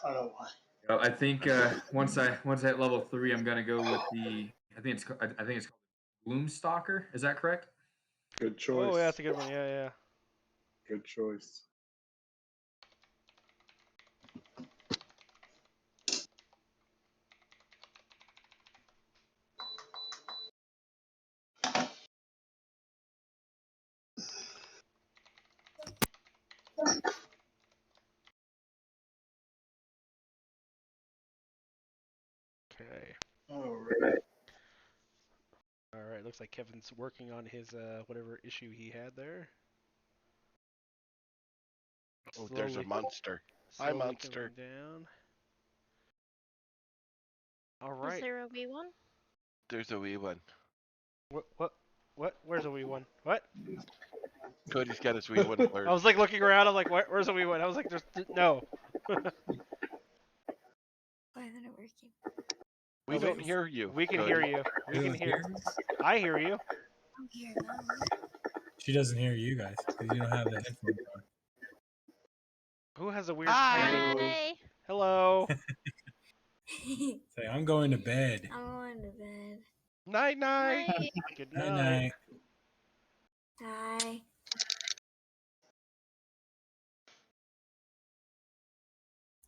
I don't know why. I think once I hit level 3, I'm gonna go with the. I think it's called Gloomstalker. Is that correct? Good choice. Oh, yeah, that's a good one. Yeah, yeah. Good choice. Okay. All right. All right. Looks like Kevin's working on his whatever issue he had there. Oh, there's a monster. Hi, Slowly monster. coming down. All right. Is there a wee one? There's a wee one. What? Where's a wee one? What? Cody's got his wee one blurred. I was like looking around. I'm like, where's a wee one? I was like, there's no. Why isn't it working? We don't hear you. We can Cody. hear you. We can hear. I hear you. I'm here now. She doesn't hear you guys because you don't have the headphones on. Who has a weird Hi. tiny voice? Hi. Hello. Say, I'm going to bed. I'm going to bed. Night night. Hi. Good Night night. night. Bye.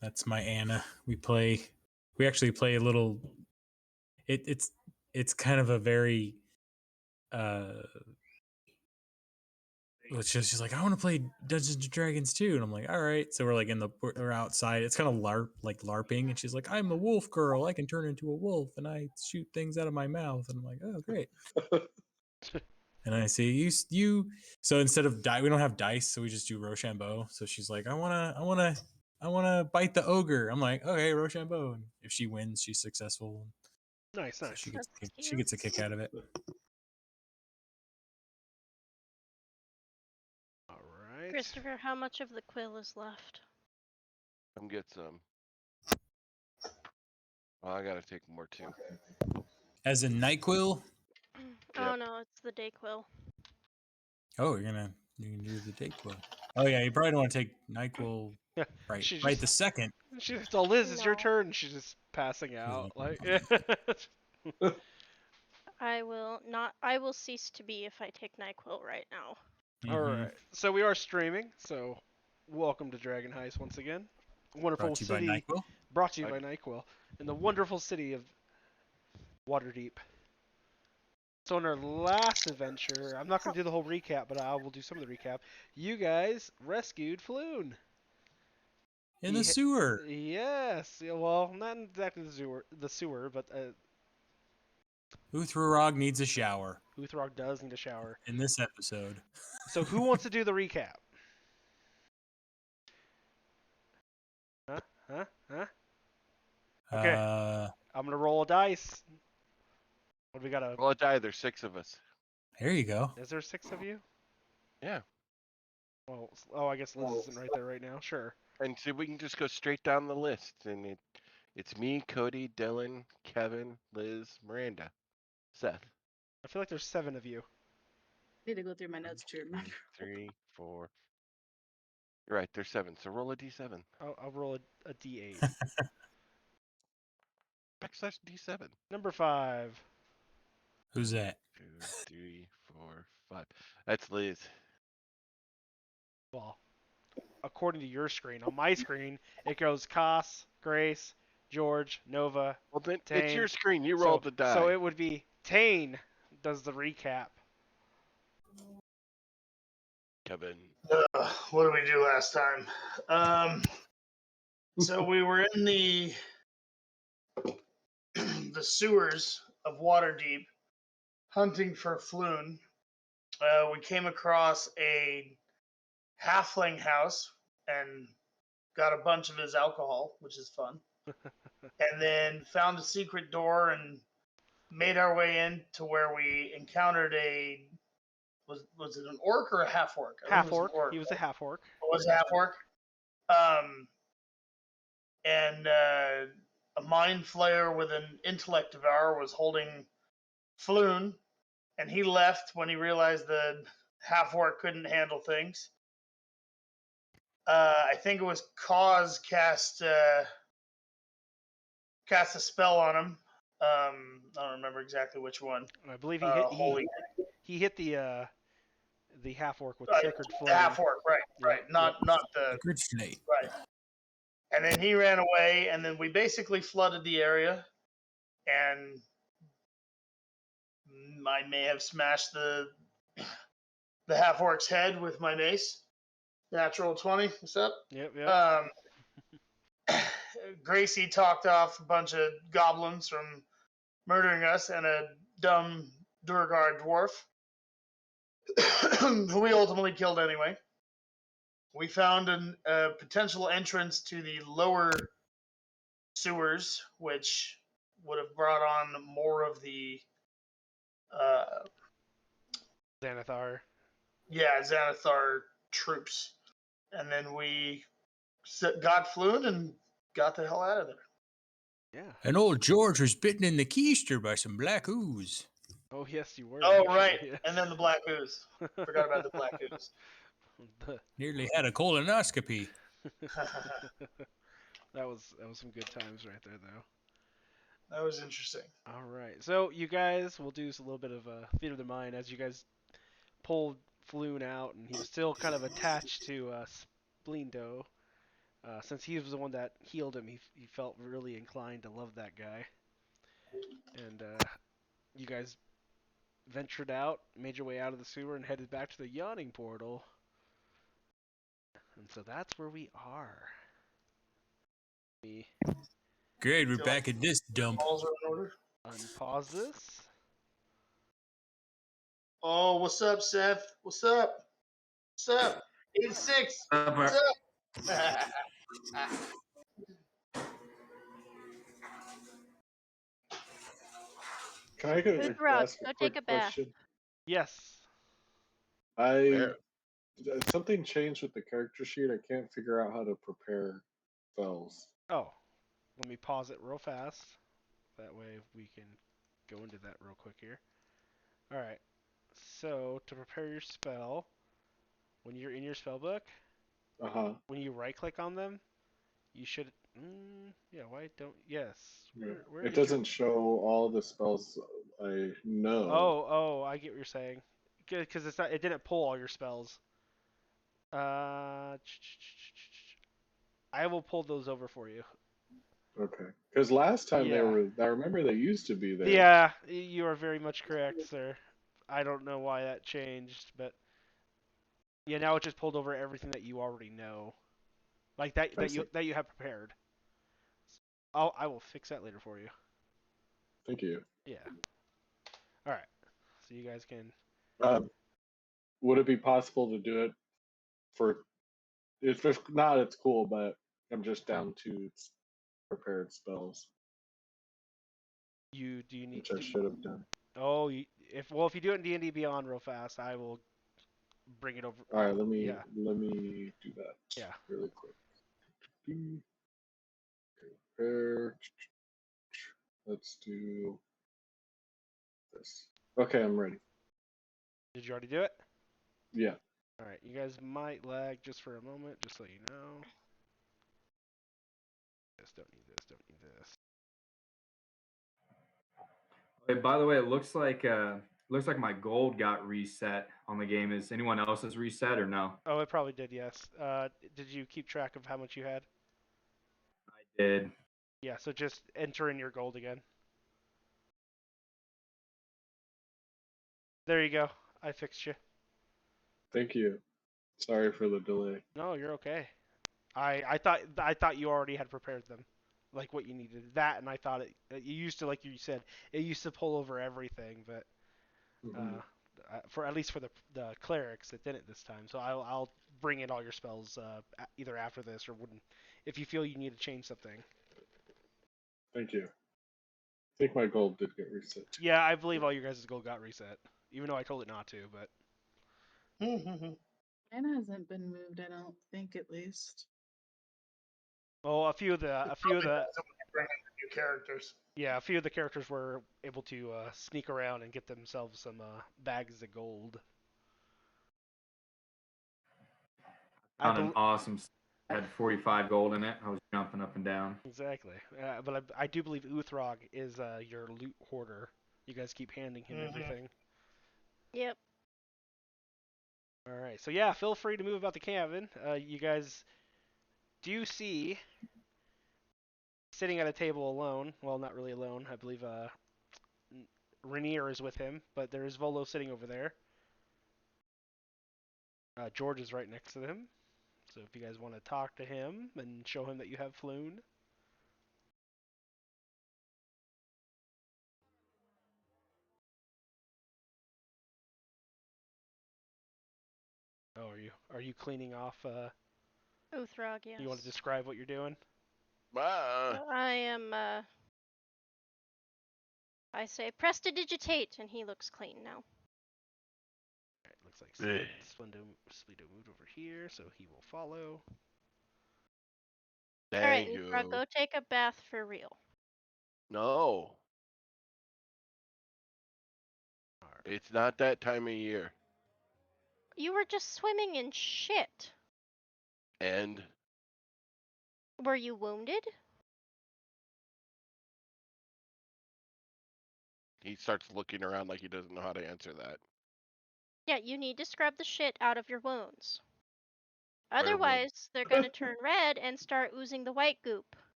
That's my Anna. We actually play a little. It's kind of a very. She's like, I want to play Dungeons and Dragons too, and I'm like, all right. So we're like we're outside. It's kind of LARPing, and she's like, I'm a wolf girl. I can turn into a wolf, and I shoot things out of my mouth, and I'm like, oh great. And I say, you. So instead of die, we don't have dice, so we just do Rochambeau. So she's like, I wanna bite the ogre. I'm like, okay, Rochambeau. And if she wins, she's successful. Nice, So nice. she gets a kick out of it. All right. Christopher, how much of the quill is left? Come get some. Well, I gotta take more too. As in NyQuil. Oh no, it's the day quill. Oh, you can do the DayQuil. Oh yeah, you probably don't want to take NyQuil right She right just- the second. She's so Liz, it's your No. turn. She's just passing out. Like, I will cease to be if I take NyQuil right now. all Mhm. right. So we are streaming. So welcome to Dragon Heist once again. Wonderful Brought to you by city. NyQuil. Brought to you by NyQuil in the wonderful city of Waterdeep. So in our last adventure, I'm not going to do the whole recap, but I will do some of the recap. You guys rescued Floon. In the sewer. Yes. Yeah, well, not exactly the sewer, but Uthrog needs a shower Uthrog does need a shower. in this episode. So who wants to do the recap? Huh? Okay. I'm going to roll a dice. What do we got? Roll a die. There's 6 of us. There you go. Is there 6 of you? Yeah. Well, I guess Liz isn't right there right now. Sure. And so we can just go straight down the list, and it's me, Cody, Dylan, Kevin, Liz, Miranda, Seth. I feel like there's 7 of you. Need to go through my notes to remember. 3, 4. You're right. There's 7. So roll a d7. I'll roll a d8. Backslash d7. Number 5. Who's that? 2, 3, 4, 5. That's Liz. Well, according to your screen, on my screen, it goes Koss, Grace, George, Nova. Well, then Tane. it's your screen. You rolled the die. So it would be Tane does the recap. Kevin. What did we do last time? So we were in the sewers of Waterdeep, hunting for Floon. We came across a halfling house and got a bunch of his alcohol, which is fun. And then found a secret door and made our way in to where we encountered a was it an orc or a half orc? Half orc. He was a half orc. It was a half orc. And a mind flayer with an intellect devourer was holding Floon, and he left when he realized the half orc couldn't handle things. I think it was Cause cast cast a spell on him. I don't remember exactly which one. I believe Holy. he hit the half orc with Right, sacred the flame. half orc, right, Yep, right. Not the Sacred Slate. right. And then he ran away, and then we basically flooded the area, and I may have smashed the half orc's head with my mace. Natural 20. What's up? Yep, yep. Gracie talked off a bunch of goblins from murdering us and a dumb Durgar dwarf, who we ultimately killed anyway. We found a potential entrance to the lower sewers, which would have brought on more of the Xanathar. Xanathar troops. And then we got fluent and got the hell out of there. Yeah. And old George was bitten in the keister by some black ooze. Oh yes, you were. Oh, actually, right. yes. And then the black ooze. Forgot about the black ooze. Nearly had a colonoscopy. That was some good times right there, though. That was interesting. All right, so you guys, we'll do a little bit of a theater of the mind as you guys pulled Floon out, and he was still kind of attached to Splindo. Since he was the one that healed him, he felt really inclined to love that guy. And you guys ventured out, made your way out of the sewer, and headed back to the yawning portal. And so that's where we are. Great, we're back at this dump. Balls are in order. Unpause this. Oh, what's up, Seth? What's up? What's up? 86. What's up? Can I go Food route, ask go a take quick a bath. question? Yes. Something changed with the character sheet. I can't figure out how to prepare spells. Oh, let me pause it real fast. That way we can go into that real quick here. All right. So to prepare your spell, when you're in your spell book, when you right-click on them, you should. Yeah. Why don't? Yes. Where It is doesn't show all the spells I know. Oh, I get what you're saying. Because it's not. It didn't pull all your spells. I will pull those over for you. Okay. Because last time Yeah. I remember they used to be there. Yeah, you are very much correct, sir. I don't know why that changed, but yeah, now it just pulled over everything that you already know, like that you have prepared. I will fix that later for you. Thank you. Yeah. All right. So you guys can. Would it be possible to do it for? If not, it's cool, but I'm just down to prepared spells. Do you need? Which I should have done. Oh, if you do it in D&D Beyond real fast, I will bring it over. All right, let me do that. Yeah. Really quick. Prepare. Let's do this. Okay, I'm ready. Did you already do it? Yeah. All right. You guys might lag just for a moment, just so you know. Don't need this. Don't need this. Hey, by the way, it looks like my gold got reset on the game. Is anyone else's reset or no? Oh, it probably did. Yes. Did you keep track of how much you had? I did. Yeah. So just enter in your gold again. There you go. I fixed you. Thank you. Sorry for the delay. No, you're okay. I thought you already had prepared them, like what you needed. That, and I thought it used to, like you said, it used to pull over everything, but for at least for the clerics, it didn't this time. So I'll bring in all your spells either after this or if you feel you need to change something. Thank you. I think my gold did get reset. Yeah, I believe all your guys' gold got reset, even though I told it not to. But Mine hasn't been moved. I don't think, at least. well, a few of the New characters. Yeah, a few of the characters were able to sneak around and get themselves some bags of gold. Found an awesome had 45 gold in it. I was jumping up and down. Exactly. But I do believe Uthrog is your loot hoarder. You guys keep handing him everything. Yep. All right. So yeah, feel free to move about the cabin. You guys do see sitting at a table alone. Well, not really alone. I believe Rainier is with him, but there is Volo sitting over there. George is right next to him. So if you guys want to talk to him and show him that you have Floon. Oh, are you cleaning off? Uthrog, yes. You want to describe what you're doing? I am. I say prestidigitate, and he looks clean now. Alright, looks like Splendo moved over here, so he will follow. There All right, you Uthrog, go take a bath for real. No. Alright. It's not that time of year. You were just swimming in shit. And Were you wounded? he starts looking around like he doesn't know how to answer that. Yeah, you need to scrub the shit out of your wounds. Where would- Otherwise, they're gonna turn red and start oozing the white goop.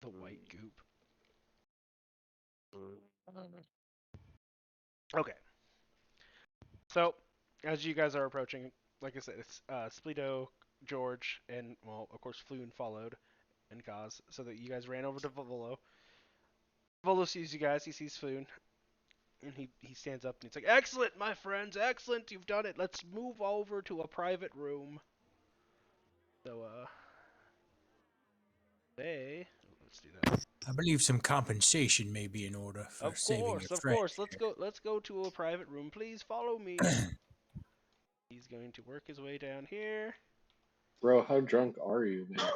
The white goop. Okay. So, as you guys are approaching, like I said, it's Spleedo, George, and, well, of course, Floon followed, and Kaz, so that you guys ran over to Volo. Volo sees you guys, he sees Floon, and he stands up and he's like, "Excellent, my friends, excellent, you've done it. Let's move over to a private room." So, let's do that. I believe some compensation may be in order for Of saving course, your of friend. course. Let's go to a private room. Please follow me. He's going to work his way down here. Bro, how drunk are you, man?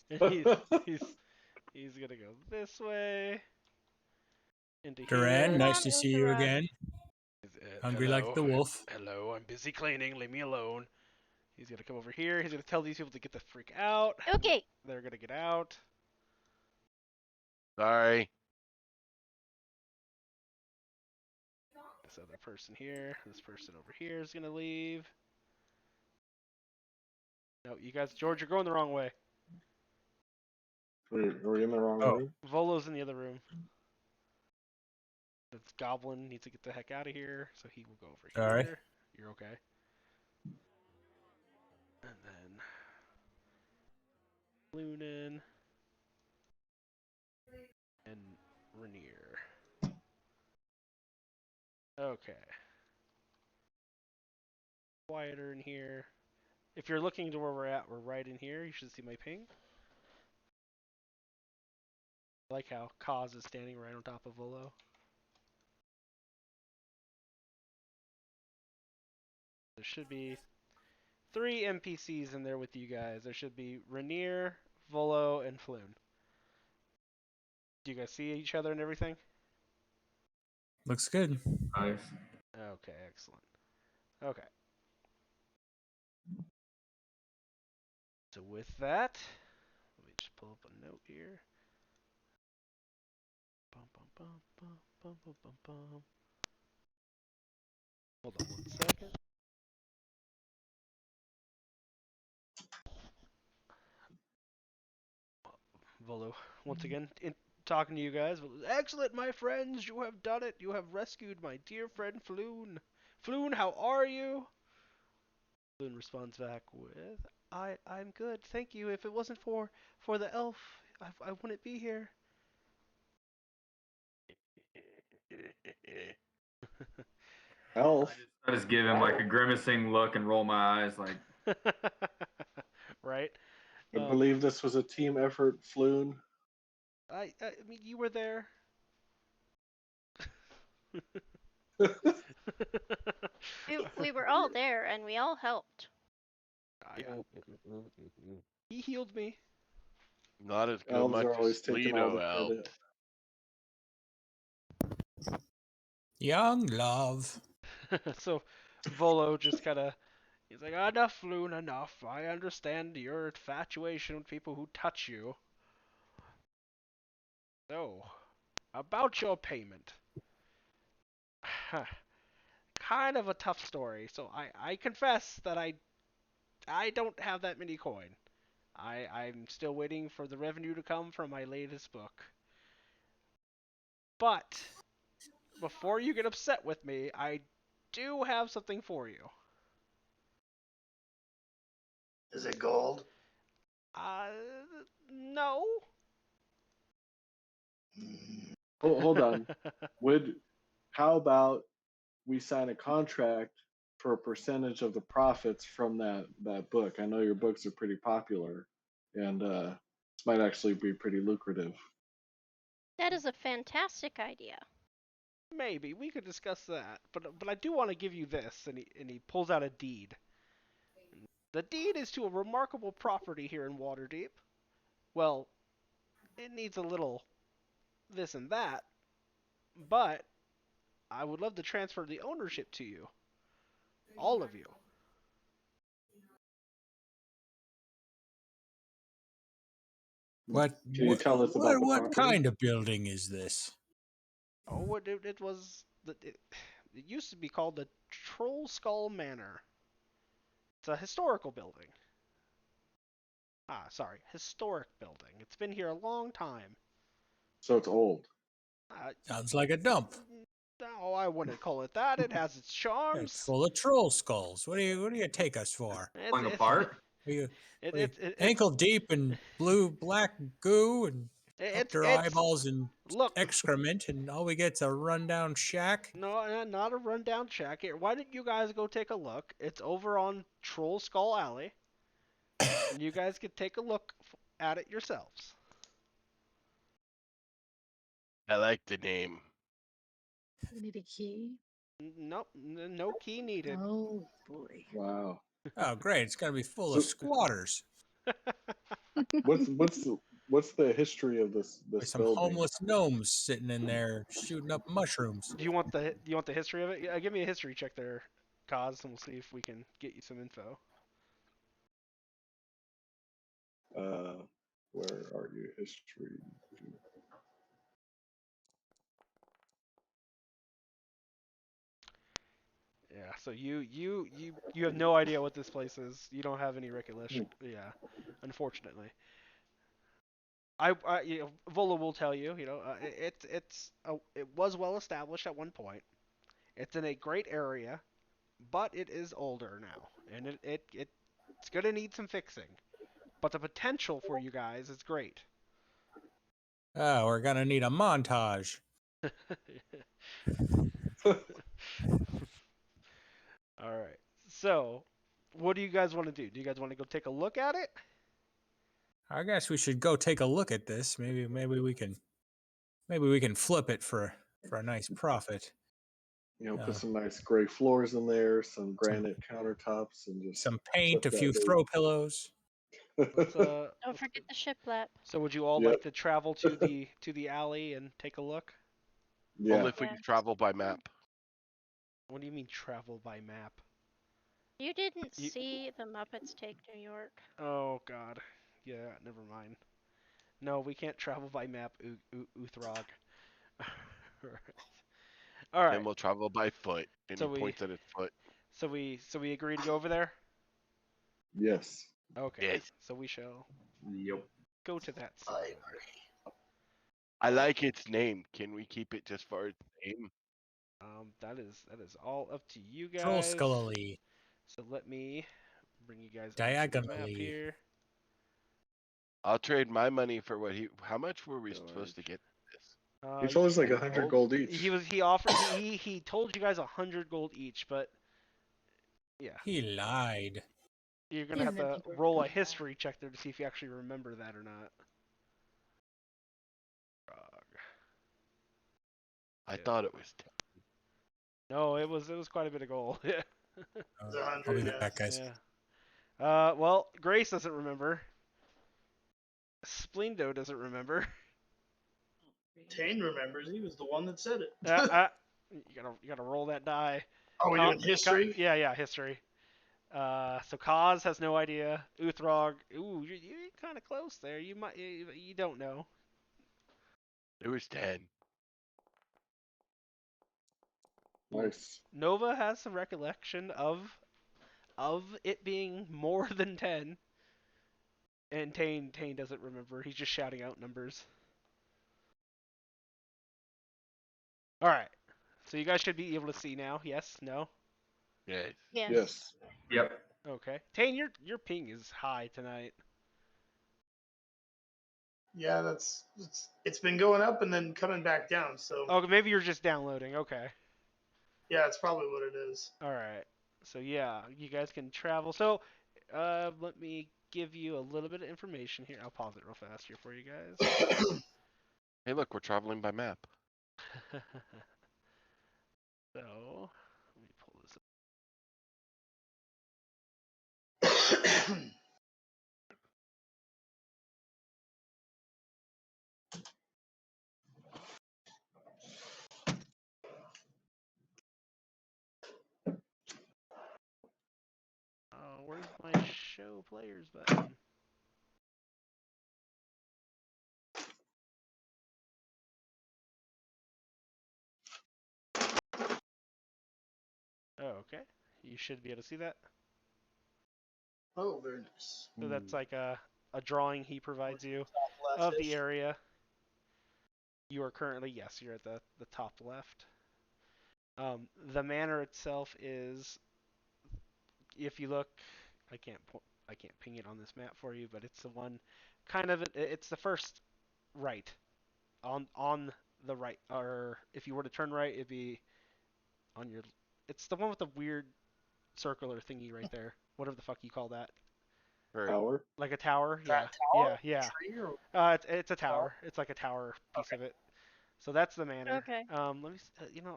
he's gonna go this way. Into Duran, here. nice to see you again. Hungry like the wolf. Hello, I'm busy cleaning. Leave me alone. He's gonna come over here. He's gonna tell these people to get the freak out. Okay. They're gonna get out. Sorry. This other person here. This person over here is gonna leave. No, you guys, George, you're going the wrong way. We're in the wrong Oh. room. Volo's in the other room. This goblin needs to get the heck out of here, so he will go over here. All right. You're okay. And then Lunan and Rainier. Okay. Quieter in here. If you're looking to where we're at, we're right in here. You should see my ping. I like how Kaz is standing right on top of Volo. There should be 3 NPCs in there with you guys. There should be Rainier, Volo, and Floon. Do you guys see each other and everything? Looks good. Nice. Okay, excellent. Okay. So with that, let me just pull up a note here. Bum, bum, bum, bum, bum, bum, bum, bum. Hold on 1 second. Volo, once again, talking to you guys. Excellent, my friends, you have done it. You have rescued my dear friend Floon. Floon, how are you? Floon responds back with, I'm good, thank you. If it wasn't for the elf, I wouldn't be here. Elf. I just give him like a grimacing look and roll my eyes like. Right? I believe this was a team effort, Floon. I mean, you were there. We were all there, and we all helped. He healed me. Not as good Elves much are as always taking all the Lido out. credit. Young love. So Volo just kind of He's like, enough, Loon, enough. I understand your infatuation with people who touch you. So, about your payment. Kind of a tough story. So I confess that I don't have that many coin. I'm still waiting for the revenue to come from my latest book. But before you get upset with me, I do have something for you. Is it gold? No. Hold on. How about we sign a contract for a percentage of the profits from that book? I know your books are pretty popular, and this might actually be pretty lucrative. That is a fantastic idea. Maybe we could discuss that, but I do want to give you this, and he pulls out a deed. The deed is to a remarkable property here in Waterdeep. Well, it needs a little this and that, but I would love to transfer the ownership to you, all of you. What? Can you tell us about the what property? kind of building is this? Oh, it was it used to be called the Trollskull Manor. It's a historical building. Sorry, historic building. It's been here a long time. So it's old. Sounds like a dump. No, I wouldn't call it that. It has its It's charms. full of troll skulls. What do you take us for? Falling apart? Are you It, ankle deep in black goo and up to our eyeballs in look. excrement, and all we get's a rundown shack? No, not a rundown shack. Here, why don't you guys go take a look? It's over on Troll Skull Alley, and you guys can take a look at it yourselves. I like the name. We need a key. Nope, no key needed. Oh boy. Wow. Oh, great! It's gonna be full of squatters. What's the history of this With some building? homeless gnomes sitting in there shooting up mushrooms. Do you want the history of it? Yeah, give me a history check there, Kaz, and we'll see if we can get you some info. Where are you? History. Yeah, so you have no idea what this place is. You don't have any recollection. Yeah, unfortunately. Vola will tell you. It was well established at one point. It's in a great area, but it is older now, and it's gonna need some fixing. But the potential for you guys is great. Oh, we're gonna need a montage. All right. So, what do you guys want to do? Do you guys want to go take a look at it? I guess we should go take a look at this. Maybe we can flip it for a nice profit. Put some nice gray floors in there, some granite countertops, and just some paint, a flip few that throw pillows. Don't forget the shiplap. So, would you all like to travel to the alley and take a look? Yeah. Only if we can travel by map. What do you mean travel by map? You didn't see the Muppets Take New York. Oh God, yeah, never mind. No, we can't travel by map, Uthrog. All right. Then we'll travel by foot. And So he points at his foot. So we agree to go over there. Yes. Okay. Yes. So we shall Yep. go to that side. I like its name. Can we keep it just for its name? That is all up to you guys. Trollskull. So let me bring you guys onto the Diagonally. map here. I'll trade my money for what he. How much were we supposed to get this? He told us like 100 gold each. He offered he told you guys 100 gold each, but yeah. He lied. You're gonna have to roll a history check there to see if you actually remember that or not. I thought it was 10. No, it was quite a bit of gold. Yeah. I'll be back, guys. Yeah. Well, Grace doesn't remember. Splindo doesn't remember. Tane remembers. He was the one that said it. You gotta roll that die. Are we doing history? Yeah, history. So Kaz has no idea. Uthrog, ooh, you're kind of close there. You don't know. It was 10. Nice. Nova has some recollection of it being more than 10. And Tane doesn't remember. He's just shouting out numbers. All right. So you guys should be able to see now. Yes? No? Yes. Yes. Yes. Yep. Okay. Tane, your ping is high tonight. Yeah, it's been going up and then coming back down. So Oh, maybe you're just downloading. Okay. yeah, it's probably what it is. All right. So yeah, you guys can travel. So, let me give you a little bit of information here. I'll pause it real fast here for you guys. Hey, look, we're traveling by map. So, let me pull this up. Where's my show players button? Oh, okay. You should be able to see that. Oh, very nice. So that's like a drawing he provides you Top of the left-ish. area. You are currently, yes, you're at the top left. The manor itself is, if you look, I can't ping it on this map for you, but it's the one, it's the first right, on the right, or if you were to turn right, it'd be on your, it's the one with the weird circular thingy right there. Whatever the fuck you call that. Right. Tower. Like a tower? Is that Yeah. a tower? Yeah. Tree or It's a tower. It's like a tower piece of it. So that's the manor. Okay. Let me.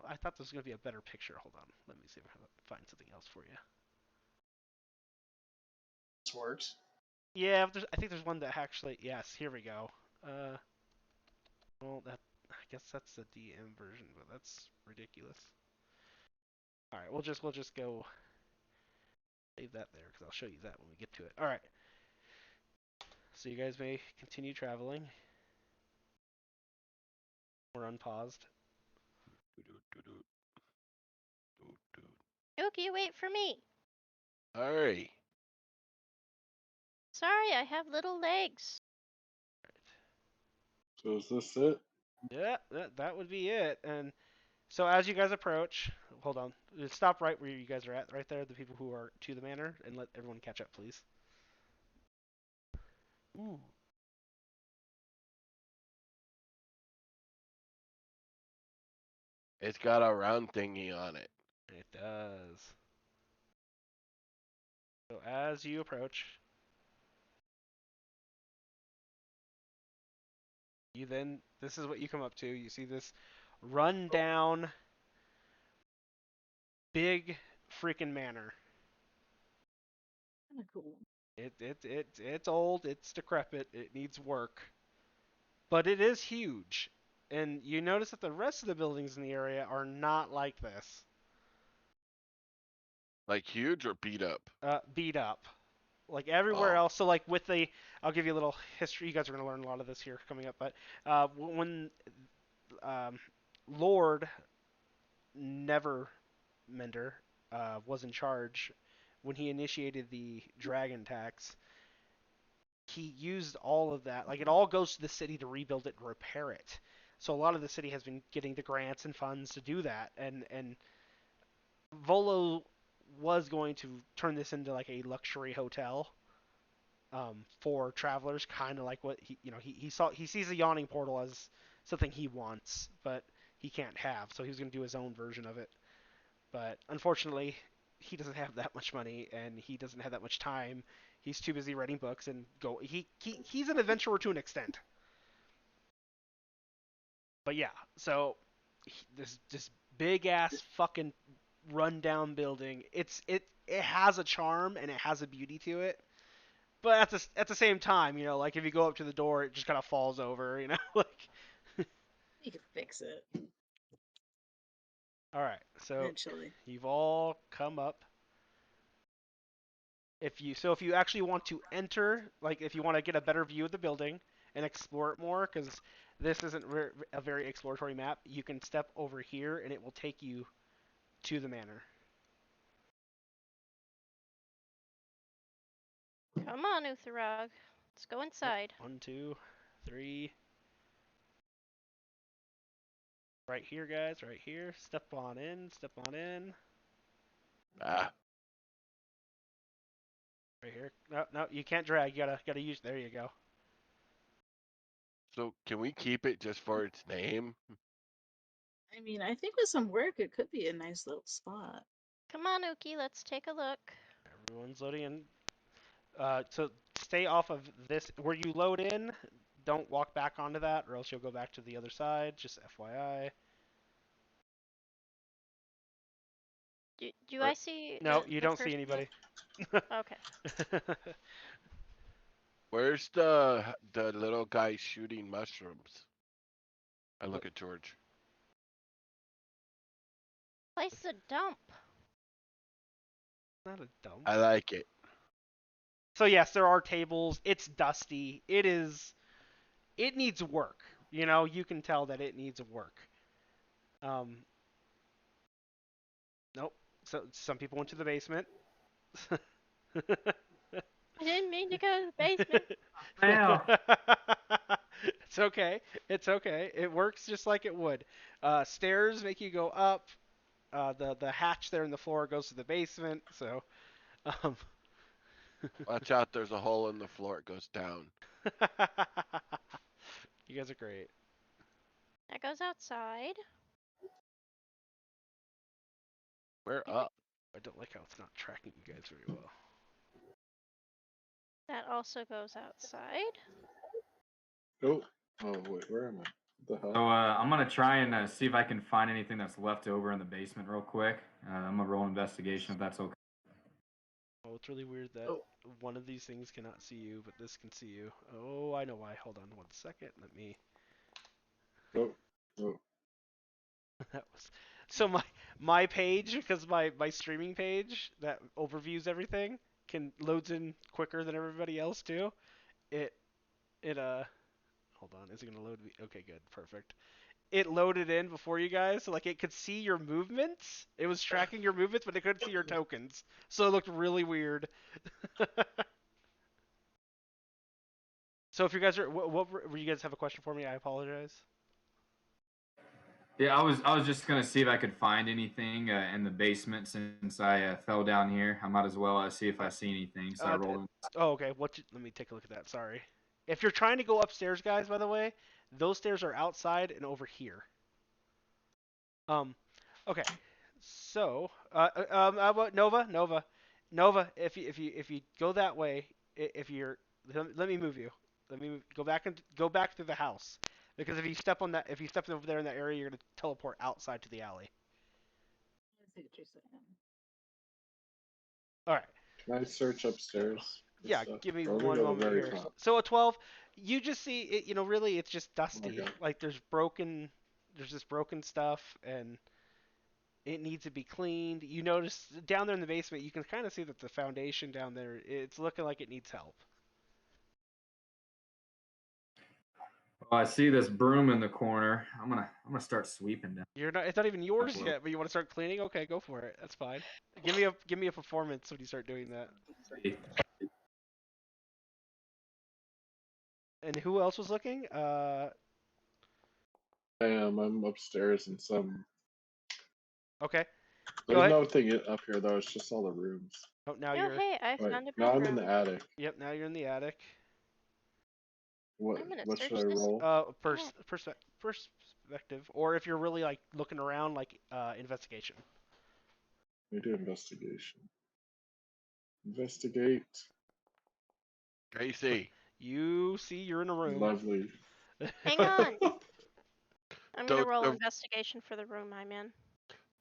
I thought this was gonna be a better picture. Hold on. Let me see if I can find something else for you. this works? Yeah, I think there's one that actually. Yes. Here we go. Well, I guess that's the DM version, but that's ridiculous. All right. We'll just go save that there because I'll show you that when we get to it. All right. So you guys may continue traveling or unpaused. Okay, wait for me. Alright. Sorry, I have little legs. So is this it? Yeah, that would be it. And so as you guys approach, hold on, just stop right where you guys are at, right there, the people who are to the manor, and let everyone catch up, please. Ooh. It's got a round thingy on it. It does. So as you approach, this is what you come up to. You see this run-down, big freaking manor. Kind of cool. It's old, it's decrepit, it needs work. But it is huge. And you notice that the rest of the buildings in the area are not like this. Like huge or beat up? Beat up. Like everywhere Oh. else. So like I'll give you a little history. You guys are going to learn a lot of this here coming up. But when Lord Nevermender was in charge, when he initiated the dragon tax, he used all of that. Like it all goes to the city to rebuild it and repair it. So a lot of the city has been getting the grants and funds to do that. And Volo was going to turn this into like a luxury hotel for travelers, kind of like what he sees a yawning portal as something he wants, but he can't have. So he was going to do his own version of it. But unfortunately, he doesn't have that much money and he doesn't have that much time. He's too busy writing books and he's an adventurer to an extent. But yeah, so this big ass fucking rundown building. It has a charm and it has a beauty to it. But at the same time, like if you go up to the door, it just kind of falls over, like. You can fix it All right, so eventually. you've all come up If you actually want to enter, like if you want to get a better view of the building and explore it more, because this isn't a very exploratory map, you can step over here and it will take you to the manor. Come on, Utherog. Let's go inside. 1, 2, 3. Right here, guys. Right here. Step on in. Step on in. Ah, Right here. No, no, you can't drag. You gotta use. There you go. so can we keep it just for its name? I mean, I think with some work, it could be a nice little spot. Come on, Uki. Let's take a look. Everyone's loading in. So stay off of this. Where you load in, don't walk back onto that, or else you'll go back to the other side. Just FYI. Do I see? No, you the don't see person? anybody. Okay. Where's the little guy shooting mushrooms? I look at George. Place the dump. Not a dump. I like it. So yes, there are tables. It's dusty. It needs work. You know, you can tell that it needs work. Nope. So some people went to the basement. I didn't mean to go to the basement. Wow. It's okay. It's okay. It works just like it would. Stairs make you go up. The hatch there in the floor goes to the basement. So, um, Watch out, there's a hole in the floor. It goes down. you guys are great. That goes outside. We're up. I don't like how it's not tracking you guys very well. That also goes outside. Oh, wait, where am I? What the So hell? I'm gonna try and see if I can find anything that's left over in the basement real quick. I'm gonna roll investigation if that's okay. Oh, it's really weird that one of these things cannot see you, but this can see you. Oh, I know why. Hold on 1 second. Let me. Oh. That was so my page, because my streaming page that overviews everything loads in quicker than everybody else too. It hold on, is it gonna load me? Okay, good, perfect. It loaded in before you guys, so like it could see your movements. It was tracking your movements, but it couldn't see your tokens, so it looked really weird. So if you guys are, what were you guys have a question for me? I apologize. Yeah, I was just gonna see if I could find anything in the basement since I fell down here. I might as well see if I see anything. So I rolled. Oh, okay. Let me take a look at that. Sorry. If you're trying to go upstairs, guys, by the way, those stairs are outside and over here. Okay. So, Nova. If you go that way, if you're, let me move you. Go back and go back through the house. Because if you step over there in that area, you're gonna teleport outside to the alley. I see what you're saying. All right. Can I search upstairs? Yeah, Stuff? give me Or we one go to the moment very here. top? So a 12, you just see it. You know, really, it's just Oh my dusty. God. Like there's just broken stuff, and it needs to be cleaned. You notice down there in the basement, you can kind of see that the foundation down there, it's looking like it needs help. Well, I see this broom in the corner. I'm gonna start sweeping down. It's not even yours Well. yet, but you want to start cleaning? Okay, go for it. That's fine. Give me a performance when you start doing that. And who else was looking? I'm upstairs in some. Okay. There's nothing up here though. It's just all the rooms. Oh, now Oh, you're. hey, I Wait, found a now bedroom. I'm in the attic. Yep, now you're in the attic. What I'm gonna should search I this. roll? Perspective, or if you're really like looking around, like investigation. We do investigation. Investigate. Gracie, You see, you're in a room. Lovely. Hang on. I'm gonna The- roll the- investigation for the room I'm in.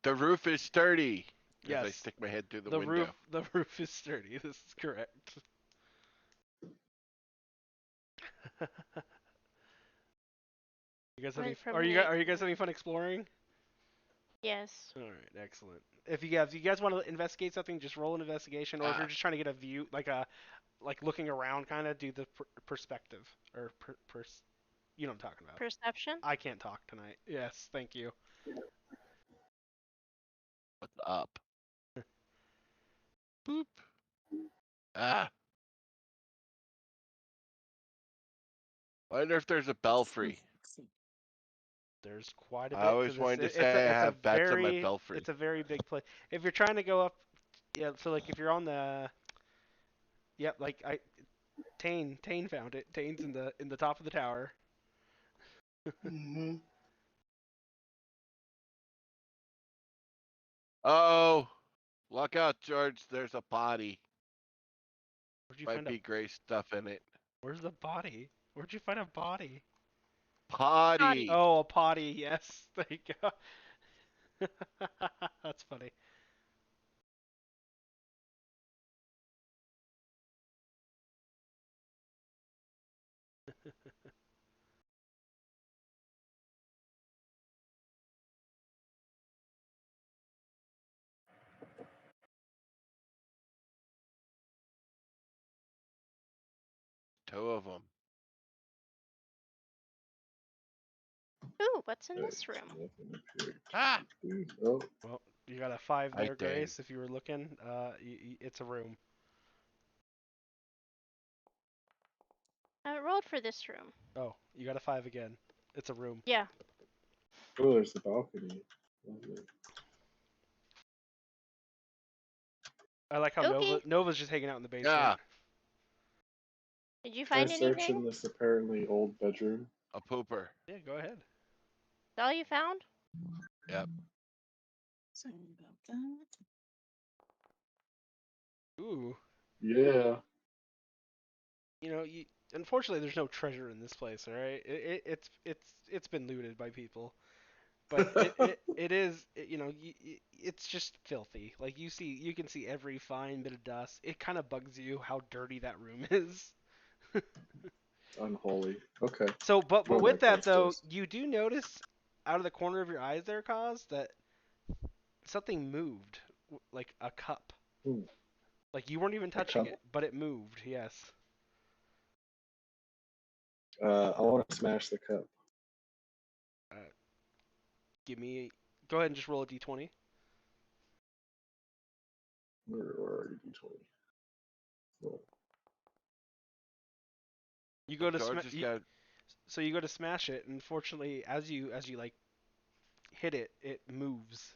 the roof is sturdy. Yes. As I stick my head through the The window. roof is sturdy. This is correct. You guys Went from are you guys having fun exploring? Yes. All right, excellent. If you guys want to investigate something, just roll an investigation, or if you're just trying to get a view, like looking around, kind of do the perspective or you know what I'm talking about. Perception? I can't talk tonight. Yes, thank you. What's up? Boop. Ah. I wonder if there's a belfry. There's quite a I bit to always this. wanted to It's say I a have bats on my very belfry. it's a very big place. If you're trying to go up, yeah. So like if you're on the, yep. Like Tane found it. Tane's in the top of the tower. Mm-hmm. Oh, look out, George. There's a potty. Where'd you Might find be gray stuff in it. Where's the body? Where'd you find a body? Potty. Oh, a potty. Yes. There you go. That's funny. Two of them. Ooh, what's in this room? Ah. Oh, Well, you got a 5 I there, dang. Grace. If you were looking, it's a room. I rolled for this room. Oh, you got a 5 again. It's a room. Yeah. oh, there's the balcony. Lovely. I like how Okay. Nova's just hanging out in the basement. Yeah. Did you Can I find search anything? in this apparently old bedroom? A pooper. Yeah, go ahead. Is all you found? Yep. Sorry about that. Ooh. Yeah. You know, unfortunately there's no treasure in this place. All right, it's been looted by people, but it is you know it's just filthy. Like you can see every fine bit of dust. It kind of bugs you how dirty that room is. Unholy. Okay. So, but Go with back that though, downstairs. you do notice out of the corner of your eyes there, Cause, that something moved, like a cup. Hmm. Like you weren't even touching cup? it, but it moved. Yes. I want to smash the cup. Go ahead and just roll a d20. Where are you, D20? Well, You go to George has got. so you go to smash it, and unfortunately, as you like hit it, it moves.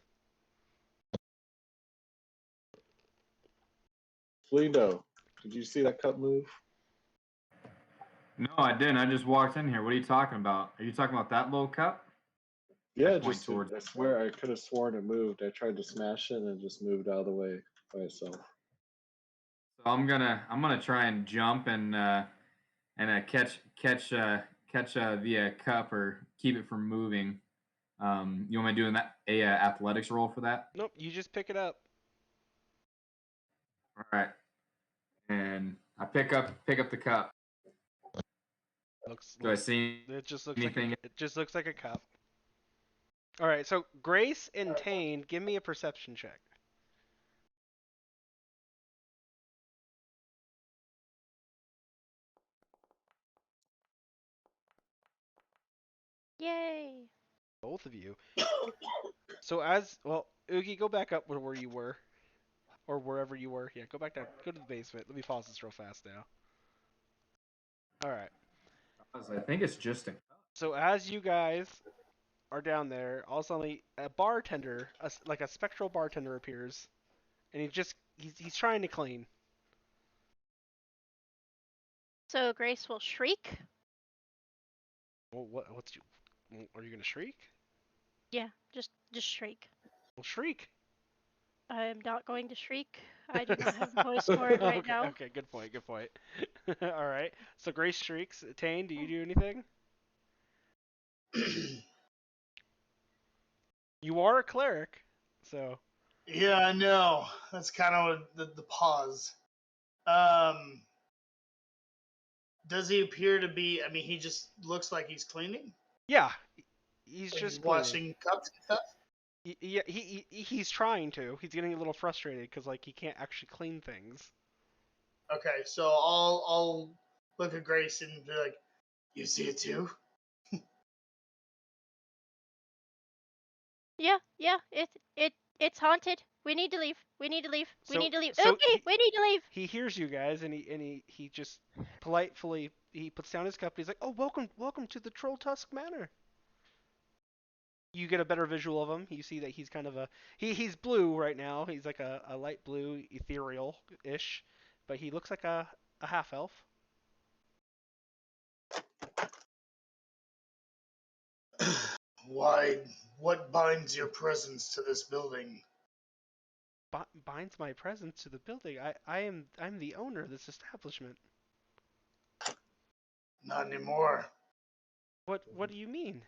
Flindo, did you see that cup move? No, I didn't. I just walked in here. What are you talking about? Are you talking about that little cup? Yeah, Point just towards. I swear I could have sworn it moved. I tried to smash it and it just moved out of the way by itself. So I'm gonna try and jump and catch the cup or keep it from moving. You want me doing that athletics roll for that? Nope, you just pick it up. All right. And I pick up the cup. Do I see It just looks anything? like it just looks like a cup. All right, so Grace and Tane, give me a perception check. Yay. Both of you. So Oogie, go back up where you were, or wherever you were. Yeah, go back down. Go to the basement. Let me pause this real fast now. All right. I think it's just a cup. So as you guys are down there, all of a sudden a bartender, like a spectral bartender, appears, and he's trying to clean. So Grace will shriek? Well, are you gonna shriek? Yeah, just shriek. Well, shriek. I'm not going to shriek. I do not have the voice for it right now. Okay, good point. All right. So Grace shrieks. Tane, do you do anything? You are a cleric, so. Yeah, I know. That's kind of the pause. Does he appear to be? I mean, he just looks like he's cleaning. Yeah, he's Like just he's cleaning. washing cups and stuff. Yeah, he's trying to. He's getting a little frustrated because like he can't actually clean things. Okay, so I'll look at Grace and be like, "You see it too?" Yeah, it's haunted. We need to leave. We need to leave. We So- need to leave. so Okay, we need to leave. He hears you guys, and he just politely he puts down his cup. And he's like, "Oh, welcome to the Trollskull Manor." You get a better visual of him. You see that he's kind of he's blue right now. He's like a light blue, ethereal-ish, but he looks like a half elf. Why? What binds your presence to this building? Binds my presence to the building. I'm the owner of this establishment. Not anymore. What do you mean?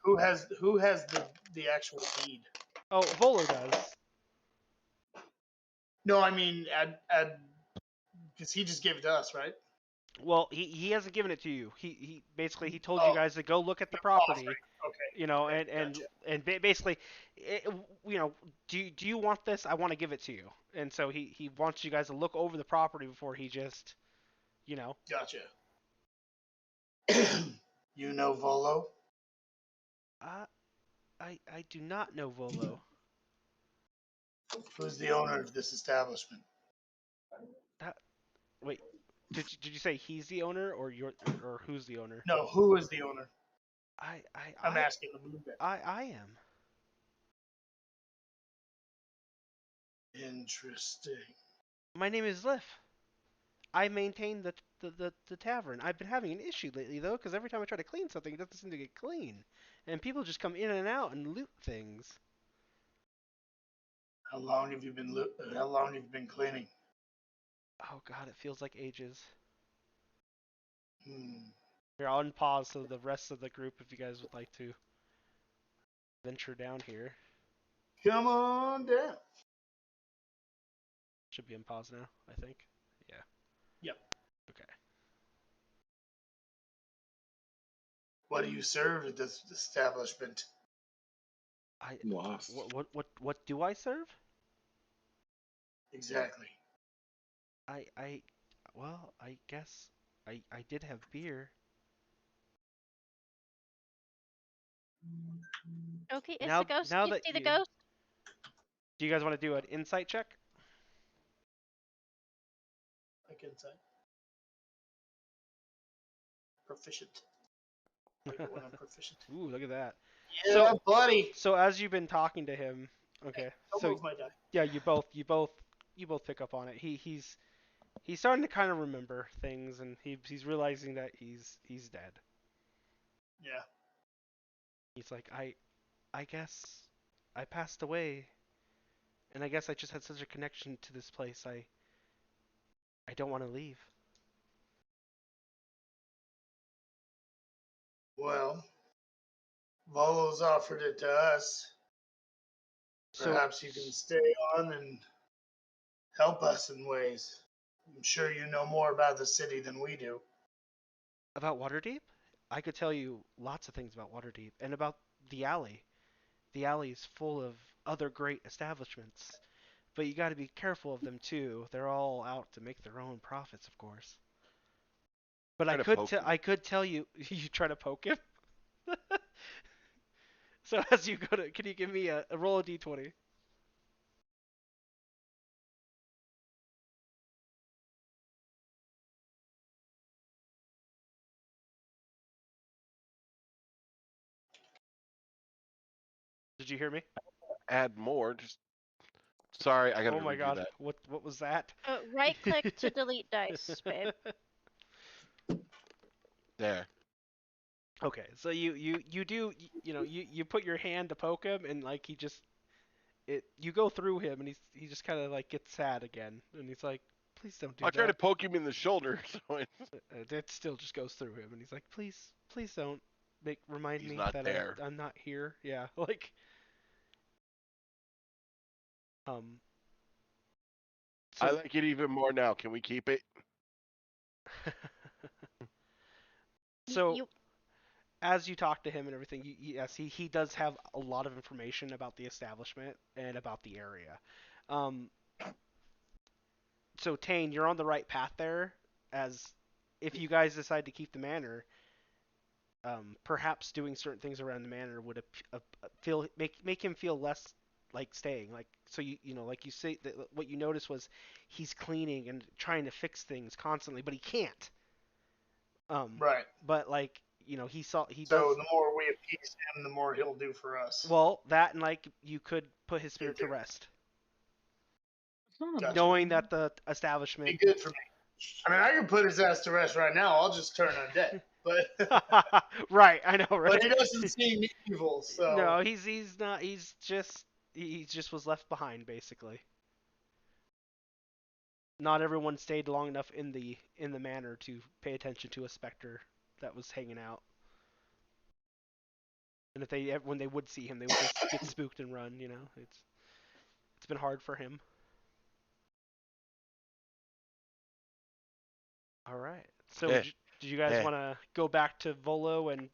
Who has the actual deed? Oh, Volo does. No, I mean, because he just gave it to us, right? Well, he hasn't given it to you. He basically he told Oh. you guys to go look at the property. Okay. You know, okay, and gotcha. basically, you know, do you want this? I want to give it to you. And so he wants you guys to look over the property before he just, you know. Gotcha. You know Volo? I do not know Volo. Who's the owner of this establishment? Wait, did you say he's the owner or who's the owner? No, who is the owner? I'm I asking the blue guy. I am. Interesting. My name is Liff. I maintain the tavern. I've been having an issue lately though, because every time I try to clean something, it doesn't seem to get clean, and people just come in and out and loot things. How long have you been cleaning? Oh God, it feels like ages. Hmm. Here, I'll unpause so the rest of the group, if you guys would like to venture down here, Come on down. should be in pause now, I think. Yeah. Yep. Okay. What do you serve at this establishment? Lost. What do I serve? Exactly. Well, I guess I did have beer. Okay, is Now- the ghost? now You that see the you- ghost? Do you guys want to do an insight check? Like inside. Proficient. Like when I'm proficient. Ooh, look at that. Yeah, buddy. So as you've been talking to him, okay. Don't So move my die. yeah, you both pick up on it. He's starting to kind of remember things, and he's realizing that he's dead. Yeah. He's like, I guess I passed away, and I guess I just had such a connection to this place. I don't want to leave. Well, Volo's offered it to us. So Perhaps you can stay on and help us in ways. I'm sure you know more about the city than we do. about Waterdeep, I could tell you lots of things about Waterdeep and about the alley. The alley is full of other great establishments, but you got to be careful of them too. They're all out to make their own profits, of course. But Try to poke him. I could tell you. You try to poke him. So as you go to, can you give me a roll of d20? Did you hear me? Add more. Just sorry, I gotta Oh my redo God, that. what was that? Right click to delete dice, babe. There. Okay, so you do you put your hand to poke him, and like you go through him, and he just kind of like gets sad again, and he's like, please don't do I that. tried to poke him in the shoulder, so It still just goes through him, and he's like, please don't remind He's me not that there. I'm not here. Yeah, like um. I So, like it even more now. Can we keep it? so You as you talk to him and everything, yes, he does have a lot of information about the establishment and about the area. Um, so Tane, you're on the right path there. As if you guys decide to keep the manor, perhaps doing certain things around the manor would make him feel less like staying. Like so, like you say, that what you noticed was he's cleaning and trying to fix things constantly, but he can't. Right. But like he So does. the more we appease him, the more he'll do for us. Well, that and like you could put his spirit to do. rest, Gotcha. knowing that the establishment. Be good for me. I mean, I can put his ass to rest right now. I'll just turn undead. But Right, I know, right? but he doesn't see me evil, so No, he's not. He just was left behind basically. Not everyone stayed long enough in the manor to pay attention to a specter that was hanging out. And if when they would see him, they would just get spooked and run. It's been hard for him. All right. So did you guys want to go back to Volo and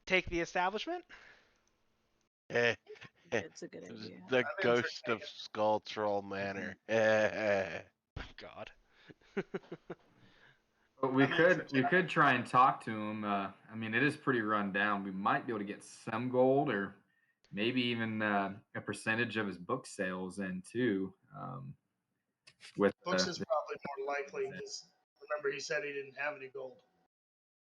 take the establishment? It's a good idea. The ghost of Skull Troll Manor. God. But we could try and talk to him. I mean, it is pretty run down. We might be able to get some gold, or maybe even a percentage of his book sales in too. With books is probably more likely because remember he said he didn't have any gold.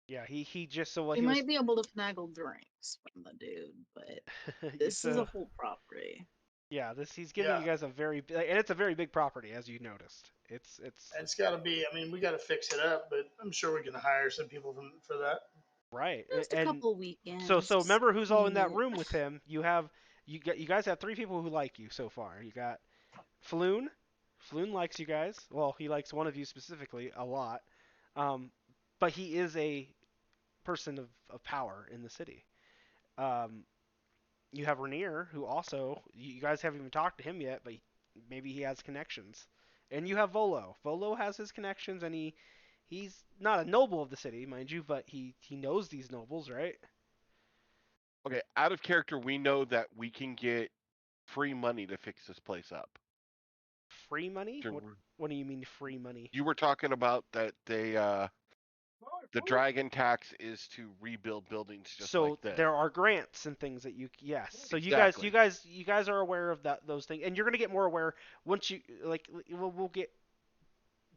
Yeah, he just he might be able to finagle drinks from the dude, but this is a full property. Yeah, he's giving you guys a and it's a very big property, as you noticed. It's got to be. I mean, we got to fix it up, but I'm sure we can hire some people for that. Right. Just a couple weekends. So remember who's all in that room with him. You guys have 3 people who like you so far. You got Floon. Floon likes you guys. Well, he likes one of you specifically a lot. But he is a person of power in the city. You have Rainier, who also, you guys haven't even talked to him yet, but maybe he has connections. And you have Volo. Volo has his connections, and he's not a noble of the city, mind you, but he knows these nobles, right? Okay, out of character, we know that we can get free money to fix this place up. Free money? What do you mean free money? You were talking about that the dragon tax is to rebuild buildings just like this. So there are grants and things that yes. So Exactly. you guys are aware of those things, and you're gonna get more aware once you we'll get.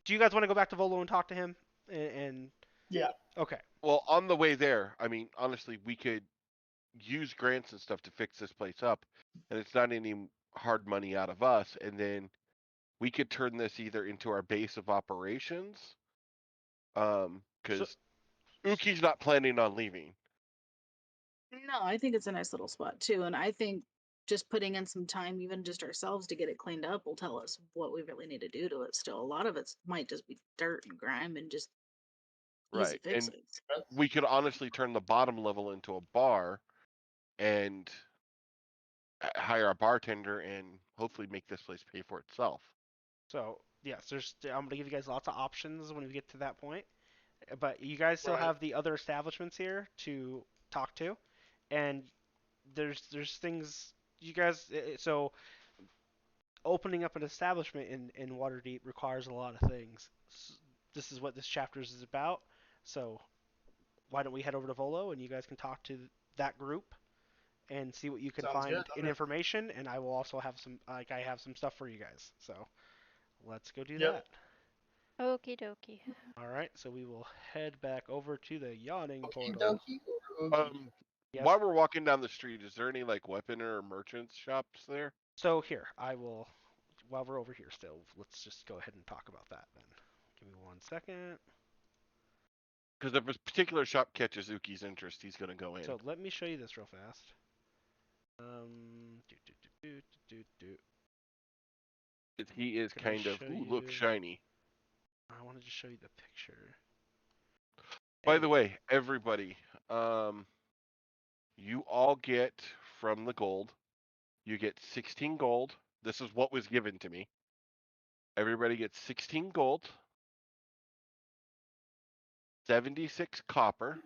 Do you guys want to go back to Volo and talk to him? And yeah. Okay. Well, on the way there, I mean, honestly, we could use grants and stuff to fix this place up, and it's not any hard money out of us, and then we could turn this either into our base of operations, because Uki's not planning on leaving. No, I think it's a nice little spot too, and I think just putting in some time, even just ourselves, to get it cleaned up, will tell us what we really need to do to it. Still, a lot of it might just be dirt and grime and just easy fixes. And we could honestly turn the bottom level into a bar, and hire a bartender, and hopefully make this place pay for itself. So yes, I'm gonna give you guys lots of options when we get to that point, but you guys still have the other establishments here to talk to, and there's things you guys. So opening up an establishment in Waterdeep requires a lot of things. This is what this chapter is about. So why don't we head over to Volo and you guys can talk to that group and see what you can find in information, and I will also have some I have some stuff for you guys. So let's go do that. Okie dokie. All right, so we will head back over to the yawning portal. Yes. While we're walking down the street, is there any weapon or merchants shops there? So here, while we're over here still, let's just go ahead and talk about that then. Give me 1 second. Because if a particular shop catches Uki's interest, he's going to go in. So let me show you this real fast. He is kind of, look, shiny. I wanted to show you the picture. By the way, everybody, you all get from the gold, you get 16 gold. This is what was given to me. Everybody gets 16 gold, 76 copper,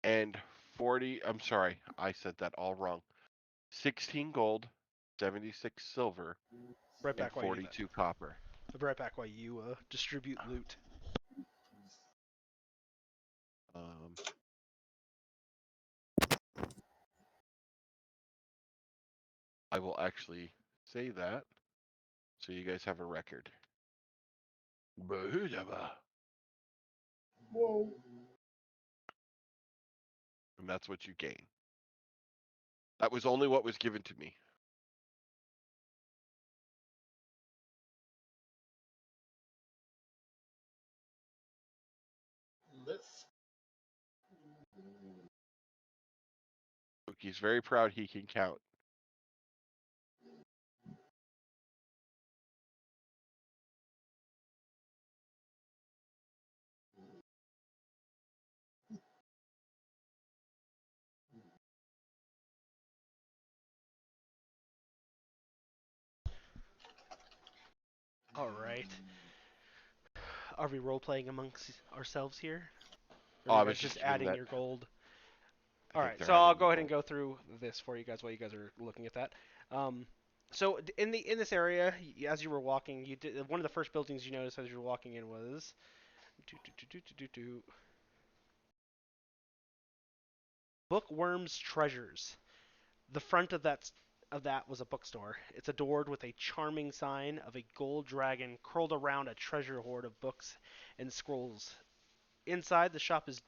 and 40. I'm sorry, I said that all wrong. 16 gold, 76 silver, Right and back while you do that. 42 copper. I'll be right back while you distribute loot. I will actually say that so you guys have a record. Whoa. And that's what you gain. That was only what was given to me. Lift. He's very proud he can count. All right. Are we role playing amongst ourselves here? Oh, Or I are you was guys just just giving adding that- your gold? I All think right, they're so I'll adding go ahead gold. and go through this for you guys while you guys are looking at that. So in this area, as you were walking, you did one of the first buildings you noticed as you were walking in was Bookworm's Treasures. The front of that was a bookstore. It's adored with a charming sign of a gold dragon curled around a treasure hoard of books and scrolls. Inside, the shop is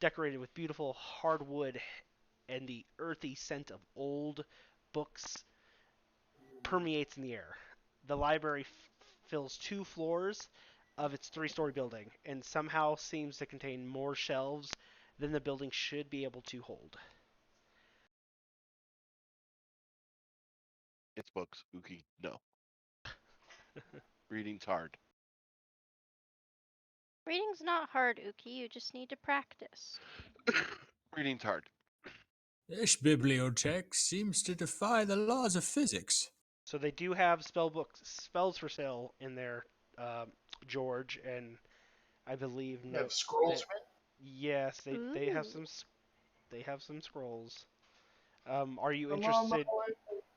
decorated with beautiful hardwood, and the earthy scent of old books permeates in the air. The library fills 2 floors of its 3-story building and somehow seems to contain more shelves than the building should be able to hold. It's books, Uki. No. Reading's hard. Reading's not hard, Uki. You just need to practice. Reading's hard. This bibliotech seems to defy the laws of physics. So they do have spells for sale in there, George, and I believe You have scrolls. yes, they have Ooh. some scrolls. Are you I'm on my interested way.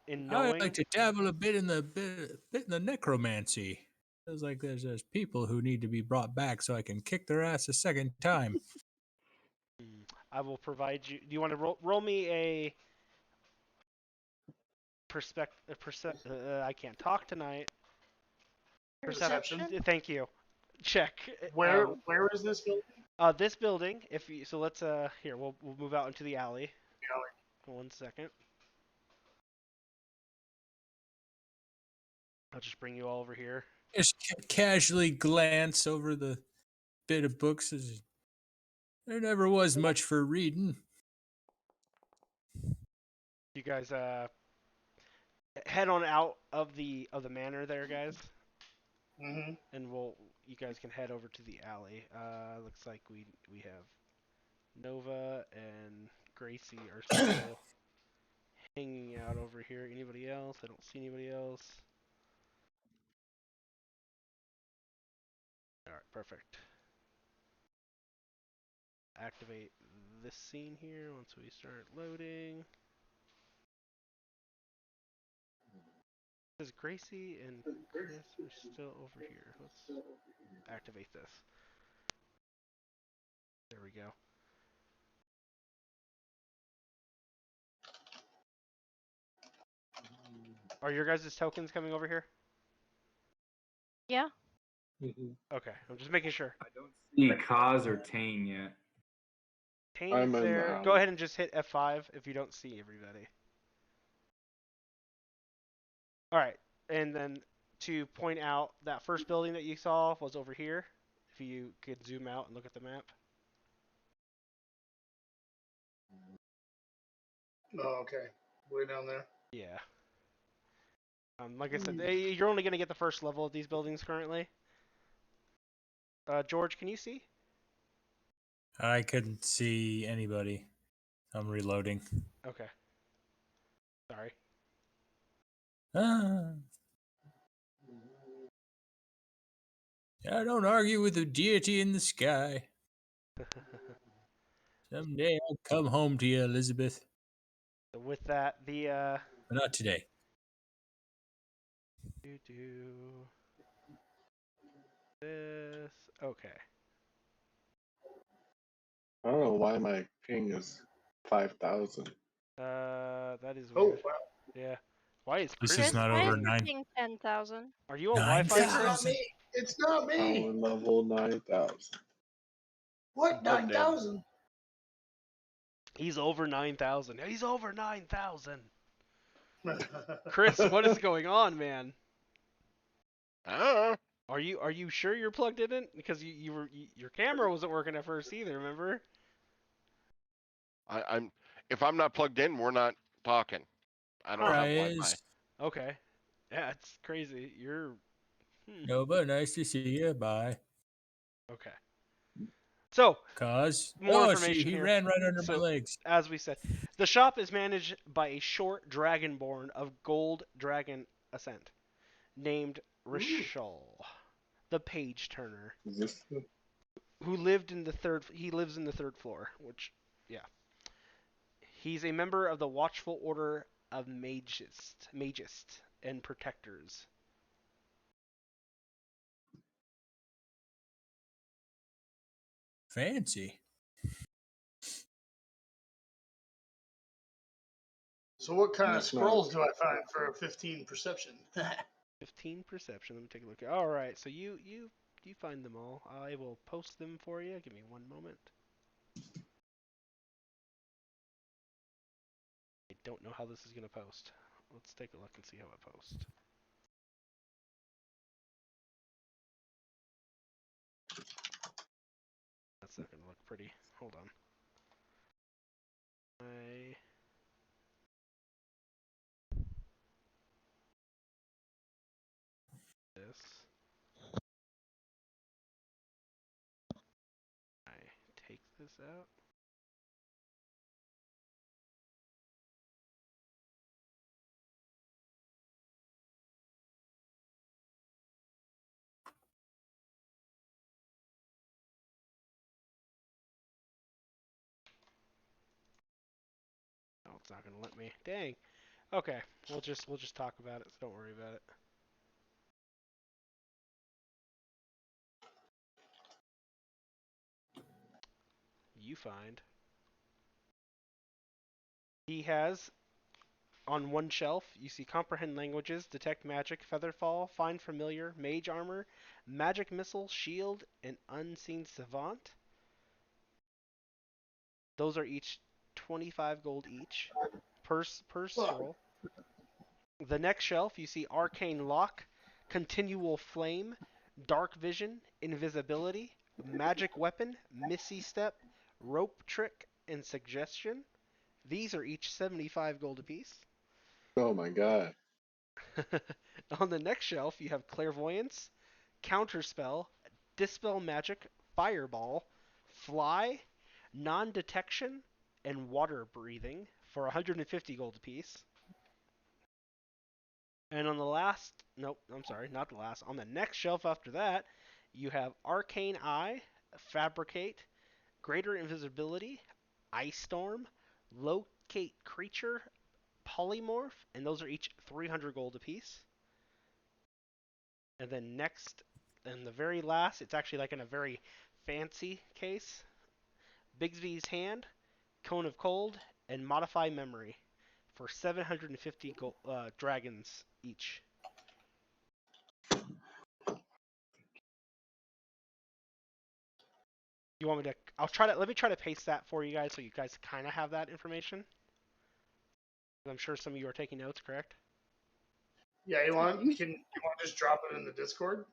in I knowing? like to dabble a bit in the necromancy. Feels like there's people who need to be brought back so I can kick their ass a second time. I will provide you. Do you want to roll me a I can't talk tonight. Perception? Thank you. Check. Where is this building? This building. So let's here we'll move out into the alley. Alley. 1 second. I'll just bring you all over here. Just casually glance over the bit of books. There never was much for reading. You guys head on out of the manor there, guys. Mm-hmm. And you guys can head over to the alley. Looks like we have Nova and Gracie are still hanging out over here. Anybody else? I don't see anybody else. Alright, perfect. Activate this scene here once we start loading. Says Gracie and Chris are still over here. Let's activate this. There we go. Are your guys' tokens coming over here? Yeah. Okay, I'm just making sure. I don't see Kaz or Tane yet. Tane's I'm in there. the Go alley. ahead and just hit F5 if you don't see everybody. Alright, and then to point out, that first building that you saw was over here. If you could zoom out and look at the map. Oh, okay. Way down there. Yeah. Like I said, you're only going to get the first level of these buildings currently. George, can you see? I couldn't see anybody. I'm reloading. Okay. Sorry. Ah. I don't argue with the deity in the sky. Someday I'll come home to you, Elizabeth. So with that, the But not today. do this. Okay. I don't know why my ping is 5,000. That is Oh, weird. wow. Yeah. Why is This Chris? is not I over am 9. paying 10,000. Are you on Wi-Fi, It's not 9,000. Chris? me. It's not me. Power level 9,000. What? plugged in. 9,000? He's over 9,000. He's over 9,000. Chris, what is going on, man? I don't know. Are you sure you're plugged in? Because your camera wasn't working at first either. Remember? I'm if I'm not plugged in, we're not talking. I don't have Wi-Fi. Surprise. Okay. Yeah, it's crazy. You're. Nova, nice to see you. Bye. Okay. So, Cause more he information here. ran right under my So, legs. as we said, the shop is managed by a short dragonborn of Gold Dragon Ascent, named Rishal, the page turner, Is this who lived in the third. He lives in the third floor, which, yeah, he's a member of the Watchful Order of Magist and Protectors. Fancy. So what kind of That's not- scrolls do I find for a 15 perception? 15 perception. Let me take a look. All right, so you find them all. I will post them for you. Give me one moment. I don't know how this is gonna post. Let's take a look and see how it posts. That's not gonna look pretty. Hold on. This. I take this out. Oh, it's not gonna let me. Dang. Okay, we'll just talk about it. So don't worry about it. You find he has on one shelf. You see comprehend languages, detect magic, featherfall, find familiar, mage armor, magic missile, shield, and unseen savant. Those are each 25 gold each per scroll. The next shelf, you see arcane lock, continual flame, dark vision, invisibility, magic weapon, misty step, rope trick, and suggestion. These are each 75 gold apiece. Oh my god. On the next shelf, you have clairvoyance, counterspell, dispel magic, fireball, fly, non-detection, and water breathing for 150 gold apiece. And on the last, nope, I'm sorry, not the last. On the next shelf after that, you have arcane eye, fabricate, greater invisibility, ice storm, locate creature, polymorph, and those are each 300 gold apiece. And then next, and the very last, it's actually like in a very fancy case. Bigsby's hand, cone of cold, and modify memory for 750 dragons each. You want me to? I'll try to. Let me try to paste that for you guys, so you guys kind of have that information. I'm sure some of you are taking notes, correct? Yeah, you want to just drop it in the Discord?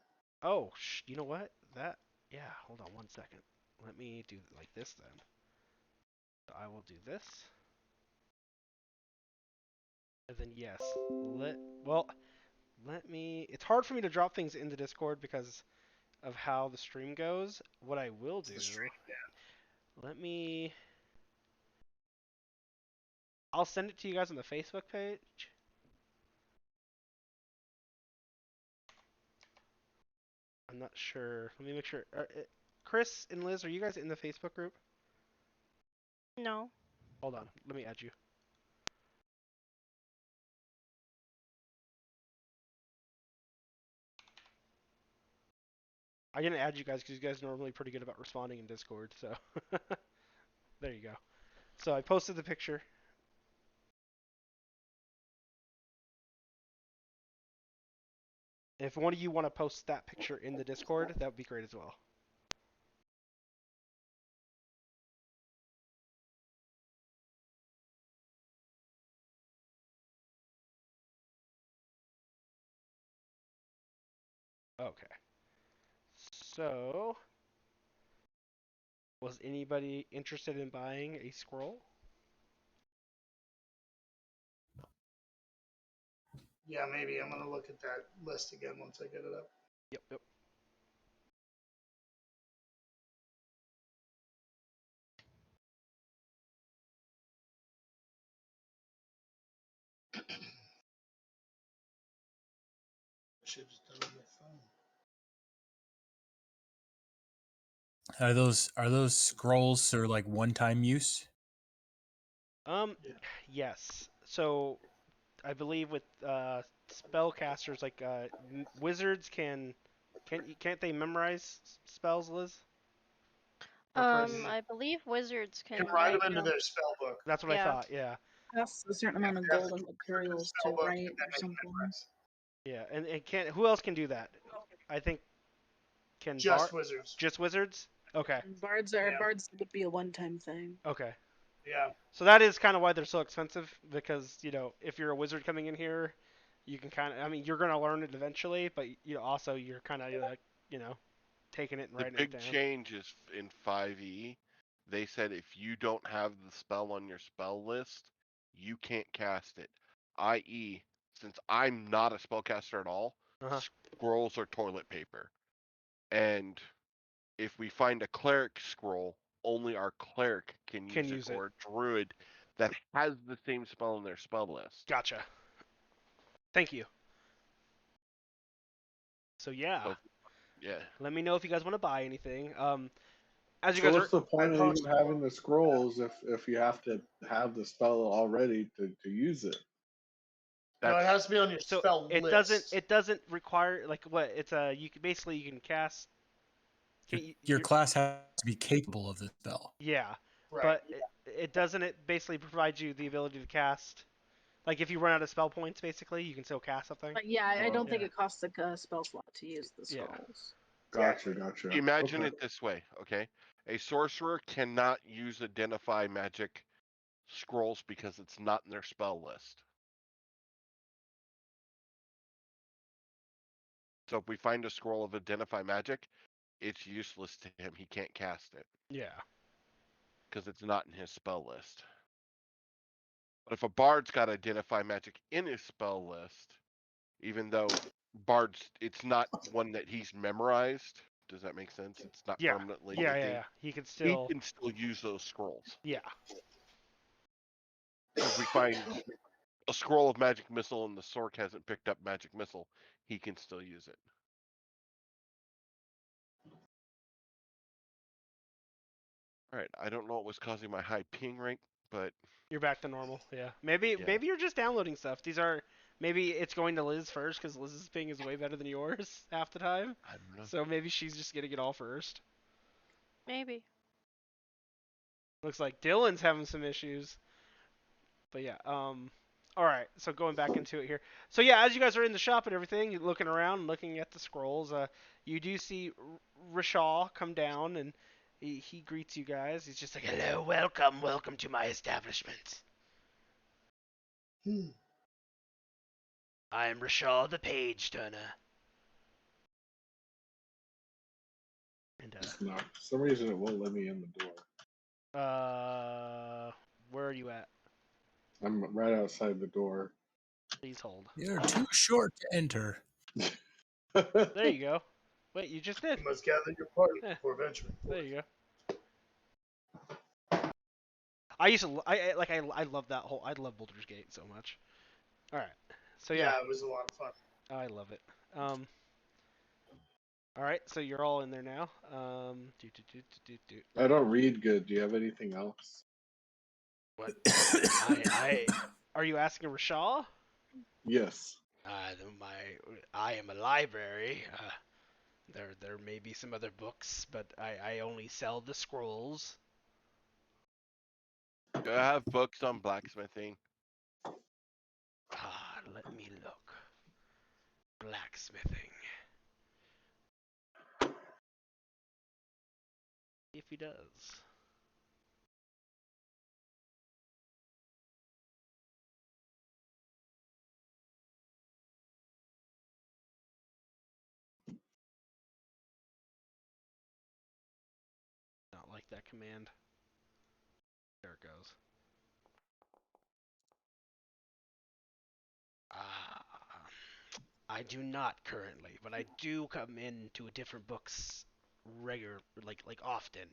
Oh, you know what? Yeah. Hold on one second. Let me do like this then. I will do this, and then yes. Let me. It's hard for me to drop things in the Discord because of how the stream goes. What I will do. Let me. I'll send it to you guys on the Facebook page. I'm not sure. Let me make sure. Chris and Liz, are you guys in the Facebook group? No. Hold on, let me add you. I didn't add you guys because you guys are normally pretty good about responding in Discord, so there you go. So I posted the picture. If one of you want to post that picture in the Discord, that would be great as well. Okay. So, was anybody interested in buying a scroll? Yeah, maybe. I'm gonna look at that list again once I get it up. Yep. I should have just done it on my phone. Are those scrolls or like one-time use? Yeah. Yes. So, I believe with spellcasters like wizards can't they memorize spells, Liz? Or Chris? I believe wizards You can can write write them into them. their spell book. That's what I Yeah. thought. Yeah. Costs a certain amount of They have gold to and put them in their materials spell to book, write and then or they can something. memorize. Yeah, and it can't. Who else can do that? I think can Just wizards. just wizards. Okay. Bards would be a one-time thing. Okay. Yeah. So that is kind of why they're so expensive because if you're a wizard coming in here, you can kind of. I mean, you're gonna learn it eventually, but also you're kind of taking it and The writing it big down. change is in 5e. They said if you don't have the spell on your spell list, you can't cast it. I.e., since I'm not a spellcaster at all, Uh-huh. scrolls are toilet paper. And if we find a cleric scroll, only our cleric can use it, or a druid that has the same spell on their spell list. Gotcha. Thank you. So yeah, So, yeah. let me know if you guys want to buy anything. As you So guys what's are, the point of even having the scrolls if you have to have the spell already to use it? No, it has to be on your so spell it list. doesn't require like what it's you can basically you can cast. Your class has to be capable of this spell. Yeah, Right. but it doesn't. It basically provides you the ability to cast. Like if you run out of spell points, basically you can still cast something. But yeah, I don't think Yeah. it costs a spell slot to use the Yeah. scrolls. Gotcha. Imagine Okay. it this way, okay? A sorcerer cannot use identify magic scrolls because it's not in their spell list. So if we find a scroll of identify magic, it's useless to him. He can't cast it Yeah. because it's not in his spell list. But if a bard's got identify magic in his spell list, even though bard's it's not one that he's memorized, does that make sense? It's not Yeah. permanently Yeah. a thing. Yeah. He can still. Use those scrolls. Yeah. So if we find a scroll of magic missile and the Sork hasn't picked up magic missile, he can still use it. All right, I don't know what was causing my high ping rate, but You're back to normal. Yeah. Maybe you're just downloading stuff. Maybe it's going to Liz first because Liz's ping is way better than yours half the time. I don't know. So maybe she's just getting it all first. Maybe. Looks like Dylan's having some issues. But yeah, all right. So going back into it here. So yeah, as you guys are in the shop and everything, you're looking around, looking at the scrolls. You do see Rashaw come down and he greets you guys. He's just like, "Hello, welcome to my establishment. I am Rashaw the Page Turner." And No, for some reason it won't let me in the door. where are you at? I'm right outside the door. Please hold. You're too short to enter. There you go. Wait, you just did. You must gather your party Yeah. before venturing. There you go. I used to I love that whole I love Boulder's Gate so much. All right. So yeah, it was a lot of fun. I love it. All right, so you're all in there now. I don't read good. Do you have anything else? What? Are you asking Rashaw? Yes. I am a library. There may be some other books, but I only sell the scrolls. Do I have books on blacksmithing? Let me look. Blacksmithing. If he does. Not like that command. There it goes. I do not currently, but I do come into different books like often.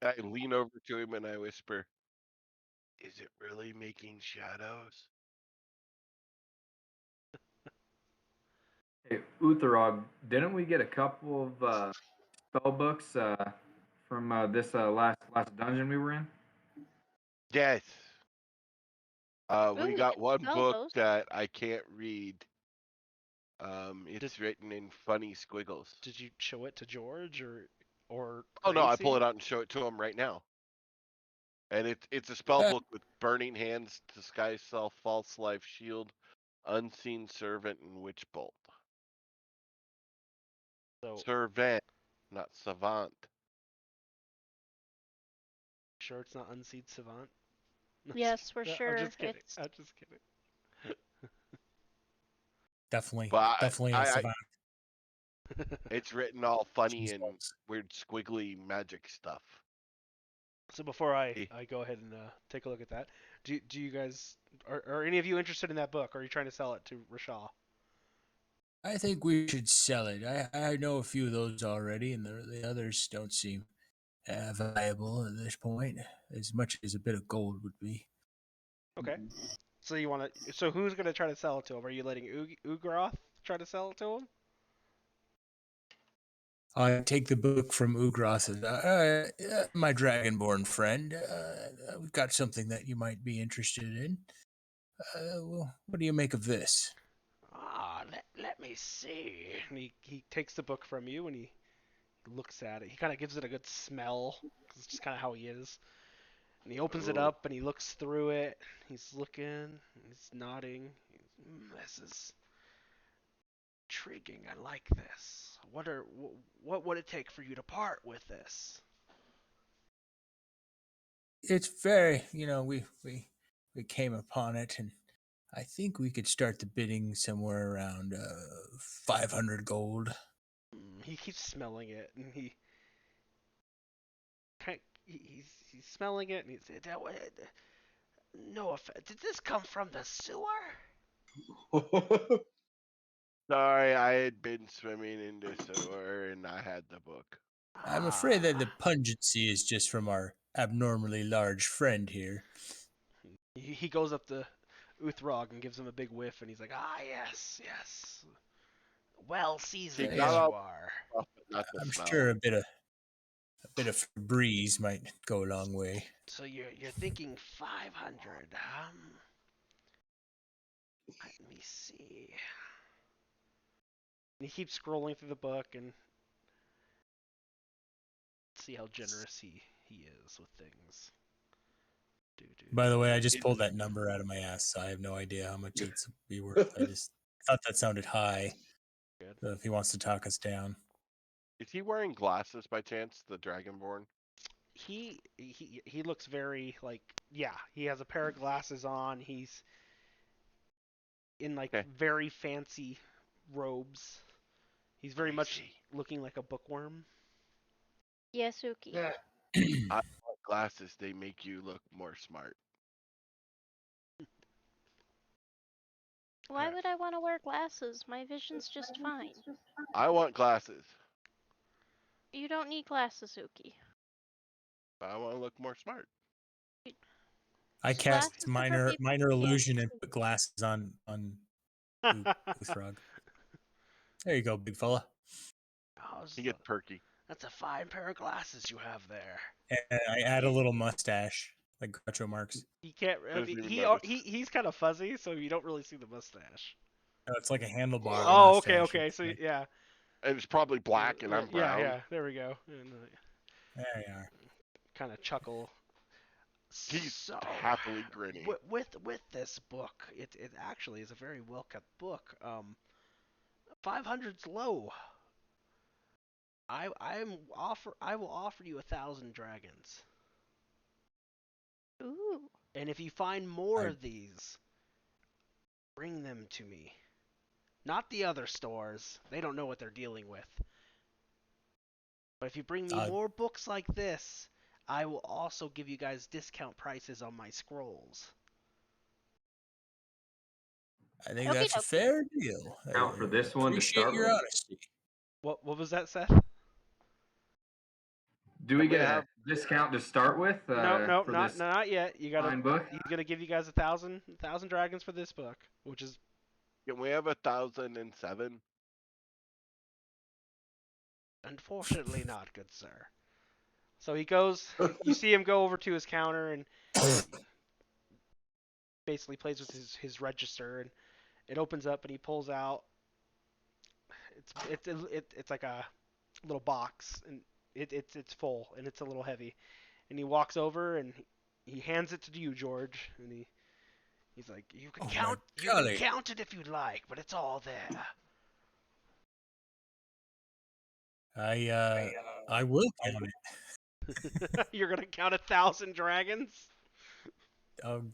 I lean over to him and I whisper, "Is it really making shadows?" Hey, Utherog, didn't we get a couple of spell books from this last dungeon we were in? Yes. We Ooh, got can one spell book those. that I can't read. It's written in funny squiggles. Did you show it to George or Oh no, I Gracie? pull it out and show it to him right now. And it's a spell book with Burning Hands, Disguise Self, False Life, Shield, Unseen Servant, and Witch Bolt. So Servant, not Savant. sure it's not Unseed Savant? Yes, we're No, sure. I'm just kidding. It's I'm just kidding. Definitely, But definitely a I savant. it's written all funny Jeez, and folks. weird squiggly magic stuff. So before I Eh. go ahead and take a look at that, do you guys are any of you interested in that book? Or are you trying to sell it to Rashaw? I think we should sell it. I know a few of those already, and the others don't seem viable at this point, as much as a bit of gold would be. Okay. So you want to? So who's gonna try to sell it to him? Are you letting Ugroth try to sell it to him? I take the book from Ugroth and my dragonborn friend. We've got something that you might be interested in. Well, what do you make of this? Let me see. And he takes the book from you and he looks at it. He kind of gives it a good smell because it's just kind of how he is. And he opens it Ooh. up and he looks through it. He's looking. He's nodding. This is intriguing. I like this. What would it take for you to part with this? It's very, we came upon it, and I think we could start the bidding somewhere around 500 gold. He keeps smelling it, and he's smelling it, and he's no offense. Did this come from the sewer? Sorry, I had been swimming in the sewer and I had the book. I'm afraid that the pungency is just from our abnormally large friend here. He goes up to Uthrog and gives him a big whiff, and he's like, yes, yes. Well seasoned He as got you all are. off, but not the I'm smell. sure a bit of breeze might go a long way. So you're thinking 500, let me see. And he keeps scrolling through the book and see how generous he is with things. By the way, I just pulled that number out of my ass, so I have no idea how much it's be worth. I just thought that sounded high. Good. So if he wants to talk us down. Is he wearing glasses by chance, the Dragonborn? He looks very he has a pair of glasses on. He's in very fancy robes. He's very much looking like a bookworm. Yasuki. Yeah. I want glasses. They make you look more smart. Why would I want to wear glasses? My vision's just fine. I want glasses. You don't need glasses, Uki. But I want to look more smart. I cast Glasses are for minor people who illusion can't and put glasses on Uthrog. There you go, big fella. You get perky. That's a fine pair of glasses you have there. And I add a little mustache, like Groucho Marx. He can't. Doesn't even notice. He's kind of fuzzy, so you don't really see the mustache. No, it's like a handlebar. Oh, mustache. okay. It's So like- yeah. And it's probably black, and I'm brown. Yeah. There we go. And, there you are. kind of chuckle. He's So, happily grinning. with this book, it actually is a very well kept book. 500's low. I will offer you 1,000 dragons. Ooh. And if you find more of these, bring them to me. Not the other stores. They don't know what they're dealing with. But if you bring me more books like this, I will also give you guys discount prices on my scrolls. I think that's a fair deal. Count for this one to Appreciate start your with. honesty. What was that, Seth? Do we get a discount to start with? No, for not this yet. You gotta. fine book? He's gonna give you guys 1,000 dragons for this book, which is Can we have 1,007? unfortunately not, good sir. So he goes. You see him go over to his counter and basically plays with his register, and it opens up, and he pulls out. It's like a little box, and it's full, and it's a little heavy. And he walks over and he hands it to you, George, and he's like, you can count it if you'd like, but it's all there. I will count it. You're gonna count 1,000 dragons? One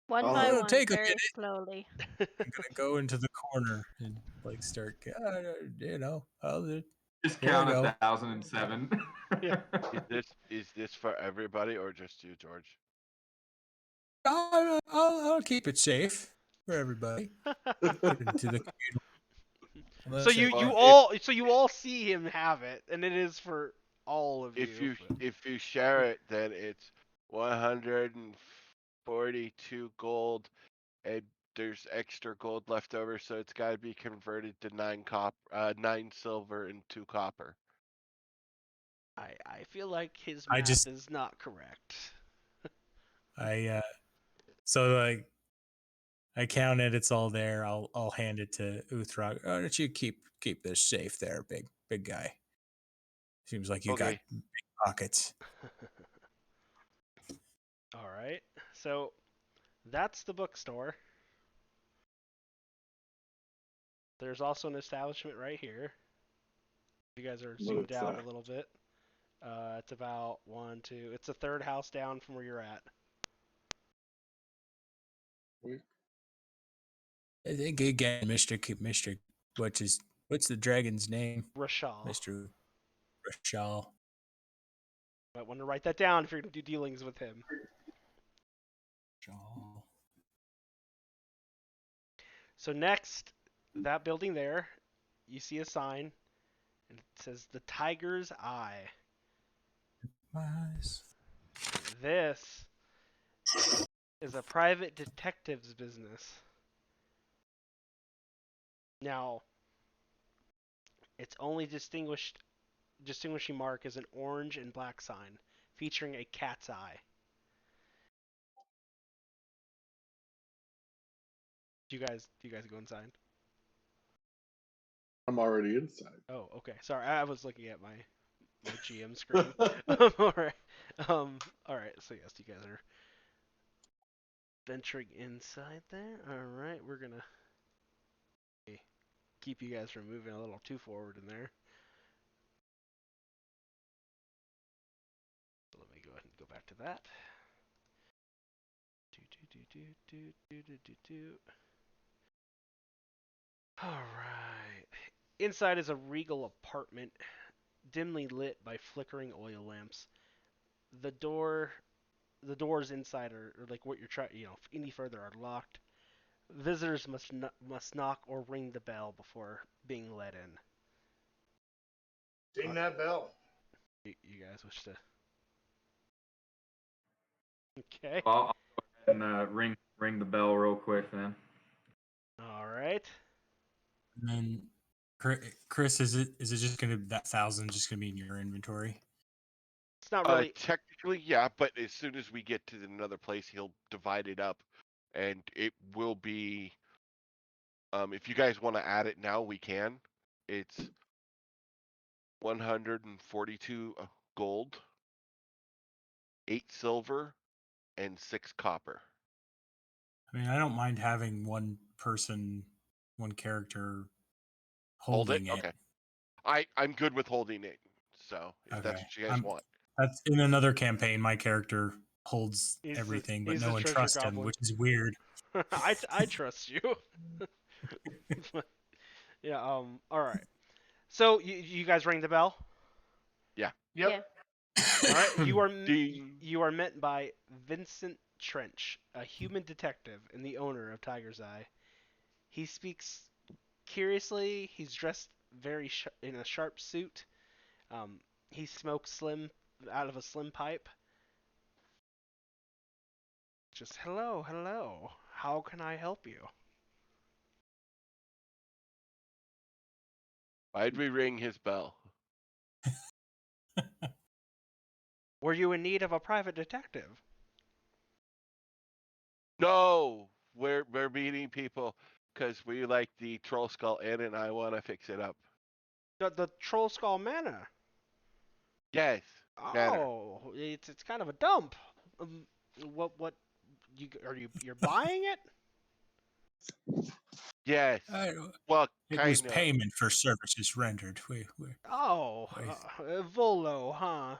Oh, by it'll one, take a very minute. slowly. I'm gonna go into the corner and like start. I'll Just There count we go. 1,007. Yeah. Is this for everybody or just you, George? I'll keep it safe for everybody. Put it into the communal. So you all see him have it, and it is for all of you. If you share it, then it's 142 gold, and there's extra gold left over, so it's got to be converted to 9 silver and 2 copper. I feel like his math is not correct. So like I count it. It's all there. I'll hand it to Uthrog. Why don't you keep this safe there, big guy? Seems like you got big pockets. All right. So that's the bookstore. There's also an establishment right here. You guys are zoomed out a little bit. It's about 1, 2. It's the third house down from where you're at. I think again, Mr. What's the dragon's name? Rashal. Mr. Rashal. Might want to write that down if you're gonna do dealings with him. Rashal. So next, that building there, you see a sign, and it says the Tiger's Eye. Nice. This is a private detective's business. Now, its only distinguishing mark is an orange and black sign featuring a cat's eye. Do you guys go inside? I'm already inside. Oh, okay. Sorry, I was looking at my GM screen. All right. All right. So yes, you guys are venturing inside there. All right, we're gonna keep you guys from moving a little too forward in there. So let me go ahead and go back to that. All right. Inside is a regal apartment, dimly lit by flickering oil lamps. The doors inside are like what you're trying, any further are locked. Visitors must knock or ring the bell before being let in. Ding that bell. You guys wish to? Okay. Well, I'll go ahead and ring the bell real quick then. All right. And then Chris, is it just gonna that 1,000 just gonna be in your inventory? It's not really. Technically, yeah, but as soon as we get to another place, he'll divide it up, and it will be. If you guys want to add it now, we can. It's 142 gold, 8 silver, and 6 copper. I mean, I don't mind having one character Hold it. holding it. Okay. I'm good with holding it. So if that's Okay. what you guys want. That's in another campaign. My character holds He's everything, he's but the no one treasure trusts him, goblin. which is weird. I trust you. Yeah. All right. So you guys ring the bell. Yeah. Yep. Yeah. All right. Ding. You are met by Vincent Trench, a human detective and the owner of Tiger's Eye. He speaks curiously. He's dressed in a sharp suit. He smokes out of a slim pipe. Just hello. How can I help you? Why'd we ring his bell? Were you in need of a private detective? No, we're meeting people because we like the Trollskull Inn, and I want to fix it up. The Trollskull Manor. Yes. Manor. Oh, it's kind of a dump. What you're buying it? Yes. I- Well, It kind was of. payment for services rendered. Oh, Volo, huh?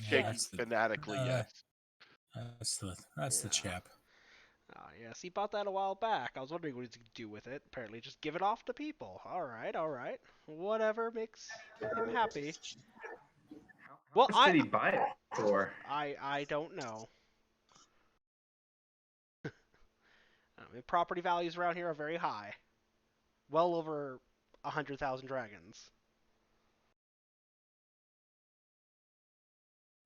Shaking fanatically, yes. That's the Yeah. chap. Yes, he bought that a while back. I was wondering what he's going to do with it. Apparently, just give it off to people. All right. Whatever makes him happy. Well, How much did he buy it for? I don't know. Property values around here are very high. Well over 100,000 dragons.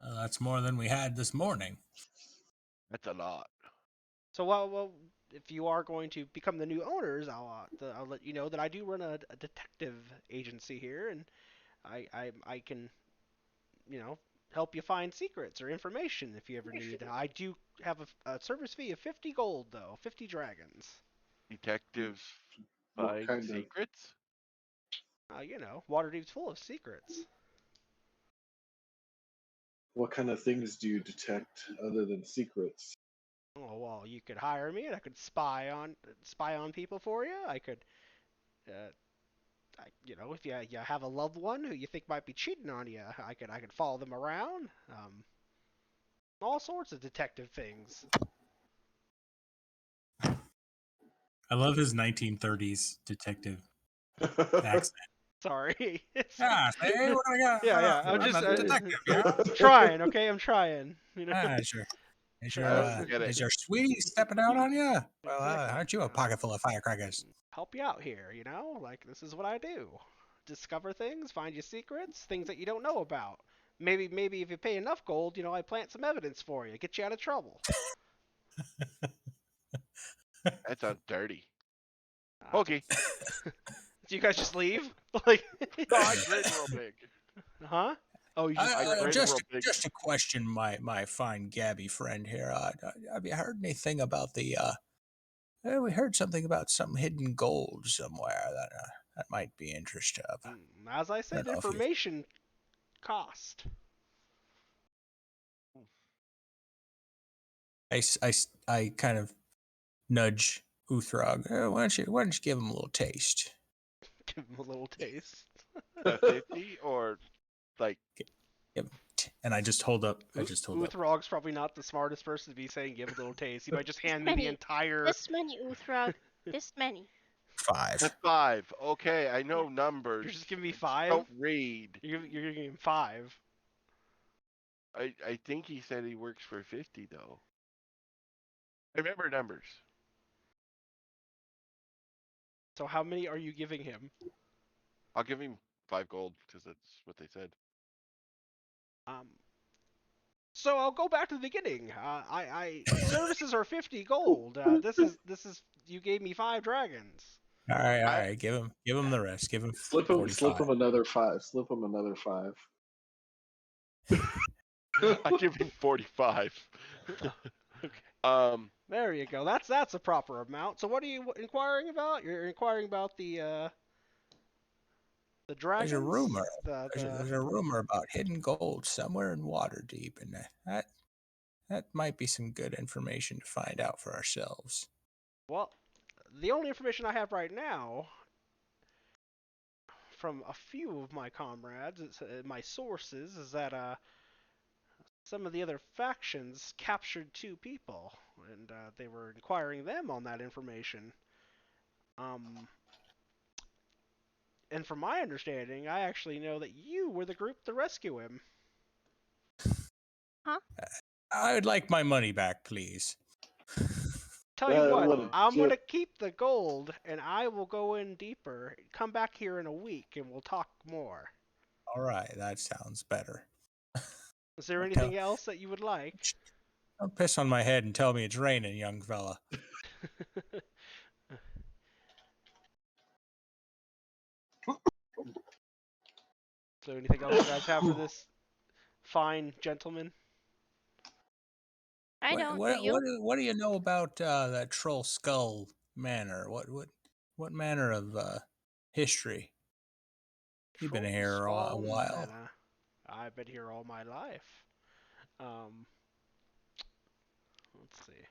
That's more than we had this morning. That's a lot. So, well, if you are going to become the new owners, I'll let you know that I do run a detective agency here, and I can, help you find secrets or information if you ever need. I do have a service fee of 50 gold, though, 50 dragons. Detectives What find kind of- secrets? Waterdeep's full of secrets. What kind of things do you detect other than secrets? Oh, well, you could hire me, and I could spy on people for you. I could, if you have a loved one who you think might be cheating on you, I could follow them around. All sorts of detective things. I love his 1930s detective accent. Sorry. Hey, what I got? Yeah. I'm I'm just a detective. Yeah. trying. Okay, I'm trying. Sure. Get it. Is your sweetie stepping out on you? Well, Exactly. aren't you a pocket full of firecrackers? Help you out here, Like, this is what I do. Discover things, find you secrets, things that you don't know about. Maybe if you pay enough gold, I plant some evidence for you, get you out of trouble. That sounds dirty. Uh, Okay. Do you guys just leave? Like, No, I grin real big. huh? Oh, you just I grin just real big. to question my fine Gabby friend here. Have you heard anything about the? We heard something about some hidden gold somewhere that might be interesting. As I said, know if you've- information cost. I kind of nudge Uthrog. Why don't you give him a little taste? Give him a little taste. 50 or like And I just hold up. I just hold up. Uthrog's probably not the smartest person to be saying give a little taste. He might just hand me the Many. entire. This many, Uthrog. This many. 5. that's 5. Okay, I know numbers. You're just giving me I just 5? Don't read. You're giving him 5. I think he said he works for 50 though. I remember numbers. So how many are you giving him? I'll give him 5 gold because that's what they said. So I'll go back to the beginning. Services are 50 gold. This is you gave me 5 dragons. All right. Give him the rest. Give him Slip him 45. another 5. Slip him another 5. I give him 45. Okay. There you go. That's a proper amount. So what are you inquiring about? You're inquiring about the dragons. There's a rumor. The There's a rumor about hidden gold somewhere in Waterdeep, and that might be some good information to find out for ourselves. Well, the only information I have right now from a few of my comrades, my sources, is that some of the other factions captured 2 people, and they were inquiring them on that information. And from my understanding, I actually know that you were the group to rescue him. Huh? I would like my money back, please. Tell you what what, a I'm joke. gonna keep the gold, and I will go in deeper. Come back here in a week, and we'll talk more. All right, that sounds better. Is there Okay. anything else that you would like? Don't piss on my head and tell me it's raining, young fella. So anything else you guys have for this fine gentleman? I don't. Do you? What do you know about that Trollskull Manor? What manner of history? You've been here a Trollskull while. Manor. I've been here all my life. Let's see.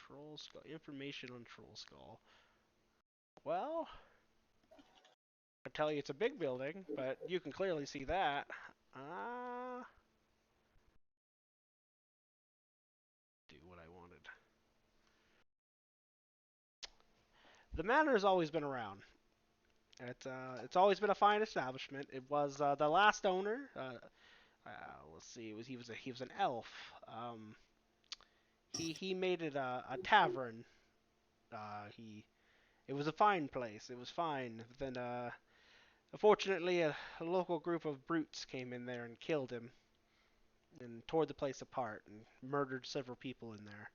Trollskull. Information on Trollskull. Well, I tell you, it's a big building, but you can clearly see that. Do what I wanted. The manor has always been around. It's always been a fine establishment. It was the last owner. Let's see. He was an elf. He made it a tavern. It was a fine place. It was fine. But then unfortunately, a local group of brutes came in there and killed him, and tore the place apart and murdered several people in there.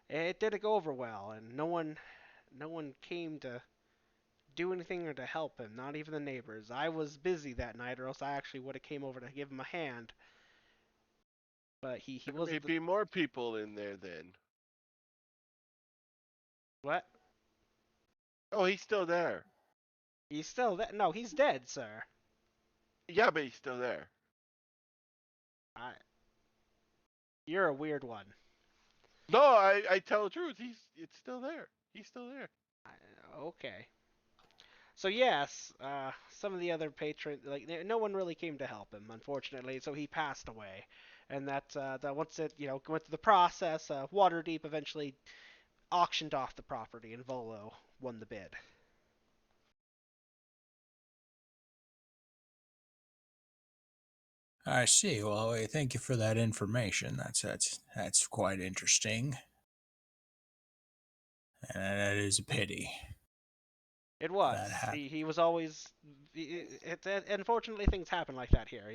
It didn't go over well, and no one came to do anything or to help him. Not even the neighbors. I was busy that night, or else I actually would have came over to give him a hand. But he There wasn't. may be more people in there then. What? Oh, he's still there. He's still there? No, he's dead, sir. Yeah, but he's still there. You're a weird one. No, I tell the truth. It's still there. He's still there. Okay. So yes, some of the other patrons, like no one really came to help him, unfortunately. So he passed away, and that once it went through the process, Waterdeep eventually auctioned off the property, and Volo won the bid. I see. Well, thank you for that information. That's quite interesting. And that is a pity. It was. He was always. Unfortunately, things happen like that here.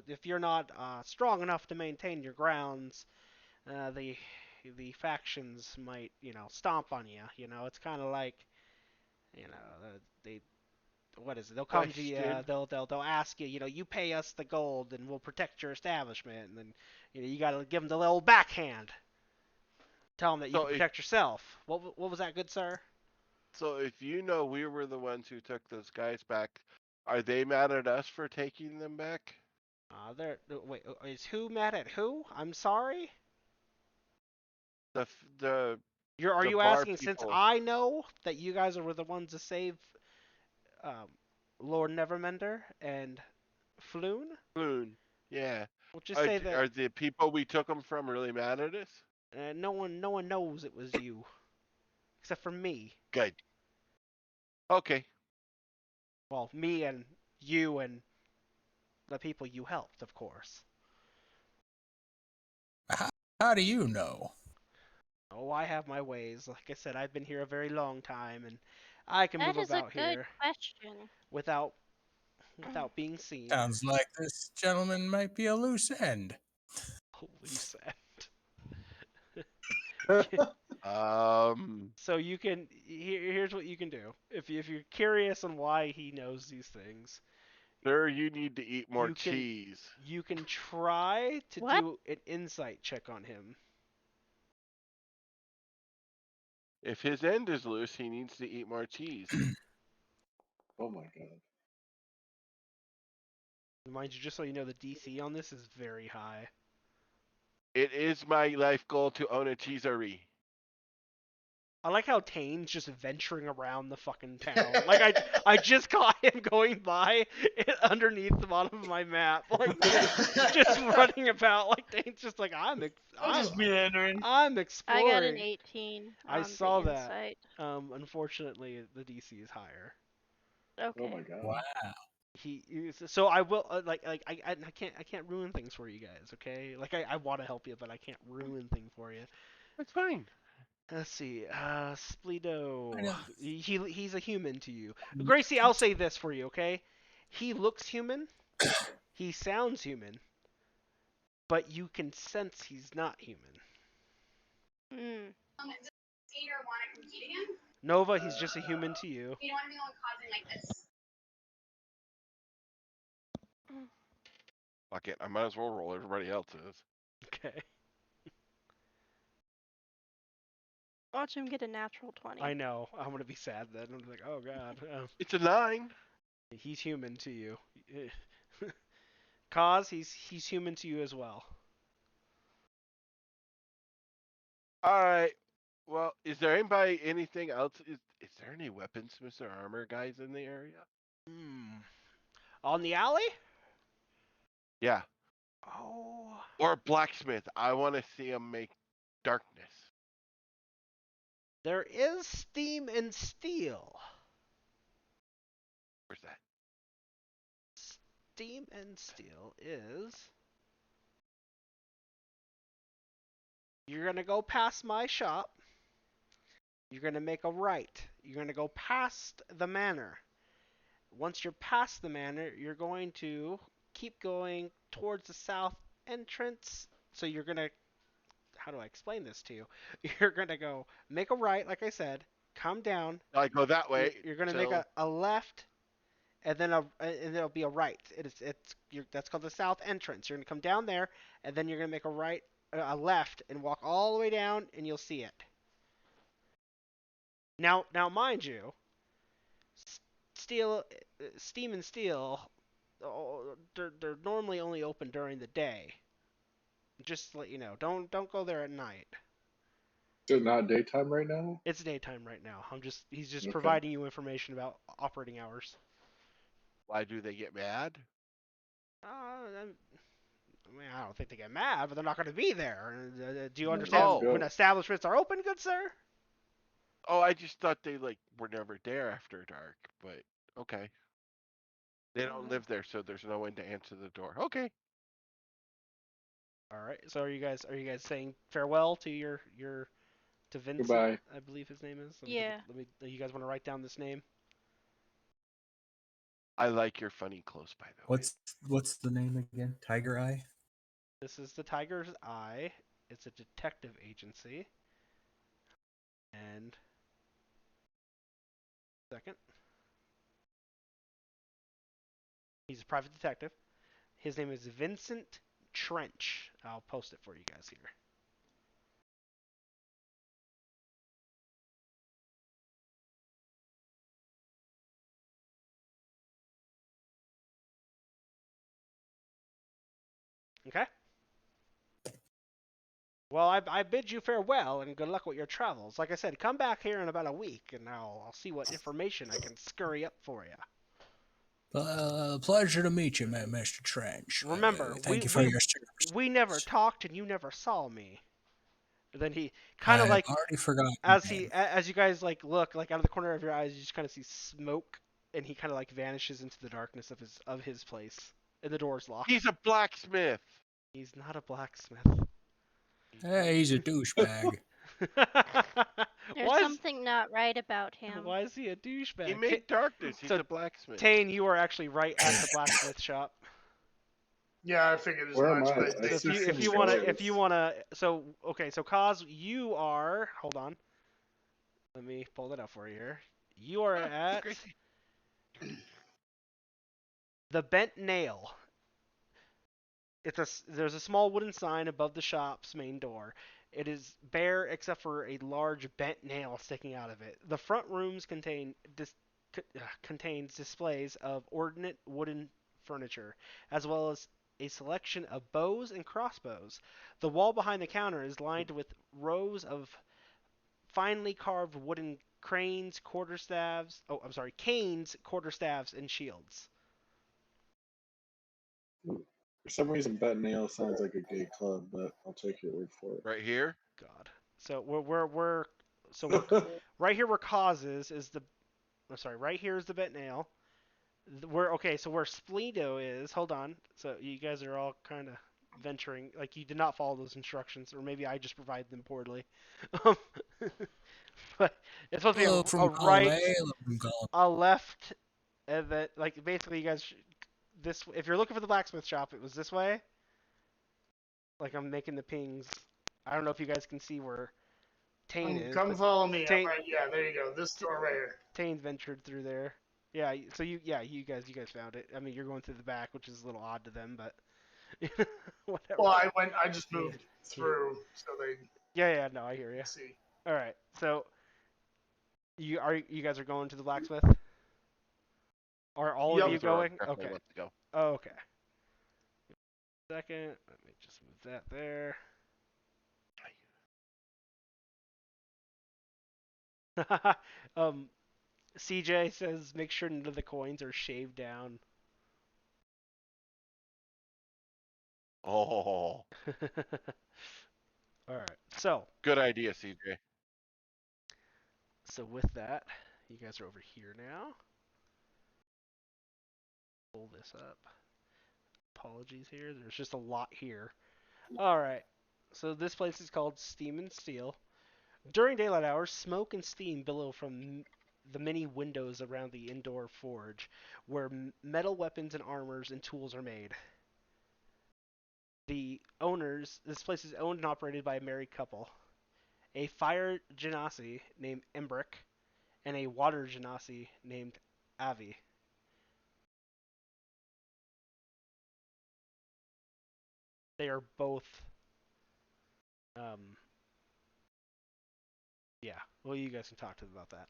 If you're not strong enough to maintain your grounds, the factions might stomp on you. It's kind of like they. What is it? They'll come to you. They'll ask you. You pay us the gold, and we'll protect your establishment. And then you got to give them the little backhand. Tell them that you can protect yourself. What was that, good sir? So if we were the ones who took those guys back, are they mad at us for taking them back? Wait, is who mad at who? I'm sorry? Are you asking people. Since I know that you guys were the ones to save Lord Nevermender and Floon? Floon, yeah. We'll just say that. Are the people we took them from really mad at us? No one knows it was you, except for me. Good. Okay. Well, me and you and the people you helped, of course. How do you know? Oh, I have my ways. Like I said, I've been here a very long time, and I can move about here. That is a good question. Without being seen. Sounds like this gentleman might be a loose end. loose end. So you can here's what you can do. If you're curious on why he knows these things, Sir, you need to eat more you can- cheese. you can try to What? do an insight check on him. If his end is loose, he needs to eat more cheese. Oh my god. Mind you, just so you know, the DC on this is very high. It is my life goal to own a cheesery. I like how Tane's just venturing around the fucking town. Like I just caught him going by underneath the bottom of my map, like just running about. Like Tane's just like I'm just meandering. I'm I exploring. got an 18. I on saw the that. insight. Unfortunately, the DC is higher. Okay. Oh my god. Wow. So I will I can't ruin things for you guys, okay? Like I want to help you, but I can't ruin things for you. That's fine. Let's see. I Spleedo. know. He's a human to you. Gracie, I'll say this for you, okay? He looks human. He sounds human. But you can sense he's not human. Hmm. Does Skater want to compete again? Nova, he's just a human to you. You don't want to be the one causing like this. Fuck it. I might as well roll everybody else's. Okay. Watch him get a natural 20. I know. I'm gonna be sad then. I'm like, oh god. It's a 9. He's human to you. Cause he's human to you as well. Alright. Well, is there anything else? Is there any weaponsmiths or armor guys in the area? On the alley? Yeah. Oh. Or blacksmith. I want to see him make darkness. There is steam and steel. Where's that? Steam and steel is... You're gonna go past my shop. You're gonna make a right. You're gonna go past the manor. Once you're past the manor, you're going to keep going towards the south entrance. So you're gonna... How do I explain this to you? You're gonna go make a right, like I said, come down. I go that way. You're gonna make a left, and then there'll be a right. That's called the south entrance. You're gonna come down there, and then you're gonna make a left, and walk all the way down, and you'll see it. Now, mind you, steam and steel, they're normally only open during the day. Just to let you know, don't go there at night. Is it not daytime right now? It's daytime right now. He's just Okay. providing you information about operating hours. Why do they get mad? I mean, I don't think they get mad, but they're not going to be there. Do you understand Oh. when establishments are open, good sir? Oh, I just thought they were never there after dark, but okay. They don't live there, so there's no one to answer the door. Okay. All right. So are you guys saying farewell to your to Vincent? Goodbye. I believe his name is. Yeah. Let me. You guys want to write down this name? I like your funny clothes, by the way. What's the name again? Tiger Eye? This is the Tiger's Eye. It's a detective agency. And second. He's a private detective. His name is Vincent Trench. I'll post it for you guys here. Okay? Well, I bid you farewell and good luck with your travels. Like I said, come back here in about a week and I'll see what information I can scurry up for you. Pleasure to meet you, Mr. Trench. Remember, thank you for your service. We never talked and you never saw me. And then he kind of I've already forgotten. as you guys look out of the corner of your eyes, you just kind of see smoke, and he kind of vanishes into the darkness of his place, and the door's locked. He's a blacksmith. He's not a blacksmith. Hey, he's a douchebag. There's something not right about him. Why is he a douchebag? He made darkness. He's a blacksmith. Tane, you are actually right at the blacksmith shop. Yeah, I figured as Where am much. I? But I So see if some you wanna doors. so Kaz, you are, hold on. Let me pull that up for you here. You are at Gracie. the Bent Nail. There's a small wooden sign above the shop's main door. It is bare except for a large bent nail sticking out of it. The front rooms contains displays of ornate wooden furniture, as well as a selection of bows and crossbows. The wall behind the counter is lined with rows of finely carved wooden canes, quarterstaffs, and shields. For some reason, Bet Nail sounds like a gay club, but I'll take your word for Right here. God. So we're right here where causes is the I'm sorry, right here is the bet nail. We're okay, so where Spleedo is, hold on. So you guys are all kind of venturing, like you did not follow those instructions, or maybe I just provided them poorly. Um, but it's supposed to be Hello a from column right, A, hello from column. a left, and then like basically you guys this if you're looking for the blacksmith shop, it was this way. Like I'm making the pings. I don't know if you guys can see where Tane is, Come but follow me. Tane, I'm right. Yeah, there you go. This door right here. Tane ventured through there. Yeah, so you guys found it. I mean, you're going through the back, which is a little odd to them, but whatever. Well, I just moved through so they Yeah, no, I hear you. see. All right, so you guys are going to the blacksmith? Are all of you going? Definitely Okay. wants to go. Oh, okay. Second, let me just move that there. CJ says make sure none of the coins are shaved down. Oh, All right. So good idea, CJ. with that, you guys are over here now. Pull this up. Apologies here. There's just a lot here. All right. So this place is called Steam and Steel. During daylight hours, smoke and steam billow from the many windows around the indoor forge, where metal weapons and armors and tools are made. This place is owned and operated by a married couple, a fire genasi named Embrick, and a water genasi named Avi. They are both, yeah. Well, you guys can talk to them about that.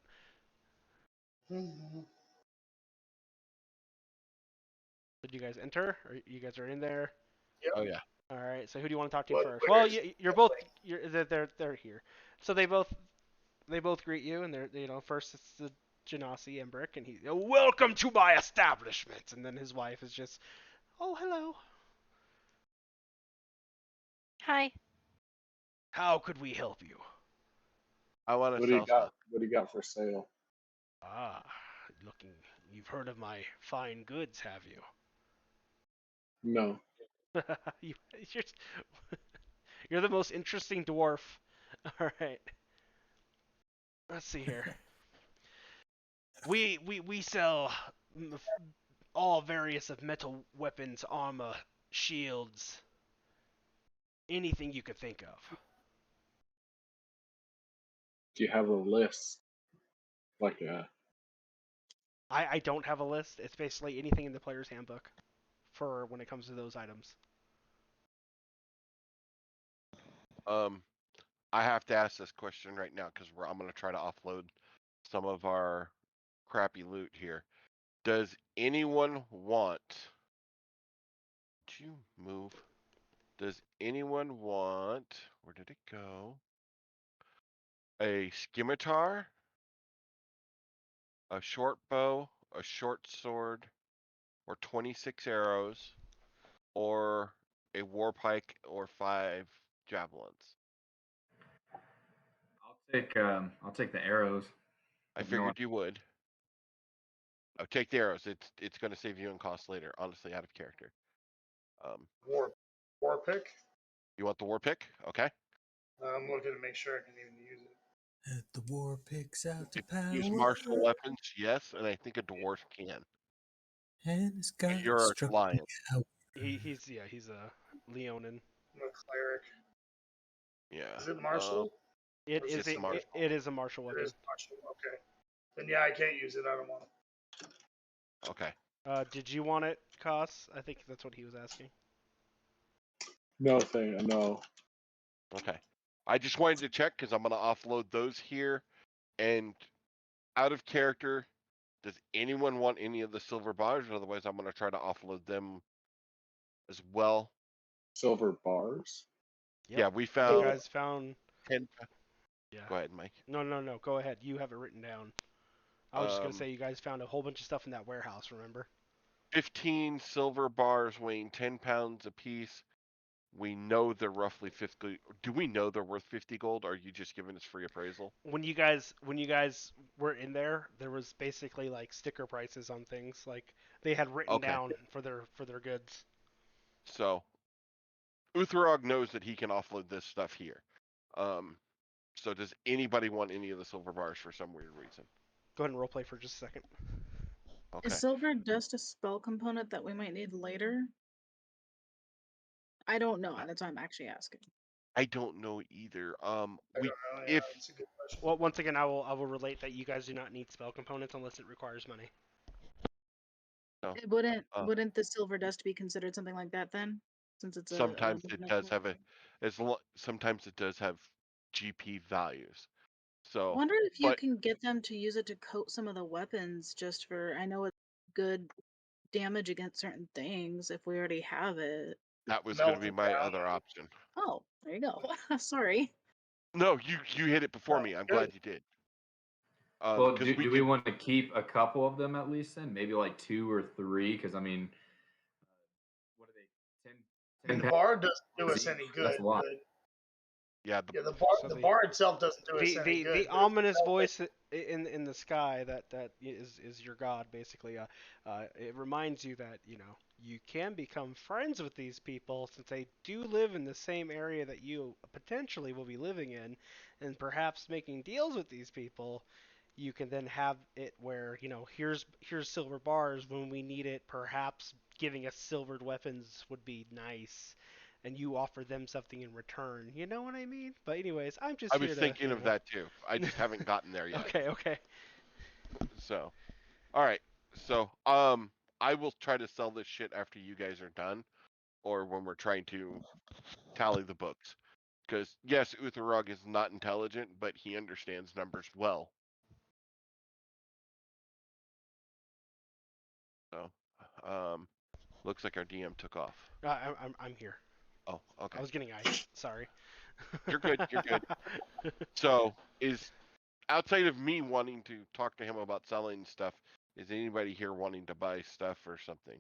Did you guys enter? Or you guys are in there? Yep. Oh yeah. All right. So who do you want to talk to What- first? what Well, is- you're both. They're here. So they both greet you, and they're first it's the Genasi Embrick, and welcome to my establishment, and then his wife is just, oh hello. Hi. How could we help you? I want What to do you sell got? stuff. What do you got for sale? Ah, you've heard of my fine goods, have you? No. you're, you're the most interesting dwarf. All right. Let's see here. We sell all various of metal weapons, armor, shields, anything you could think of. Do you have a list? Like I don't have a list. It's basically anything in the player's handbook for when it comes to those items. I have to ask this question right now because I'm going to try to offload some of our crappy loot here. Does anyone want to move? Does anyone want? Where did it go? A scimitar, a short bow, a short sword, or 26 arrows, or a war pike, or 5 javelins? I'll take the arrows. I But no, figured you would. Oh, take the arrows. It's going to save you in cost later. Honestly, out of character. War pick. You want the war pick? Okay. I'm looking to make sure I can even use it. The war picks out the Use power, martial weapons, yes, and I think a dwarf can. and it's got You're a struck lion. out. He's a Leonin. I'm a cleric. Yeah. Is it martial? It It's is a martial. it is a martial It weapon. is martial. Okay. Then yeah, I can't use it. I don't want it. Okay. Did you want it, Cos? I think that's what he was asking. No thing. No. Okay. I just wanted to check because I'm going to offload those here. And out of character, does anyone want any of the silver bars? Otherwise, I'm going to try to offload them as well. Silver bars. Yep. Yeah, we You found guys found. 10. Yeah. Go ahead, Mike. No. Go ahead. You have it written down. I was just gonna Um, say you guys found a whole bunch of stuff in that warehouse. Remember? 15 silver bars weighing 10 pounds apiece. We know they're roughly 50. Do we know they're worth 50 gold? Or are you just giving us free appraisal? When you guys were in there was basically like sticker prices on things. Like they had written Okay. down for their goods. So, Utherog knows that he can offload this stuff here. So does anybody want any of the silver bars for some weird reason? Go ahead and roleplay for just a second. Okay. Is silver dust a spell component that we might need later? I don't know. That's why I'm actually asking. I don't know either. I don't know. Yeah, If that's a good question. Well, once again, I will relate that you guys do not need spell components unless it requires money. no, Wouldn't the silver dust be considered something like that then? Since it's sometimes a it does have sometimes it does have GP values. I So, wonder if you but can get them to use it to coat some of the weapons just for I know it's good damage against certain things if we already have it. that was going to Melt be it my down. other option. Oh, there you go. Sorry. No, you hit it before Oh, me. I'm good. glad you did. Well, Because do we want to keep a couple of them at least then? Maybe like 2 or 3? Because I mean, what are they? 10, I mean, 10 the bar doesn't do us each. any good. That's a lot. But yeah, yeah, So the bar itself doesn't do us any good. the but if we ominous melt voice in the sky that is your god basically. It reminds you that you can become friends with these people since they do live in the same area that you potentially will be living in, and perhaps making deals with these people. You can then have it where here's silver bars when we need it. Perhaps giving us silvered weapons would be nice, and you offer them something in return. You know what I mean? But anyways, I'm just I here was to thinking of that too. I just haven't gotten there yet. Okay. So, all right. So, I will try to sell this shit after you guys are done, or when we're trying to tally the books. Because yes, Utherog is not intelligent, but he understands numbers well. So, looks like our DM took off. I'm here. Oh, okay. I was getting iced. Sorry. You're good. You're good. So, is outside of me wanting to talk to him about selling stuff, is anybody here wanting to buy stuff or something?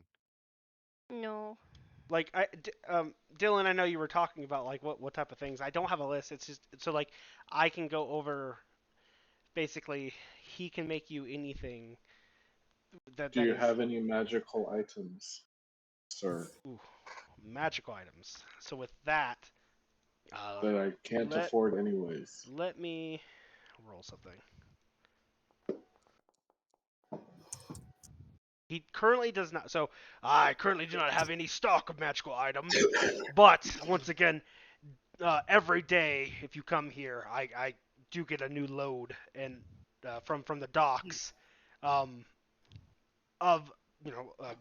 No. Like Dylan, I know you were talking about like what type of things. I don't have a list. It's just so like I can go over. Basically, he can make you anything. Do you have any magical items, sir? Ooh, magical items. So with that, That I can't afford anyways. let me roll something. He currently does not. So I currently do not have any stock of magical items. But once again, every day if you come here, I do get a new load and from the docks of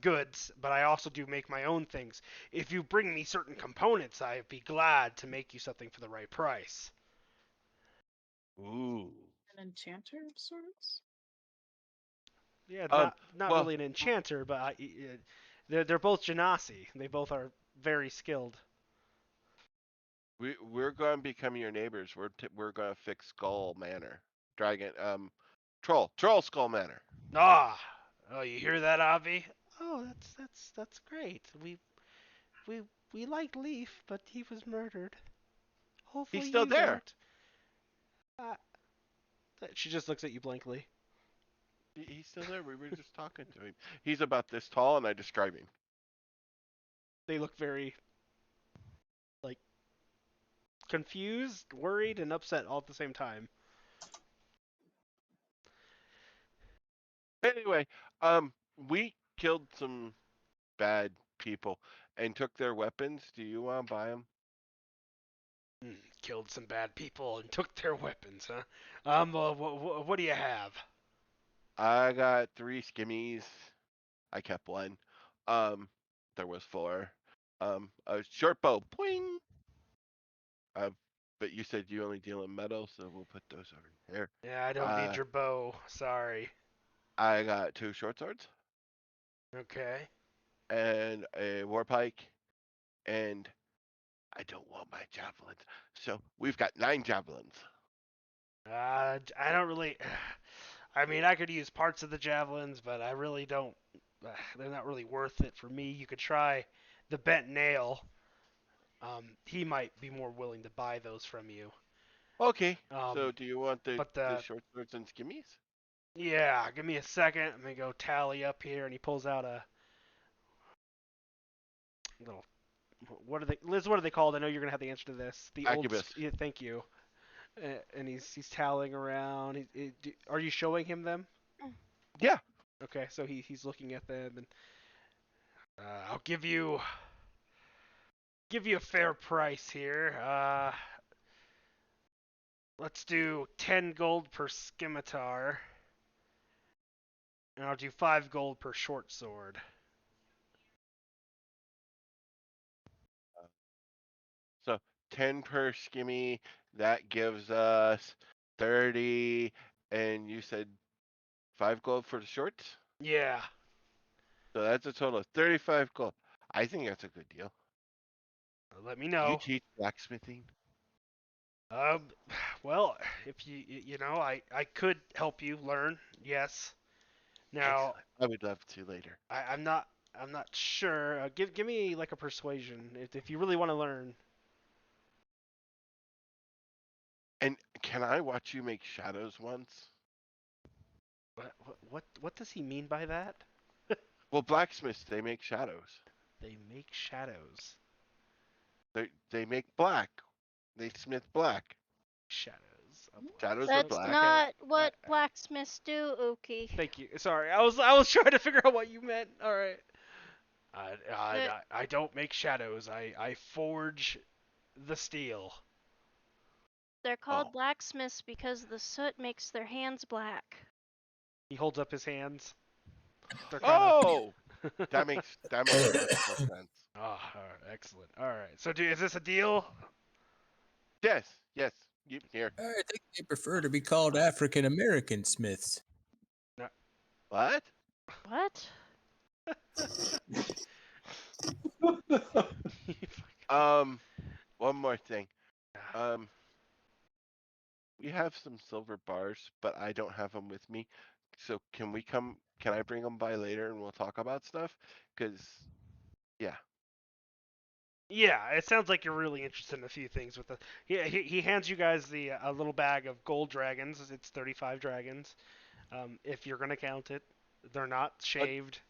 goods. But I also do make my own things. If you bring me certain components, I'd be glad to make you something for the right price. Ooh. An enchanter of sorts? Yeah, not well, really an enchanter, but they're both genasi. They both are very skilled. we're going to become your neighbors. We're going to fix Skull Manor, Trollskull Manor. Oh, you hear that, Avi? Oh, that's great. We liked Leaf, but he was murdered. Hopefully He's still you there. don't. She just looks at you blankly. He's still there. We were just talking to him. He's about this tall, and I describe him. They look very like confused, worried, and upset all at the same time. Anyway, we killed some bad people and took their weapons. Do you want to buy them? Killed some bad people and took their weapons, huh? What do you have? I got 3 skimmies. I kept one. There was 4. A short bow. Boing. But you said you only deal in metal, so we'll put those over here. Yeah, I don't need your bow. Sorry. I got 2 short swords Okay. and a war pike, and I don't want my javelins. So we've got 9 javelins. I don't really. I mean, I could use parts of the javelins, but I really don't. They're not really worth it for me. You could try the bent nail. He might be more willing to buy those from you. Okay. So do you want the short swords and skimmies? Yeah, give me a second. I'm gonna go tally up here, and he pulls out a little. What are they, Liz? What are they called? I know you're gonna have the answer to this. The Arquebus. old. Yeah, thank you. And he's tallying around. Are you showing him them? Yeah. Okay, so he's looking at them, and I'll give you a fair price here. Let's do 10 gold per scimitar, and I'll do 5 gold per short sword. So 10 per skimmy. That gives us 30, and you said 5 gold for the shorts. Yeah. So that's a total of 35 gold. I think that's a good deal. Let me know. Do you teach blacksmithing? Well, if you know, I could help you learn. Yes. Now, Excellent. I would love to later. I'm not sure. Give me like a persuasion if you really want to learn. And can I watch you make shadows once? What does he mean by that? Well, blacksmiths, they make shadows. They make shadows. They make black. They smith black. Shadows. Shadows That's are black. not what blacksmiths do, Uki. Thank you. Sorry, I was trying to figure out what you meant. All right. I don't make shadows. I forge the steel. They're called blacksmiths because the soot makes their hands black. He holds up his hands. Oh, that makes much more sense. Oh, all right, excellent. All right. So, is this a deal? Yes. You here? I think they prefer to be called African American Smiths. No. What? What? One more thing. We have some silver bars, but I don't have them with me. So can I bring them by later and we'll talk about stuff? Because, yeah. Yeah, it sounds like you're really interested in a few things with the. He hands you guys a little bag of gold dragons. It's 35 dragons. If you're gonna count it, they're not shaved.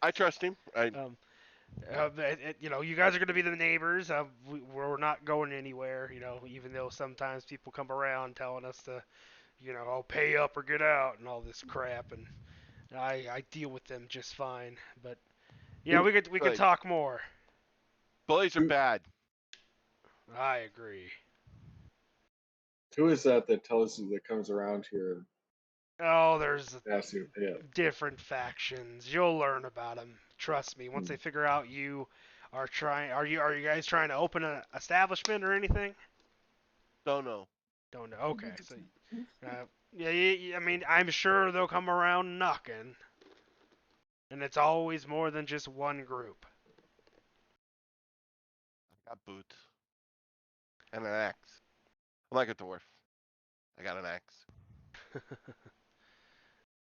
I trust him. You know, you guys are gonna be the neighbors. We're not going anywhere. You know, even though sometimes people come around telling us to, you know, oh, pay up or get out and all this crap, and I deal with them just fine. But yeah, we could talk more. Bullies are bad. I agree. Who is that tells you that comes around here? Oh, there's You to pay it? different factions. You'll learn about them. Trust me. Once they figure out you are trying, are you guys trying to open an establishment or anything? Don't know. Don't know. Okay, so yeah, I mean, I'm sure they'll come around knocking, and it's always more than just one group. I got boots and an axe. I'm like a dwarf. I got an axe.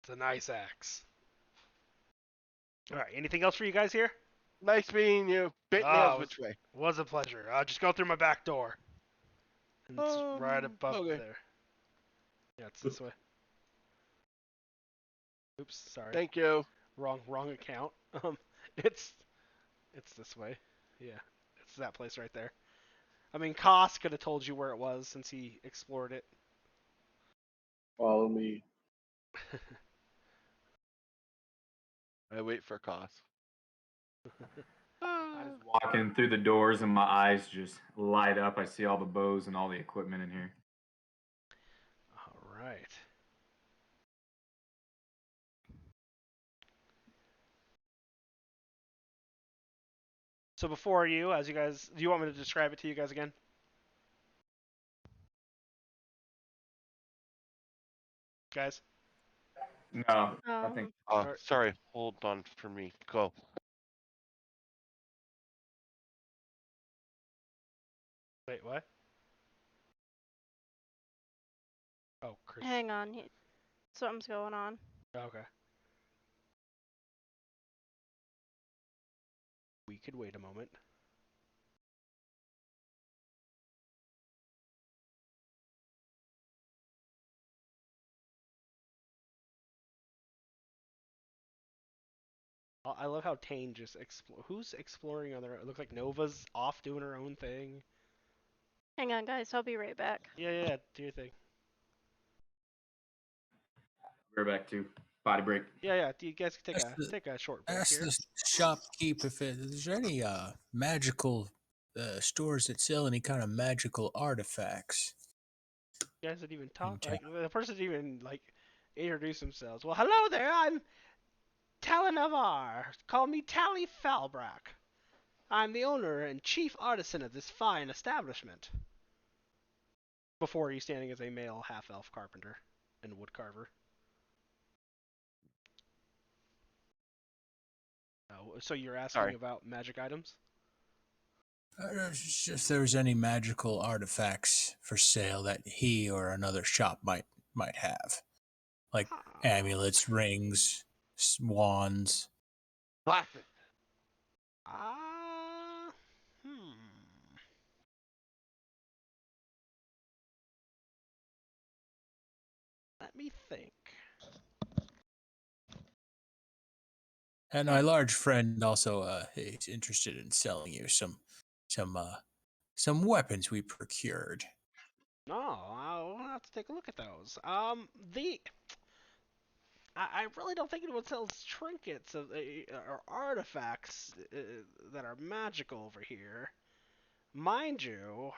It's a nice axe. All right. Anything else for you guys here? Nice meeting you. Bit nails which way? Was a pleasure. I'll just go through my back door. And it's right above there. Yeah, it's this way. Oops, sorry. Thank you. Wrong account. It's this way. Yeah, it's that place right there. I mean, Koss could have told you where it was since he explored it. Follow me. I wait for Koss. I just walk in through the doors and my eyes just light up. I see all the bows and all the equipment in here. All right. So before you, as you guys, do you want me to describe it to you guys again? Guys? No, I think Alright. Sorry, hold on for me. Go. Wait, what? Oh, Chris. Hang on. Something's going on. Okay. We could wait a moment. I love how Tane just who's exploring on their own? It looks like Nova's off doing her own thing. Hang on, guys. I'll be right back. Yeah, do your thing. we're back to body break. Yeah. Do you guys take That's take a short break Ask here? the shopkeep if is there any magical stores that sell any kind of magical artifacts. You guys didn't even in talk. town. Like the person didn't even like introduce themselves. Well, hello there. I'm Talinavar. Call me Tally Falbrack. I'm the owner and chief artisan of this fine establishment. Before he's standing as a male half-elf carpenter and woodcarver. Oh, so you're asking Sorry. about magic items? If there was any magical artifacts for sale that he or another shop might have, like amulets, rings, wands. Glasses. Hmm. Let me think. And my large friend also is interested in selling you some weapons we procured. No, I'll have to take a look at those. I really don't think anyone sells trinkets or artifacts that are magical over here. Mind you,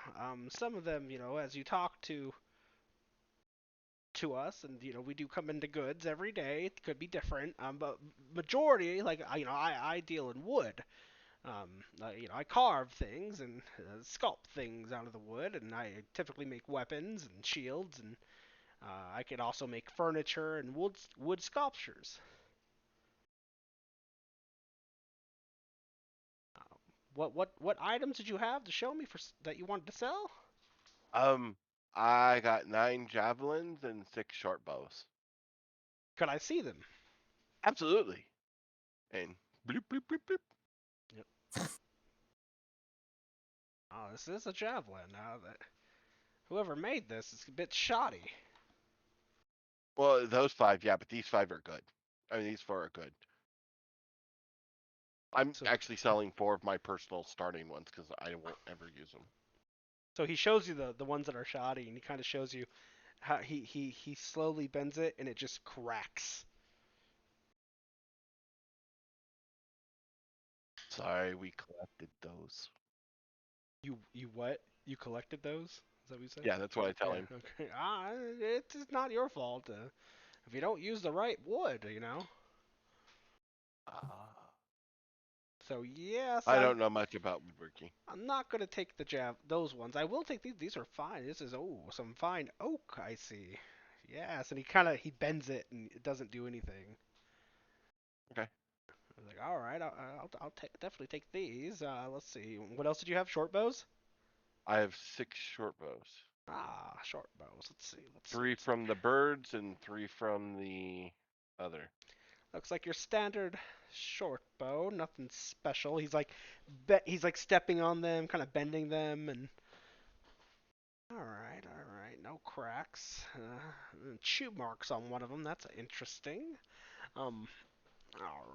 some of them, as you talk to us, and we do come into goods every day. It could be different, but majority, like I deal in wood. I carve things and sculpt things out of the wood, and I typically make weapons and shields, and I can also make furniture and wood sculptures. What items did you have to show me that you wanted to sell? I got 9 javelins and 6 short bows. Could I see them? Absolutely. And bloop bloop bloop bloop. Yep. Oh, this is a javelin. Whoever made this is a bit shoddy. Well, those 5, yeah, but these 5 are good. I mean, these 4 are good. I'm actually selling 4 of my personal starting ones because I won't ever use them. So he shows you the ones that are shoddy, and he kind of shows you how he slowly bends it, and it just cracks. Sorry, we collected those. You what? You collected those? Is that what you said? Yeah, that's what I tell him. Okay. It's not your fault if you don't use the right wood, So yes, I don't know much about woodworking. I'm not gonna take those ones. I will take these. These are fine. This is some fine oak. I see. Yes, and he bends it and it doesn't do anything. Okay. I was like, all right, I'll definitely take these. Let's see. What else did you have? Short bows? I have 6 short bows. Short bows. Let's see. 3 from the birds and 3 from the other. Looks like your standard short bow. Nothing special. He's like stepping on them, kind of bending them, and all right. No cracks. Chew marks on one of them. That's interesting. All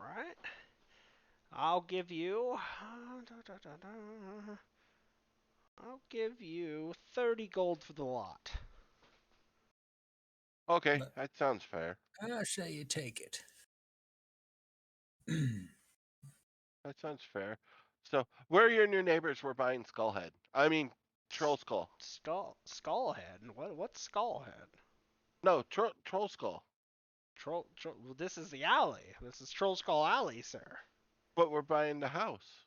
right. I'll give you. I'll give you 30 gold for the lot. Okay, that sounds fair. I say you take it. That sounds fair. So, where are your new neighbors? We're buying Skullhead. I mean, Trollskull. Skullhead. What's Skullhead? No, Trollskull. Well, this is the alley. This is Trollskull Alley, sir. But we're buying the house.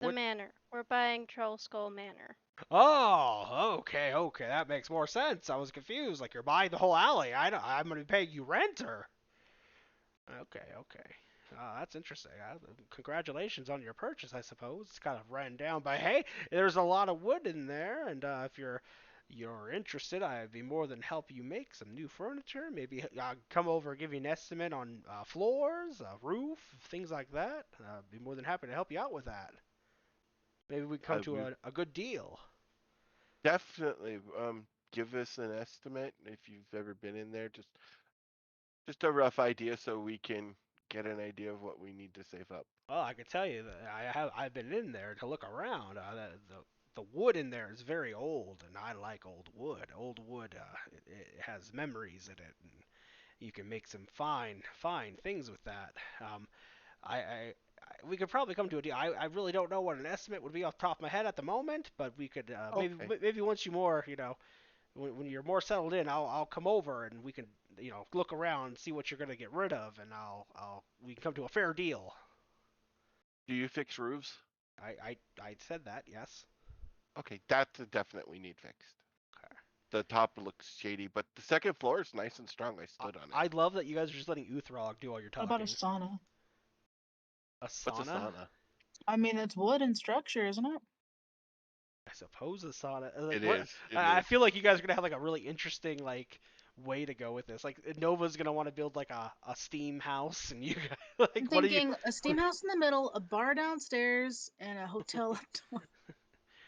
The What- manor. We're buying Trollskull Manor. Oh, okay. That makes more sense. I was confused. Like you're buying the whole alley. I'm gonna be paying you rent, or? Okay. That's interesting. Congratulations on your purchase, I suppose. It's kind of ran down, but hey, there's a lot of wood in there, and if you're interested, I'd be more than help you make some new furniture. Maybe come over and give you an estimate on floors, roof, things like that. I'd be more than happy to help you out with that. Maybe we come to a good deal. Definitely. Give us an estimate if you've ever been in there. Just a rough idea so we can get an idea of what we need to save up. Well, I can tell you that I've been in there to look around. The wood in there is very old, and I like old wood. Old wood, it has memories in it, and you can make some fine things with that. We could probably come to a deal. I really don't know what an estimate would be off the top of my head at the moment, but we could maybe once you more, when you're more settled in, I'll come over and we can look around and see what you're gonna get rid of, and we can come to a fair deal. Do you fix roofs? I said that, yes. Okay, that's a definite we need fixed. Okay. The top looks shady, but the second floor is nice and strong. I stood on it. I love that you guys are just letting Uthrog do all your What talking. about a sauna? A sauna? What's a sauna? I mean, it's wood and structure, isn't it? I suppose a sauna. Like, It what? is. I feel like you guys are gonna have like a really interesting way to go with this. Like Nova's gonna want to build like a steam house, and you guys like I'm what are you? thinking a steam house in the middle, a bar downstairs, and a hotel up top.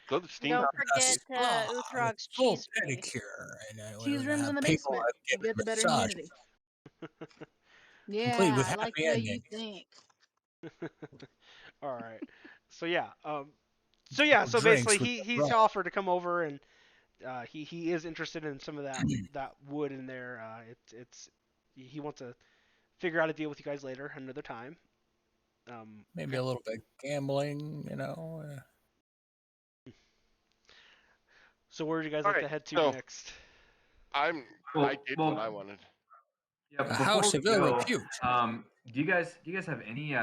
Go to Steam. Don't A forget spa with Uthrog's full cheese bake. pedicure, and Cheese we're gonna rooms have in the people basement. You giving get the better massages, humidity. complete Yeah, with I like happy the way you endings. think. All right. So yeah. So Drinks basically, with he's bread. offered to come over, and he is interested in some of that wood in there. He wants to figure out a deal with you guys later, another time. Maybe Okay. a little bit gambling, So where do you guys All like to right, head to so- next? I did well, what I wanted. Yeah, A before house we of ill go, repute. do you guys have any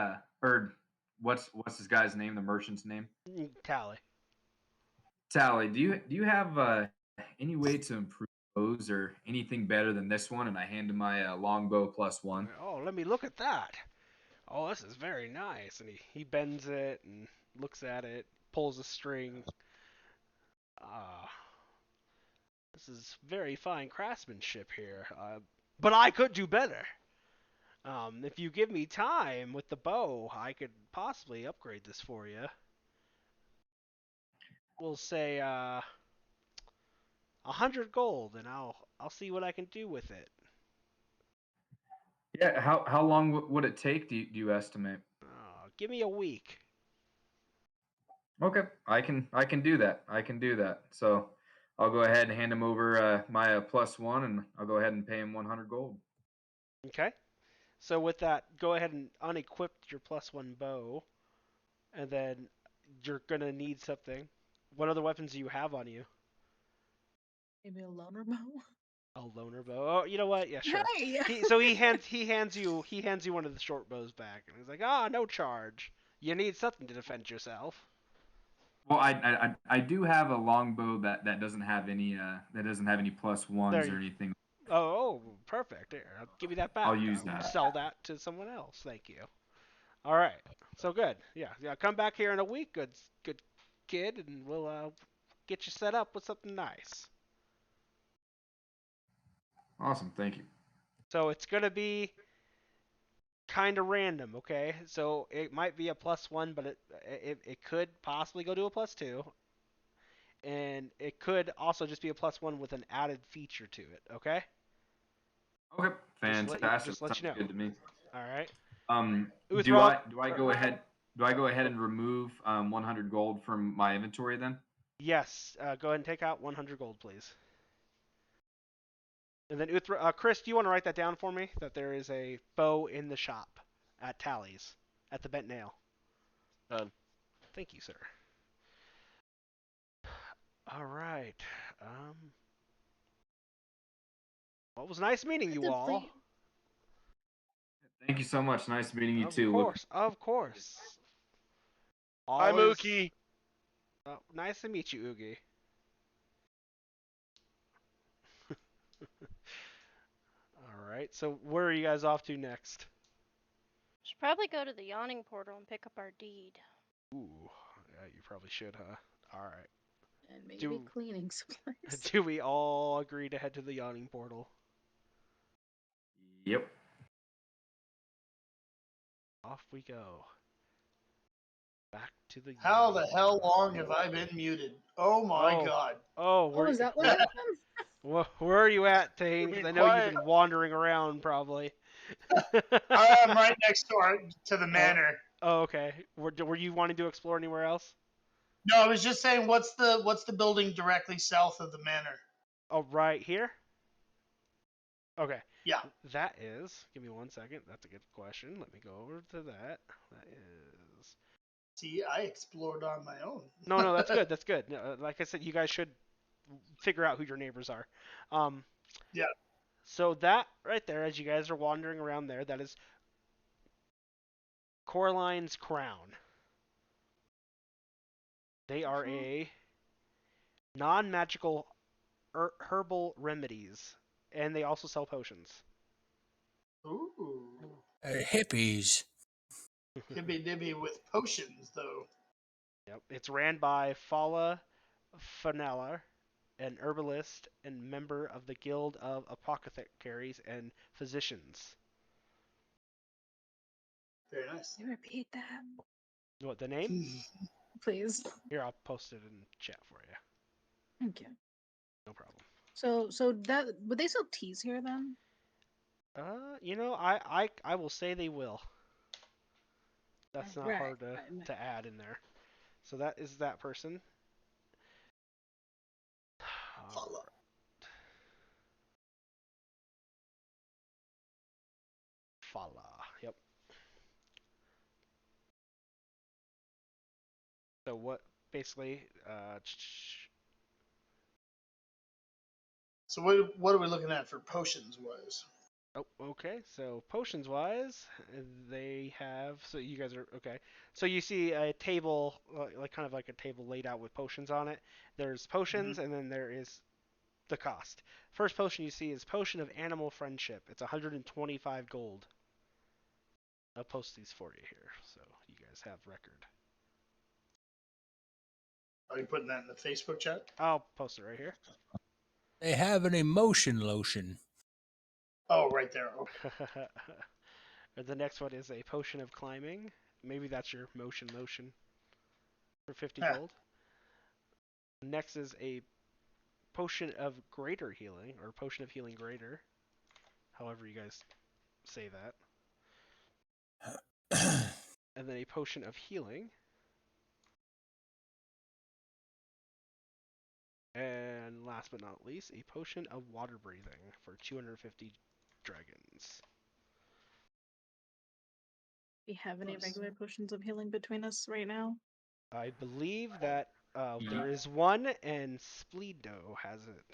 or what's this guy's name? The merchant's name? Tally. Sally. Do you have any way to improve those or anything better than this one? And I hand him my longbow +1. Oh, let me look at that. Oh, this is very nice. And he bends it and looks at it, pulls a string. This is very fine craftsmanship here. But I could do better. If you give me time with the bow, I could possibly upgrade this for you. We'll say 100 gold, and I'll see what I can do with it. Yeah. How long would it take? Do you estimate? Give me a week. Okay, I can do that. I can do that. So I'll go ahead and hand him over my +1, and I'll go ahead and pay him 100 gold. Okay. So with that, go ahead and unequip your +1 bow, and then you're gonna need something. What other weapons do you have on you? Maybe a loner bow. A loner bow. Oh, you know what? Yeah, sure. Hey! He hands you one of the short bows back, and he's like, no charge. You need something to defend yourself. Well, I do have a longbow that doesn't have any +1s There or you- anything. Oh, perfect. Here, I'll give you that back. I'll use I'll that. Sell that to someone else. Thank you. All right. So good. Yeah. Come back here in a week, good kid, and we'll get you set up with something nice. Awesome, thank you. So it's gonna be kind of random, okay? So it might be a +1, but it could possibly go to a +2, and it could also just be a +1 with an added feature to it, okay? Okay, fantastic. Just let you Sounds know. good to me. All right. Do I go ahead? Do I go ahead and remove 100 gold from my inventory then? Yes. Go ahead and take out 100 gold, please. And then Chris, do you want to write that down for me? That there is a bow in the shop at Tally's at the Bent Nail. Done. Thank you, sir. All right. Well, it was nice meeting you all. Thank you so much. Nice meeting you Of too. course, of course. Hi, Always. Mookie. Nice to meet you, Oogie. All right. So where are you guys off to next? Should probably go to the yawning portal and pick up our deed. Ooh, yeah, you probably should, huh? All right. And maybe Do- cleaning supplies. Do we all agree to head to the yawning portal? Yep. Off we go. Back to the. How the hell long have I been muted? Oh my Oh. god. Oh, Oh, is that what happened? where are you at, Tane? Be Because I know you've quiet. been wandering around, probably. I am right next door to the manor. Oh, okay. Were you wanting to explore anywhere else? No, I was just saying, what's the building directly south of the manor? Oh, right here? Okay. Yeah. That is. Give me 1 second. That's a good question. Let me go over to that. That is. See, I explored on my own. No, that's good. That's good. Like I said, you guys should figure out who your neighbors are. Yeah. So that right there, as you guys are wandering around there, that is Coraline's Crown. They are a non-magical herbal remedies, and they also sell potions. Ooh. Hippies. Hibby dibby with potions, though. Yep. It's ran by Fala Fanella, an herbalist and member of the Guild of Apothecaries and Physicians. Very nice. Can you repeat that, What, the name? please? Here, I'll post it in chat for you. Thank you. No problem. So that would they sell teas here then? I will say they will. That's not Right, hard to, right. to add in there. So that is that person. Follow. Fala. Yep. So what basically So what are we looking at for potions wise? Oh, okay. So potions wise, they have. So you guys are okay. So you see a table, like kind of like a table laid out with potions on it. There's potions, and then there is the cost. First potion you see is Potion of Animal Friendship. It's 125 gold. I'll post these for you here, so you guys have record. Are you putting that in the Facebook chat? I'll post it right here. They have an emotion lotion. Oh, right there. Okay. The next one is a Potion of Climbing. Maybe that's your motion lotion for 50 gold. Next is a Potion of Greater Healing, or Potion of Healing Greater. However you guys say that. And then a Potion of Healing. And last but not least, a Potion of Water Breathing for 250 dragons. Do we have any regular potions of healing between us right now? I believe that there is one, and Spleedo has it.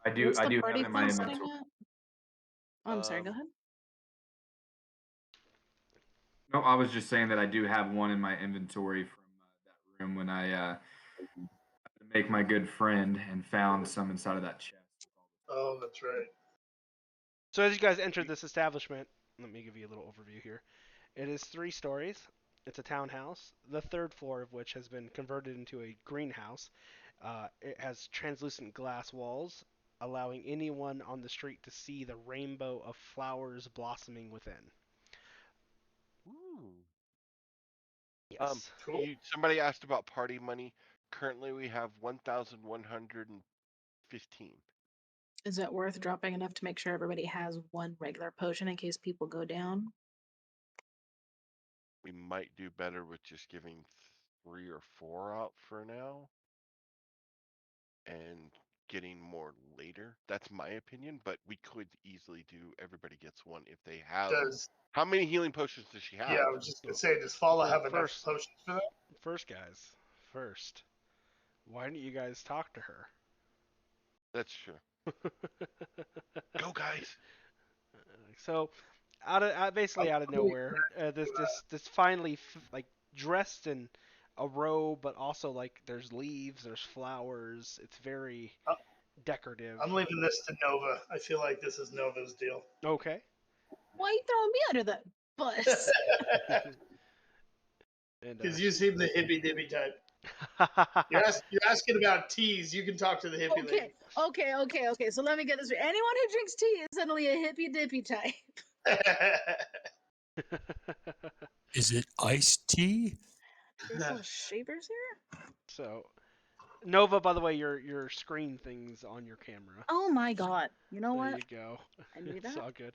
I do. What's I the do have party it in my thing sitting inventory. at? Oh, I'm sorry. Go ahead. No, I was just saying that I do have one in my inventory from that room when I had to make my good friend and found some inside of that chest. Oh, that's right. So as you guys enter this establishment, let me give you a little overview here. It is 3 stories. It's a townhouse, the 3rd floor of which has been converted into a greenhouse. It has translucent glass walls, allowing anyone on the street to see the rainbow of flowers blossoming within. Ooh. Yes. Cool. Somebody asked about party money. Currently, we have 1,115. Is it worth dropping enough to make sure everybody has one regular potion in case people go down? We might do better with just giving 3 or 4 out for now, and getting more later. That's my opinion, but we could easily do everybody gets one if they have. Does How many healing potions does she have? yeah? I was just gonna say, does Fala Well, have enough first- potions for that? First, guys. First. Why don't you guys talk to her? That's true. Go, guys. So, basically out of nowhere, this finally like dressed in a robe, but also like there's leaves, there's flowers. It's very Uh, decorative. I'm leaving this to Nova. I feel like this is Nova's deal. Okay. Why are you throwing me under the bus? Because you seem the hippy dippy type. You're asking about teas. You can talk to the hippie lady. Okay. So let me get this right. Anyone who drinks tea is suddenly a hippy dippy type. Is it iced tea? There's little shavers here. So, Nova, by the way, your screen thing's on your camera. Oh my god! You know There what? you go. I knew It's that. all good.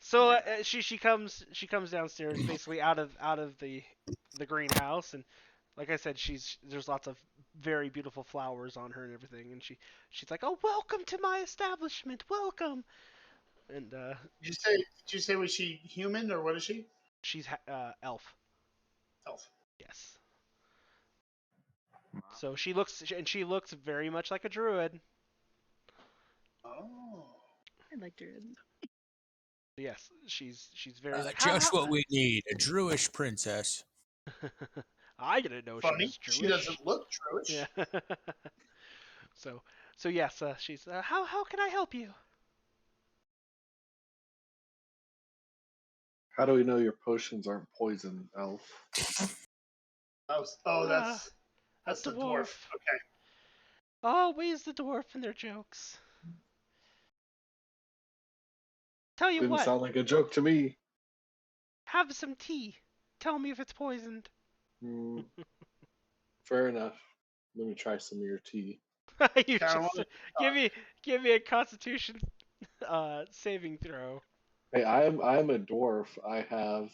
So she comes downstairs, basically out of the greenhouse, and like I said, there's lots of very beautiful flowers on her and everything, and she's like, "Oh, welcome to my establishment, welcome." And Did you say was she human or what is she? she's elf. Elf. Yes. So she looks very much like a druid. Oh. I like druid. Yes, she's very like Just what we need, a Druish princess. I didn't know Funny. she was Jewish. She doesn't look Jewish. Yeah. so yes, she's how can I help you? How do we know your potions aren't poison, Elf? Oh, that's the dwarf. Okay. Always the dwarf and their jokes. Tell you Didn't what, sound like a joke to me. have some tea. Tell me if it's poisoned. Mm, fair enough. Let me try some of your tea. You just give me a Constitution saving throw. Hey, I'm a dwarf. I have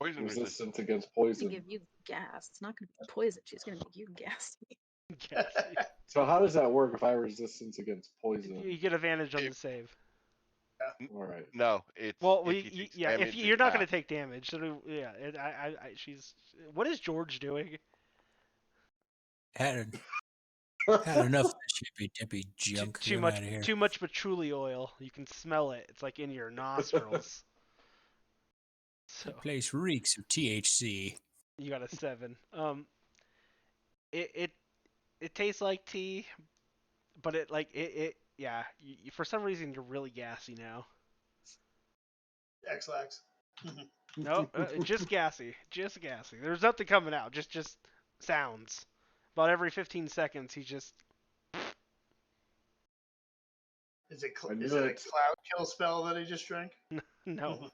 Poison resistance against To poison. give you gas. It's not going to be poison. She's going to make you gassy. Gassy. So how does that work if I have resistance against poison? You get advantage on the save. All right. No, it's Well, if if you're not going to take damage, so yeah, she's. What is George doing? Had enough of this hippy dippy junk. Too much patchouli oil. You can smell it. It's like in your nostrils. So The place reeks of THC. you got a 7. It tastes like tea, but for some reason you're really gassy now. X-Lax. No, just gassy. There's nothing coming out. Just sounds. About every 15 seconds, he just. Is it a cloud kill spell that he just drank? No.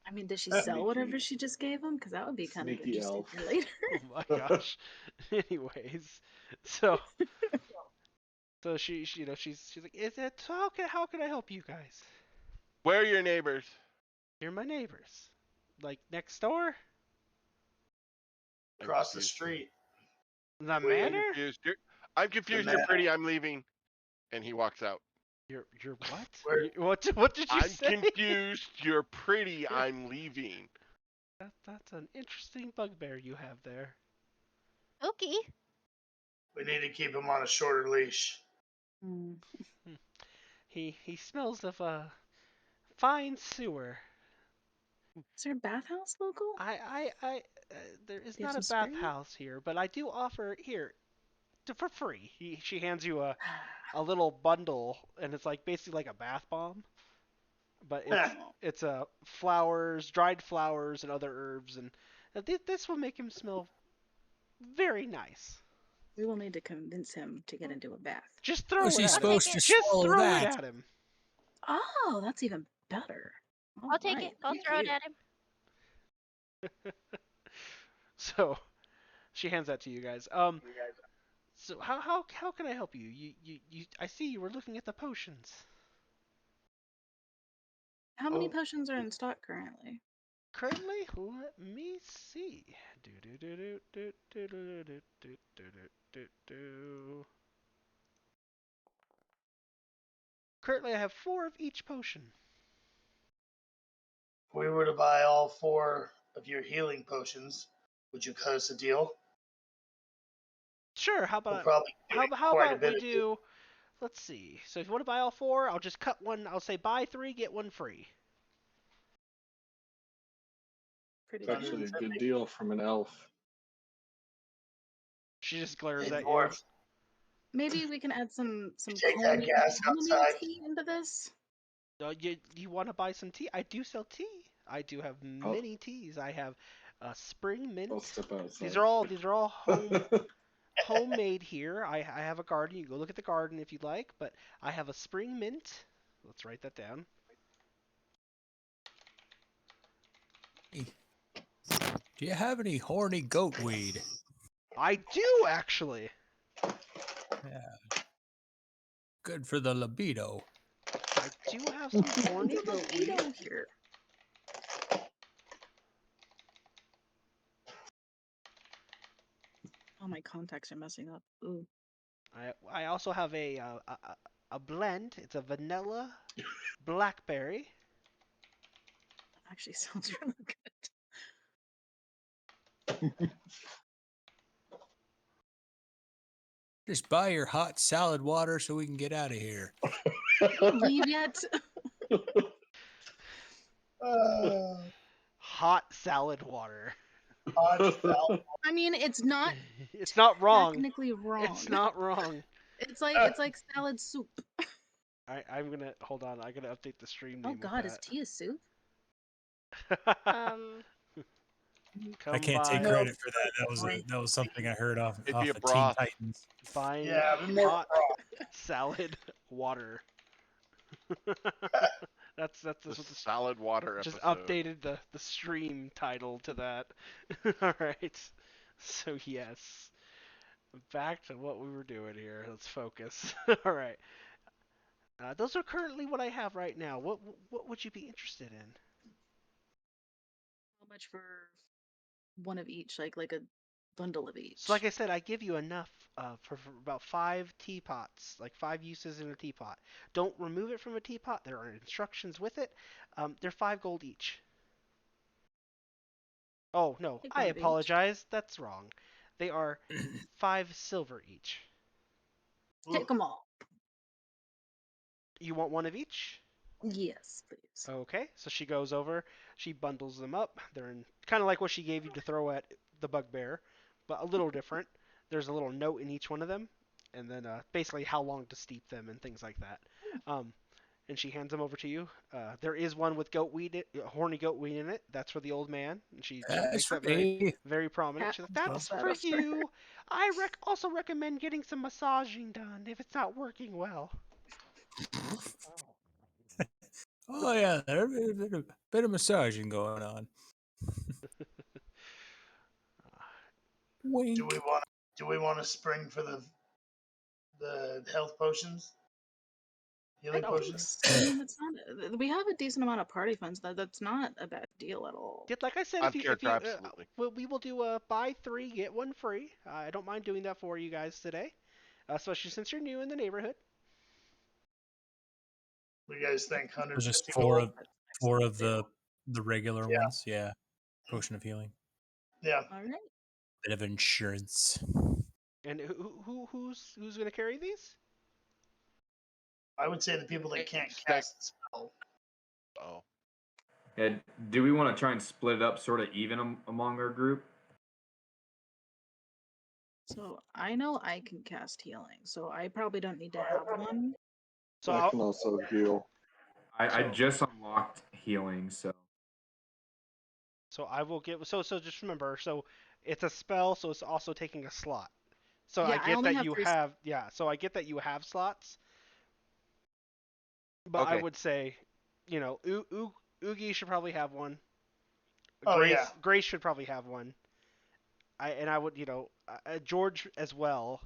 I mean, does she sell whatever she just gave him? Because that would be kind of Sneaky interesting elf. for later. Oh my gosh. Anyways, so she's like, is it how can I help you guys? Where are your neighbors? You're my neighbors, like next door. Across the street. The manor? I'm confused. You're pretty. I'm leaving. And he walks out. You're what? What did you say? I'm confused. You're pretty. I'm leaving. That's an interesting bugbear you have there. Okay. We need to keep him on a shorter leash. He smells of a fine sewer. Is there a bathhouse local? There is Do you not have a some spray? bathhouse here, but I do offer here for free. She hands you a little bundle, and it's like basically like a bath bomb, but it's flowers, dried flowers, and other herbs, and this will make him smell very nice. We will need to convince him to get into a bath. Just throw Was it he at supposed him. to Just swallow throw that? it at him. Oh, that's even better. I'll take it. I'll throw it at him. So she hands that to you guys. So how can I help you? You I see you were looking at the potions. How many potions are in stock currently? Currently, let me see. currently I have 4 of each potion. If we were to buy all 4 of your healing potions, would you cut us a deal? Sure. How We'll about probably how get how quite a about bit we of you. do? Let's see. So if you want to buy all 4, I'll just cut one. I'll say buy 3, get 1 free. Pretty It's actually a good. good deal from an elf. She just glares Hey, at you. dwarf, Maybe we can add some take that gas outside. tea into this. You want to buy some tea? I do sell tea. I do have many teas. I have spring mint. I'll step outside. These are all homemade here. I have a garden. You can go look at the garden if you'd like, but I have a spring mint. Let's write that down. Do you have any horny goat weed? I do actually. Yeah. Good for the libido. I do have some horny goat weed. Here. Oh, my contacts are messing up. Ooh. I also have a blend. It's a vanilla blackberry. That actually sounds really good. Just buy your hot salad water so we can get out of here. Leave yet? Hot salad water. Hot salad. I mean, it's not It's not wrong. technically wrong. It's not wrong. It's like salad soup. I'm gonna hold on. I'm gonna update the stream Oh name. God, with is tea a soup? I can't take Combine credit for that. That was something I heard off It'd of be a Teen broth. Titans. Fine Yeah, I've been more hot wrong. salad water. that's The what the salad water just episode. updated the stream title to that. All right. So yes, back to what we were doing here. Let's focus. All right. Those are currently what I have right now. What would you be interested in? How much for one of each? Like a bundle of each. So like I said, I give you enough for about 5 teapots, like 5 uses in a teapot. Don't remove it from a teapot. There are instructions with it. They're 5 gold each. Oh no, Take I one of each. apologize. That's wrong. They are 5 silver each. Take them all. You want one of each? Yes, please. Okay, so she goes over, she bundles them up. They're in kind of like what she gave you to throw at the bugbear, but a little different. There's a little note in each one of them, and then basically how long to steep them and things like that. And she hands them over to you. There is one with horny goat weed in it. That's for the old man. And she makes that very prominent. She's like, that's for you. I also recommend getting some massaging done if it's not working well. Oh yeah, there's a bit of massaging going on. Wink. Do we want to spring for the health potions? Healing potions? I mean, it's not. We have a decent amount of party funds. That's not a bad deal at all. Like I said, Absolutely. we will do a buy 3 get 1 free. I don't mind doing that for you guys today, especially since you're new in the neighborhood. What do you guys think? There's just 150 four of the regular ones. Yeah, potion of healing. Yeah. All right. Bit of insurance. And who's gonna carry these? I would say the people that can't cast the spell. Oh. Yeah, do we want to try and split it up sort of even among our group? So I know I can cast healing, so I probably don't need to have one. So I can also heal. I just unlocked healing, so. So I will give. So just remember. So it's a spell, so it's also taking a slot. So Yeah, I get that you have. Yeah. So I get that you have slots. But Okay. I would say, Oogie should probably have one. Oh, Grace, yeah. Grace should probably have one. I would, George as well.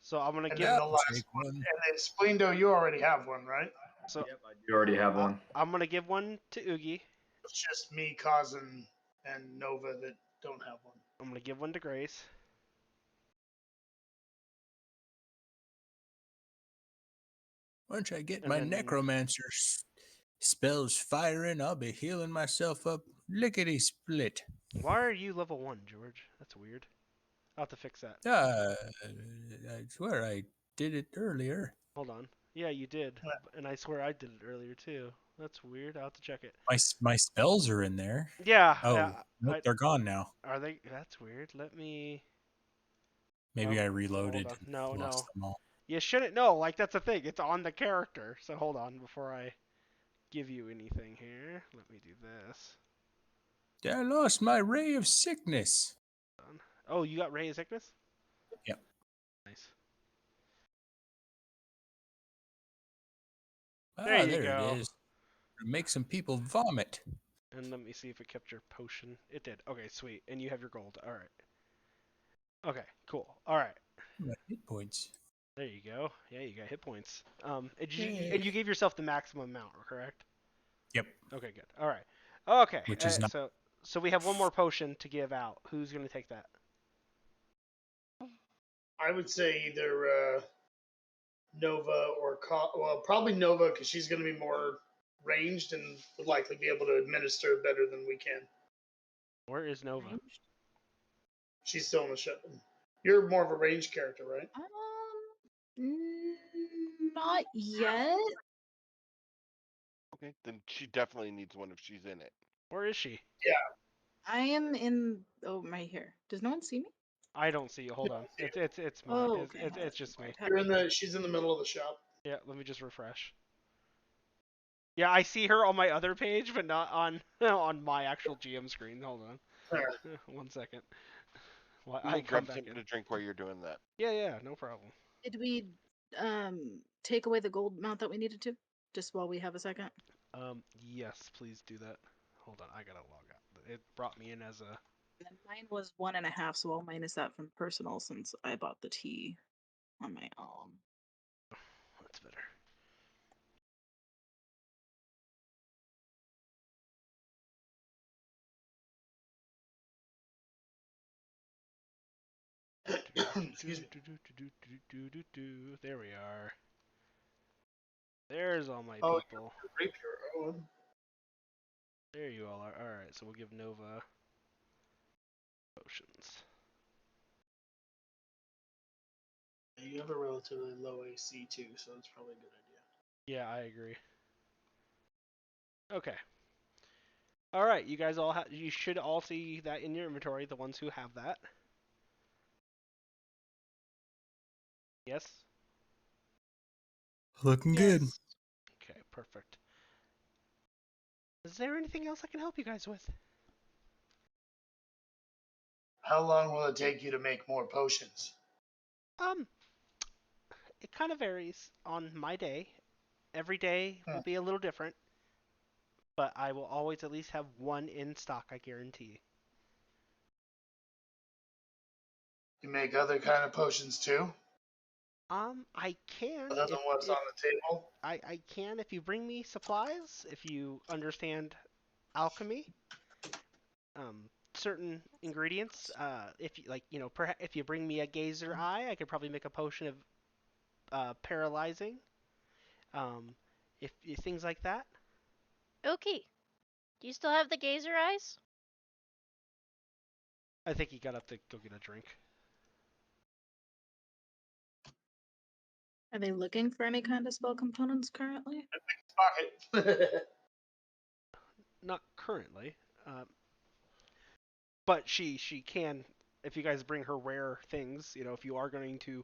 So I'm gonna And give. then the last one. And then Splindo, you already have one, right? So Yep, I do already have one. I'm gonna give one to Oogie. It's just me, Kazan, and Nova that don't have one. I'm gonna give one to Grace. Once I get And my then- necromancer spells firing, I'll be healing myself up lickety split. Why are you level 1, George? That's weird. I'll have to fix that. I swear I did it earlier. Hold on. Yeah, you did. Yeah. And I swear I did it earlier too. That's weird. I'll have to check it. My spells are in there. Yeah. Oh, nope, they're gone now. Are they? That's weird. Let me. Maybe Oh, I reloaded. hold on. No, and no. lost them all. You shouldn't. No, like that's the thing. It's on the character. So hold on before I give you anything here. Let me do this. I lost my ray of sickness. Oh, you got Ray of Sickness? Yep. Nice. There you it go. is. Make some people vomit. And let me see if it kept your potion. It did. Okay, sweet. And you have your gold. All right. Okay, cool. All right. My hit points. There you go. Yeah, you got hit points. And Yay. you gave yourself the maximum amount, correct? Yep. Okay, good. All right. Okay. Which is not. So we have one more potion to give out. Who's gonna take that? I would say either Nova or well, probably Nova because she's going to be more ranged and would likely be able to administer better than we can. Where is Nova? Ranged? She's still in the show. You're more of a ranged character, right? Not yet. Okay, then she definitely needs one if she's in it. Where is she? I am in. Oh, right here. Does no one see me? I don't see you. Hold on. It's mine. Oh, It's, okay. it's just me. She's in the middle of the shop. Yeah. Let me just refresh. Yeah, I see her on my other page, but not on on my actual GM screen. Hold on. There. 1 second. Well, We'll I come grab back something in. to drink while you're doing that. Yeah, no problem. Did we take away the gold amount that we needed to? Just while we have a second. Yes, please do that. Hold on, I gotta log out. It brought me in as a. And then mine was 1.5, so I'll minus that from personal since I bought the tea on my own. That's better. Excuse me. There we are. There's all my Oh, people. Rapier. Oh, There you all are. Alright, so we'll give Nova potions. you have a relatively low AC too, so it's probably a good idea. Yeah, I agree. Okay. Alright, you guys all you should all see that in your inventory, the ones who have that. Yes? Looking good. Okay, perfect. Is there anything else I can help you guys with? How long will it take you to make more potions? It kind of varies on my day. Every day will be a little different, but I will always at least have one in stock, I guarantee. You make other kind of potions too, I can other than what's on the table. I can if you bring me supplies, if you understand alchemy. Certain ingredients. If you like, if you bring me a gazer eye, I could probably make a potion of paralyzing. If things like that. Okay. Do you still have the gazer eyes? I think he got up to go get a drink. Are they looking for any kind of spell components currently? Pocket. Not currently, but she can. If you guys bring her rare things, if you are going to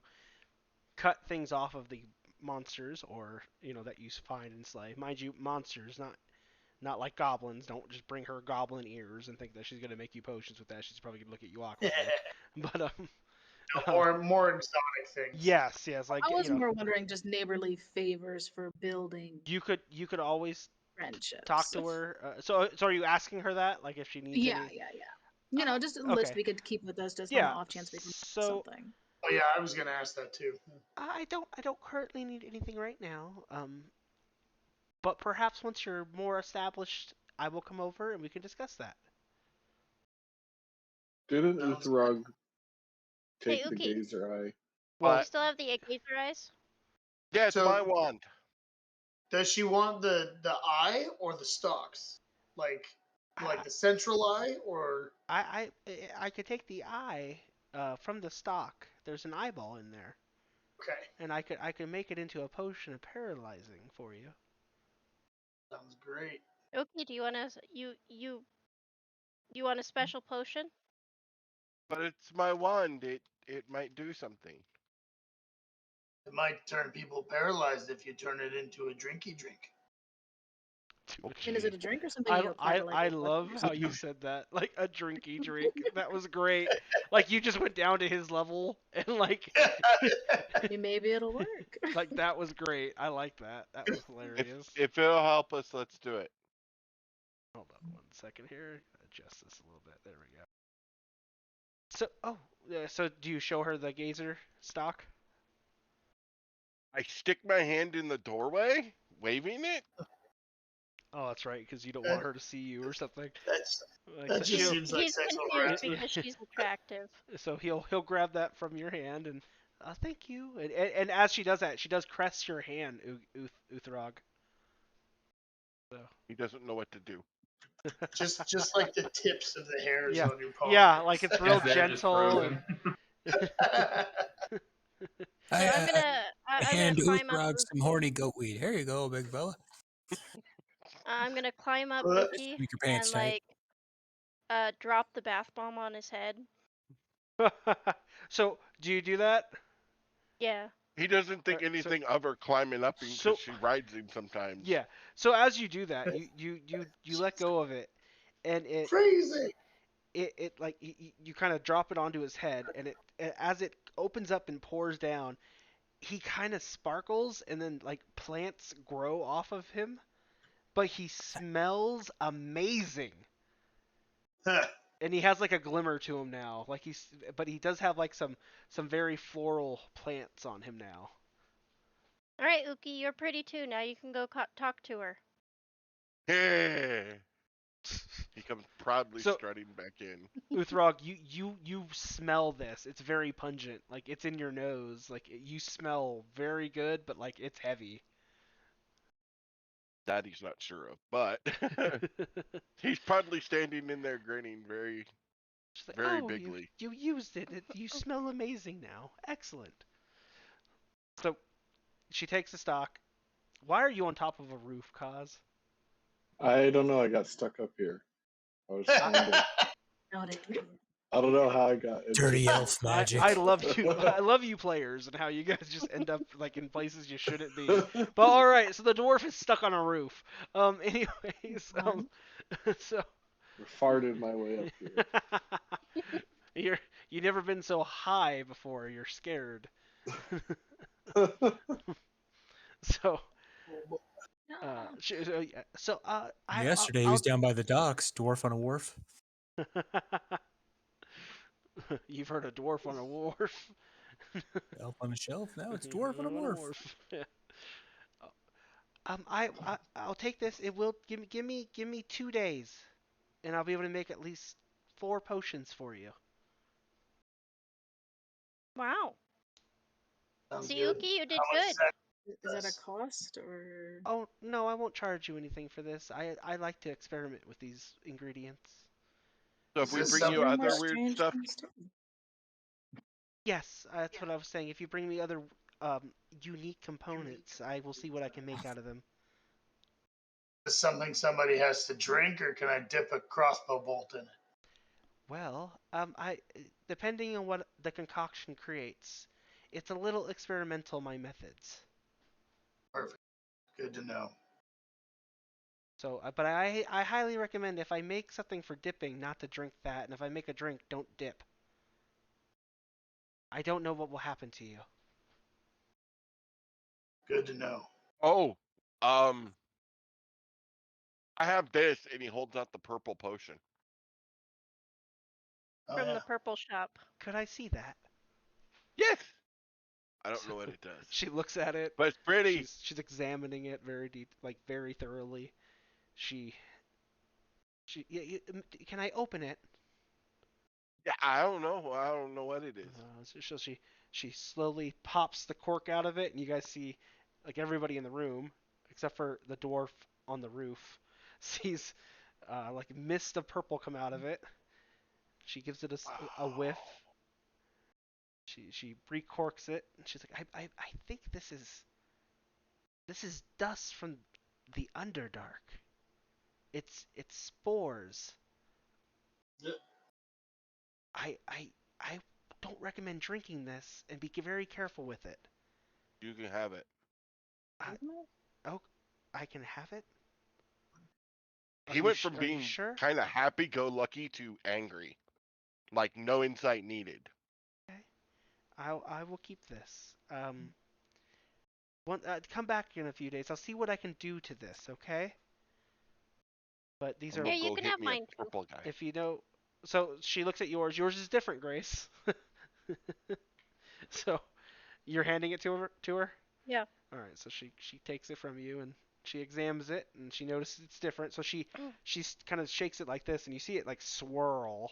cut things off of the monsters or that you find and slay. Mind you, monsters, not like goblins. Don't just bring her goblin ears and think that she's gonna make you potions with that. She's probably gonna look at you awkwardly. But more exotic things. Yes, like I was more wondering just neighborly favors for building you could always friendships. talk to her. So are you asking her that? Like if she needs Yeah. any? Just a list okay. we could keep with us just Yeah, on the off chance we can something. Oh yeah, I was gonna ask that too. I don't currently need anything right now. But perhaps once you're more established, I will come over and we can discuss that. Didn't Uthrug take Hey, the Uki. gazer eye? Do you still have the gazer eyes? Yeah, it's So- my wand. Does she want the eye or the stalks? Like the central eye or? I could take the eye from the stock. There's an eyeball in there, Okay, and I could make it into a potion of paralyzing for you. sounds great. Okay, do you want to you want a special potion? But it's my wand. It might do something. It might turn people paralyzed if you turn it into a drinky drink. I mean, is it a drink or something I, you apply to like I a weapon love or how you something? said that, like a drinky drink. That was great. Like you just went down to his level and like I mean, maybe it'll work. like that was great. I like that. That was If hilarious. if it'll help us, let's do it. Hold on 1 second here. Adjust this a little bit. There we go. So, so do you show her the gazer stock? I stick my hand in the doorway, waving it. Oh, that's right, because you don't want her to see you or something. Like, That just she'll- seems like He's sexual confused harassment. because she's attractive. So he'll grab that from your hand and thank you. And as she does that, she does caress your hand, Uthrog. So. He doesn't know what to do. Just like the tips of the hairs Yeah, on your palm. yeah, like it's real They're just gentle. And... frozen. So I'm gonna hand climb up. Uthrog some horny goat weed. Here you go, big fella. I'm gonna climb up But- Uki Make your pants and tight. drop the bath bomb on his head. So do you do that? Yeah. He doesn't think So- anything of her climbing up him so- because she rides him sometimes. Yeah. So as you do that, you let go of it, and Crazy. it like you kind of drop it onto his head, and as it opens up and pours down, he kind of sparkles, and then like plants grow off of him, but he smells amazing, and he has like a glimmer to him now. Like but he does have like some very floral plants on him now. All right, Uki, you're pretty too. Now you can go talk to her. He comes proudly So- strutting back in. Uthrog, you smell this. It's very pungent. Like it's in your nose. Like you smell very good, but like it's heavy. That he's not sure of, but he's proudly standing in there grinning very, She's like, very oh, bigly. You used it. You smell amazing now. Excellent. So she takes the stock. Why are you on top of a roof, Kaz? I don't know. I got stuck up here. I was trying to. I don't know how I got into Dirty it. elf magic. I love you. I love you players and how you guys just end up like in places you shouldn't be. But all right, so the dwarf is stuck on a roof. Anyways, so Farted my way up here. you've never been so high before. You're scared. So Yesterday he was down by the docks, dwarf on a wharf. You've heard a dwarf on a wharf. Elf on a shelf. Now it's dwarf on a wharf. Yeah. I'll take this. It will give me 2 days, and I'll be able to make at least 4 potions for you. Wow. Sounds See, good. Uki, you did How much good. is that? Is that a cost or? Oh no, I won't charge you anything for this. I like to experiment with these ingredients. So if Is we this bring you something other more weird Strange stuff, things too. Yes, that's what I was saying. If you bring me other unique components, I will see what I can make out of them. Is this something somebody has to drink, or can I dip a crossbow bolt in it? Well, depending on what the concoction creates, it's a little experimental. My methods. Perfect. Good to know. So, but I highly recommend if I make something for dipping, not to drink that, and if I make a drink, don't dip. I don't know what will happen to you. Good to know. oh, I have this, and he holds out the purple potion. Oh, From yeah. the purple shop. Could I see that? Yes. I don't know what it does, She looks at it. but it's pretty. She's examining it very very thoroughly. Can I open it? Yeah, I don't know. I don't know what it is. So she slowly pops the cork out of it, and you guys see, like everybody in the room, except for the dwarf on the roof, sees like mist of purple come out of it. She gives it a whiff. She recorks it, and she's like, I think this is dust from the Underdark. It's spores. I don't recommend drinking this, and be very careful with it. You can have it. Oh, I can have it? He went from Are being you sure? kind of happy-go-lucky to angry. Like, no insight needed. Okay. I will keep this. Come back in a few days. I'll see what I can do to this, okay? But these I'm are... Here, gonna you go can hit have me a mine too. purple guy. If you know... So, she looks at yours. Yours is different, Grace. So, you're handing it to her? Yeah. Alright, so she takes it from you, and she examines it, and she notices it's different. So she kind of shakes it like this, and you see it like swirl.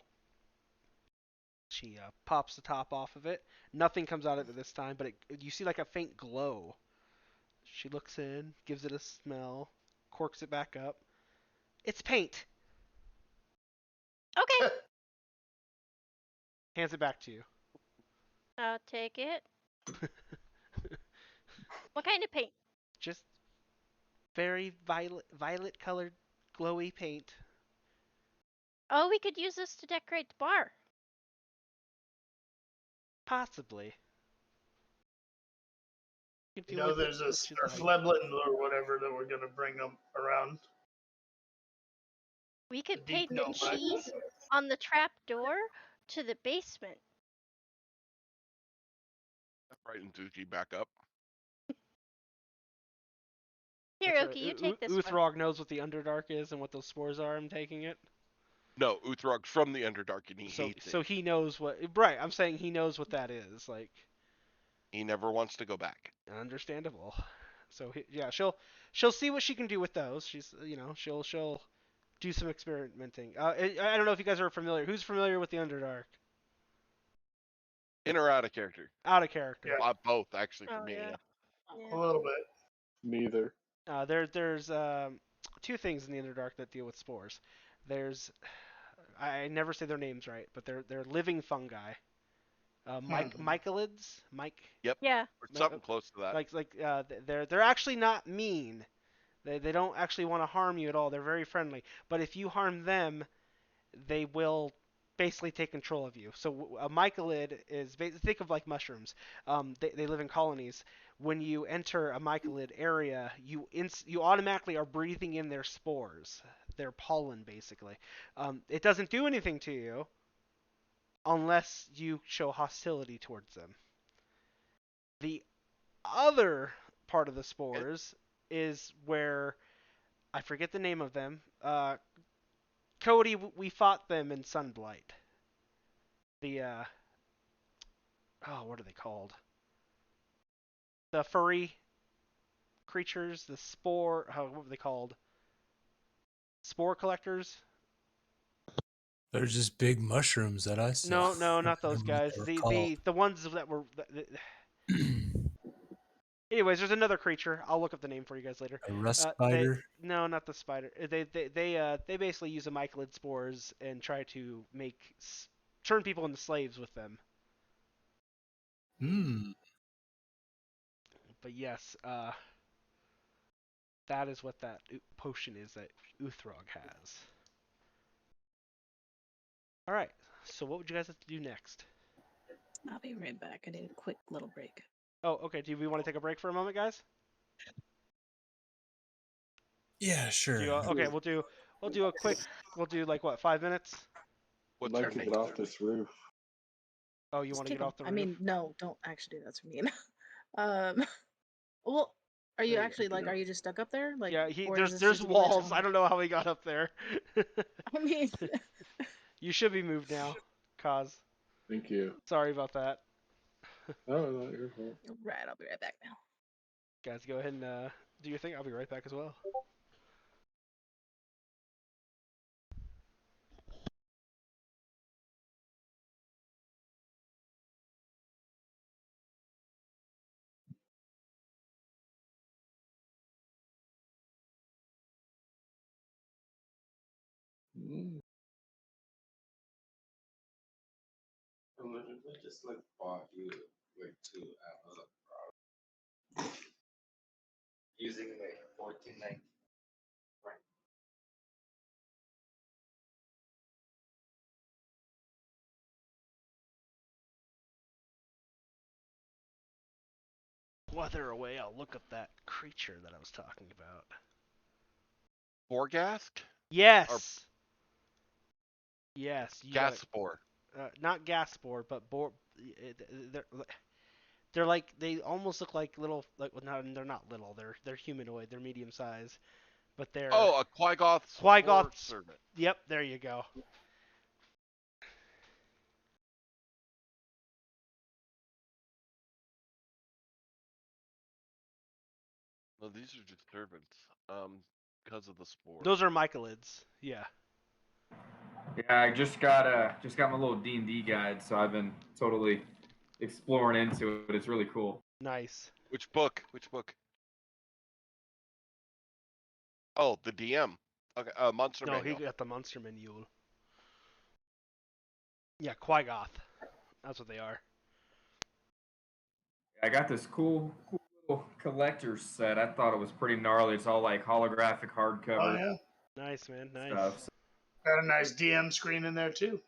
She pops the top off of it. Nothing comes out of it this time, but you see like a faint glow. She looks in, gives it a smell, corks it back up. It's paint. Okay. Hands it back to you. I'll take it. What kind of paint? Just very violet colored glowy paint. Oh, we could use this to decorate the bar. Possibly. You can You do know, with there's it a what you'd like. Flebland or whatever that we're gonna bring them around. We could The deep paint the gnome, cheese on the trap door to the basement. Brighten Zuki back up. Here, That's Oki, right. you take this one. Uthrog knows what the Underdark is and what those spores are. I'm taking it. No, Uthrog's from the Underdark and he hates So it. he knows what. Right, I'm saying he knows what that is. Like, He never wants to go back. understandable. So yeah, she'll see what she can do with those. She'll do some experimenting. I don't know if you guys are familiar. Who's familiar with the Underdark? In or out of character? Out of character. Yeah. Both, actually, for Oh, me. yeah. A little bit. Neither. There's two things in the Underdark that deal with spores. There's I never say their names right, but they're living fungi. Mycelids? Yep. Yeah. Or something close to that. They're actually not mean. They don't actually want to harm you at all. They're very friendly. But if you harm them, they will basically take control of you. So a mycelid is think of like mushrooms. They live in colonies. When you enter a mycelid area, you automatically are breathing in their spores, their pollen basically. It doesn't do anything to you unless you show hostility towards them. The other part of the spores is where I forget the name of them. Cody, we fought them in Sunblight. The what are they called? The furry creatures, the spore. What were they called? Spore collectors. They're just big mushrooms that I saw. No, not those guys. The ones that were. Anyways, there's another creature. I'll look up the name for you guys later. A rust spider. No, not the spider. They basically use the mycelid spores and try to turn people into slaves with them. Hmm. But yes, that is what that potion is that Uthrog has. All right. So what would you guys have to do next? I'll be right back. I need a quick little break. Oh, okay. Do we want to take a break for a moment, guys? Yeah, sure. Okay, we'll do a quick. We'll do like what, 5 minutes? I'd like to get off this roof. Oh, you want to get off the roof? I mean, no, don't actually do that to me. Well, are you actually like? Are you just stuck up there? Like, yeah, or is this there's just walls. glitch I don't know how he got up there. I mean, You should be moved now, Kaz. Thank you. Sorry about that. No, not your fault. right. I'll be right back now. Guys, go ahead and do your thing. I'll be right back as well. Mm. Literally just like bought you like 2 hours using like 14.9. While they're away, I'll look up that creature that I was talking about. Borghast? Yes. Yes. You got it. Gaspor. Not gas spore, but they're like they almost look like little well, no, they're not little. They're humanoid. They're medium size, but they're Oh, a Quagoth Quagoth. servant. Yep, there you go. No, these are just servants. Because of the spore. Those are mycelids. Yeah. Yeah, I just got my little D&D guide, so I've been totally exploring into it. It's really cool. Nice. Which book? Oh, the DM. Okay, Monster No, Manual. he got the monster manual. Yeah, Quagoth. That's what they are. I got this cool little collector's set. I thought it was pretty gnarly. It's all like holographic Oh hardcover yeah, Nice, man. Nice. stuff. So got a nice DM screen in there too.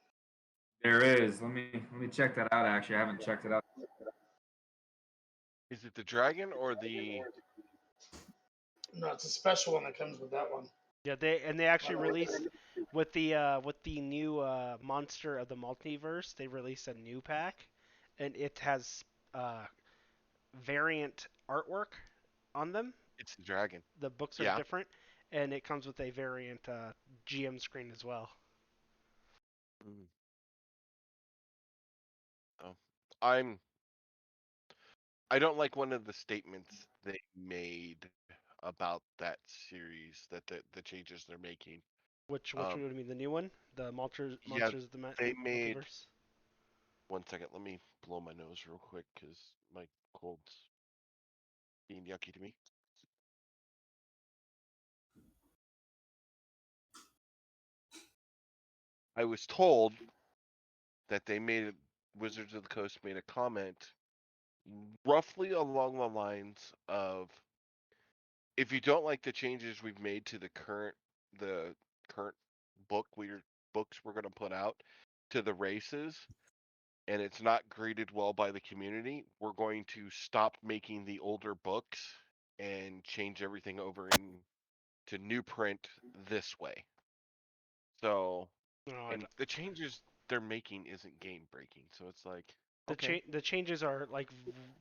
there is. Let me check that out. Actually, I haven't checked it out. Is it the dragon or the? No, it's a special one that comes with that one. Yeah, they actually released with the new monster of the multiverse. They released a new pack, and it has variant artwork on them. It's the dragon. The books are Yeah. different, and it comes with a variant GM screen as well. Mm. Oh, I don't like one of the statements they made about that series, that the changes they're making. Which one do you mean? The new one? The Monsters Yeah, of the they made. Multiverse? 1 second, let me blow my nose real quick because my cold's being yucky to me. I was told that Wizards of the Coast made a comment roughly along the lines of, if you don't like the changes we've made to the current books we're going to put out to the races, and it's not greeted well by the community, we're going to stop making the older books and change everything over to new print this way. So, and the changes they're making isn't game breaking, so it's like the changes are like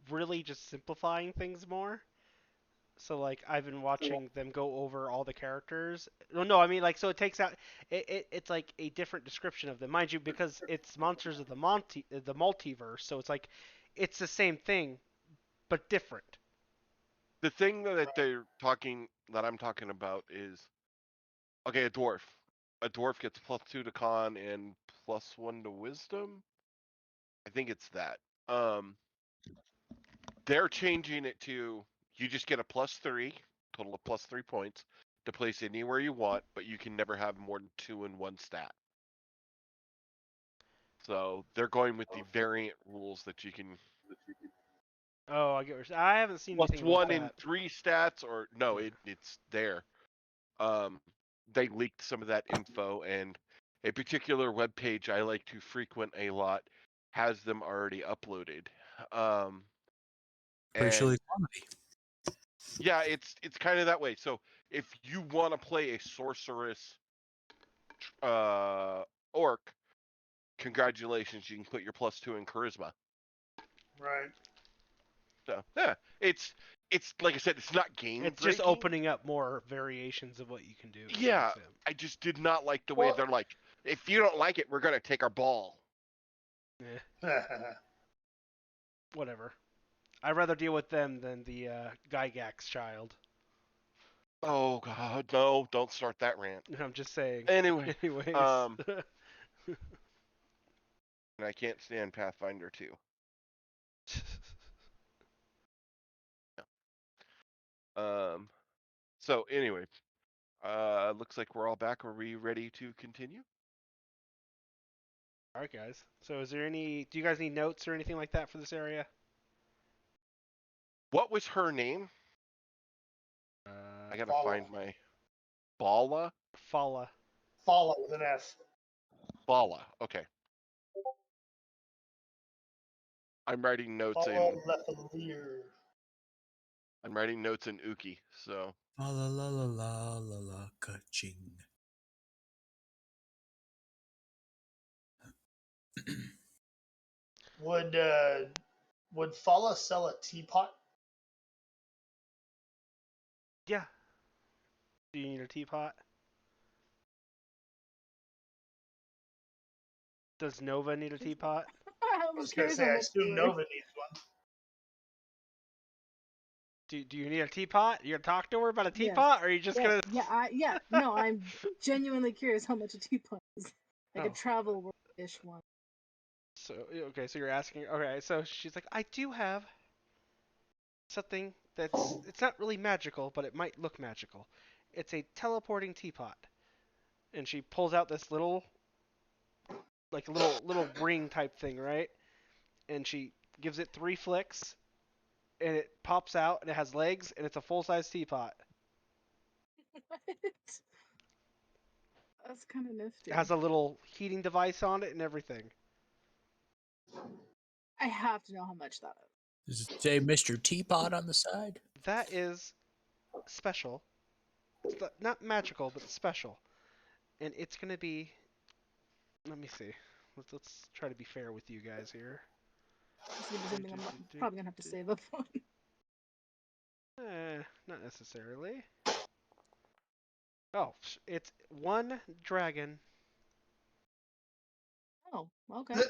really just simplifying things more. So like I've been watching them go over all the characters. No, I mean like so it takes out it's like a different description of them, mind you, because it's monsters of the multiverse. So it's like it's the same thing, but different. The thing that I'm talking about is, okay, a dwarf. A dwarf gets +2 to con and +1 to wisdom. I think it's that. They're changing it to, you just get a +3, total of +3 points to place anywhere you want, but you can never have more than 2 in one stat. So they're going with the variant rules that you can. Oh, I get what you're saying. I haven't seen anything +1 about in that. 3 stats, or no, it's there. They leaked some of that info, and a particular web page I like to frequent a lot has them already uploaded. Pretty sure it's quality. Yeah, it's kind of that way. So if you want to play a sorceress orc, congratulations, you can put your +2 in charisma. Right. So yeah, it's like I said, it's not game. It's just opening up more variations of what you can do. Yeah, I just did not like the way they're like, if you don't like it, we're gonna take our ball. Whatever. I'd rather deal with them than the Gygax child. Oh God, no! Don't start that rant. I'm just saying. Anyways, and I can't stand Pathfinder 2. So anyway, Looks like we're all back. Are we ready to continue? All right, guys. So, is there any? Do you guys need notes or anything like that for this area? What was her name? I gotta Fala. find my Bala. Fala. Fala with an F. Bala. Okay. I'm writing notes Fala in. Lethalier. I'm writing notes in Uki. So La la la la la la la ka-ching. Would Fala sell a teapot? Yeah. Do you need a teapot? Does Nova need a teapot? I I was gonna curious say, how I much they assume were. Nova needs one. Do you need a teapot? You gonna talk to her about a Yes. teapot, or are you just Yeah, gonna? No, I'm genuinely curious how much a teapot is. Like Oh. a travel-ish one. So okay, so you're asking. Okay, so she's like, I do have something that's it's not really magical, but it might look magical. It's a teleporting teapot, and she pulls out this little, like little ring type thing, right? And she gives it 3 flicks, and it pops out, and it has legs, and it's a full-size teapot. What? That's kind of nifty. It has a little heating device on it and everything. I have to know how much that is. Does it say Mr. Teapot on the side? That is special. It's not magical, but special. And it's gonna be. Let me see. Let's try to be fair with you guys here. This is gonna be something I'm probably gonna have to save up on. Not necessarily. Oh, it's 1 dragon. Oh, okay.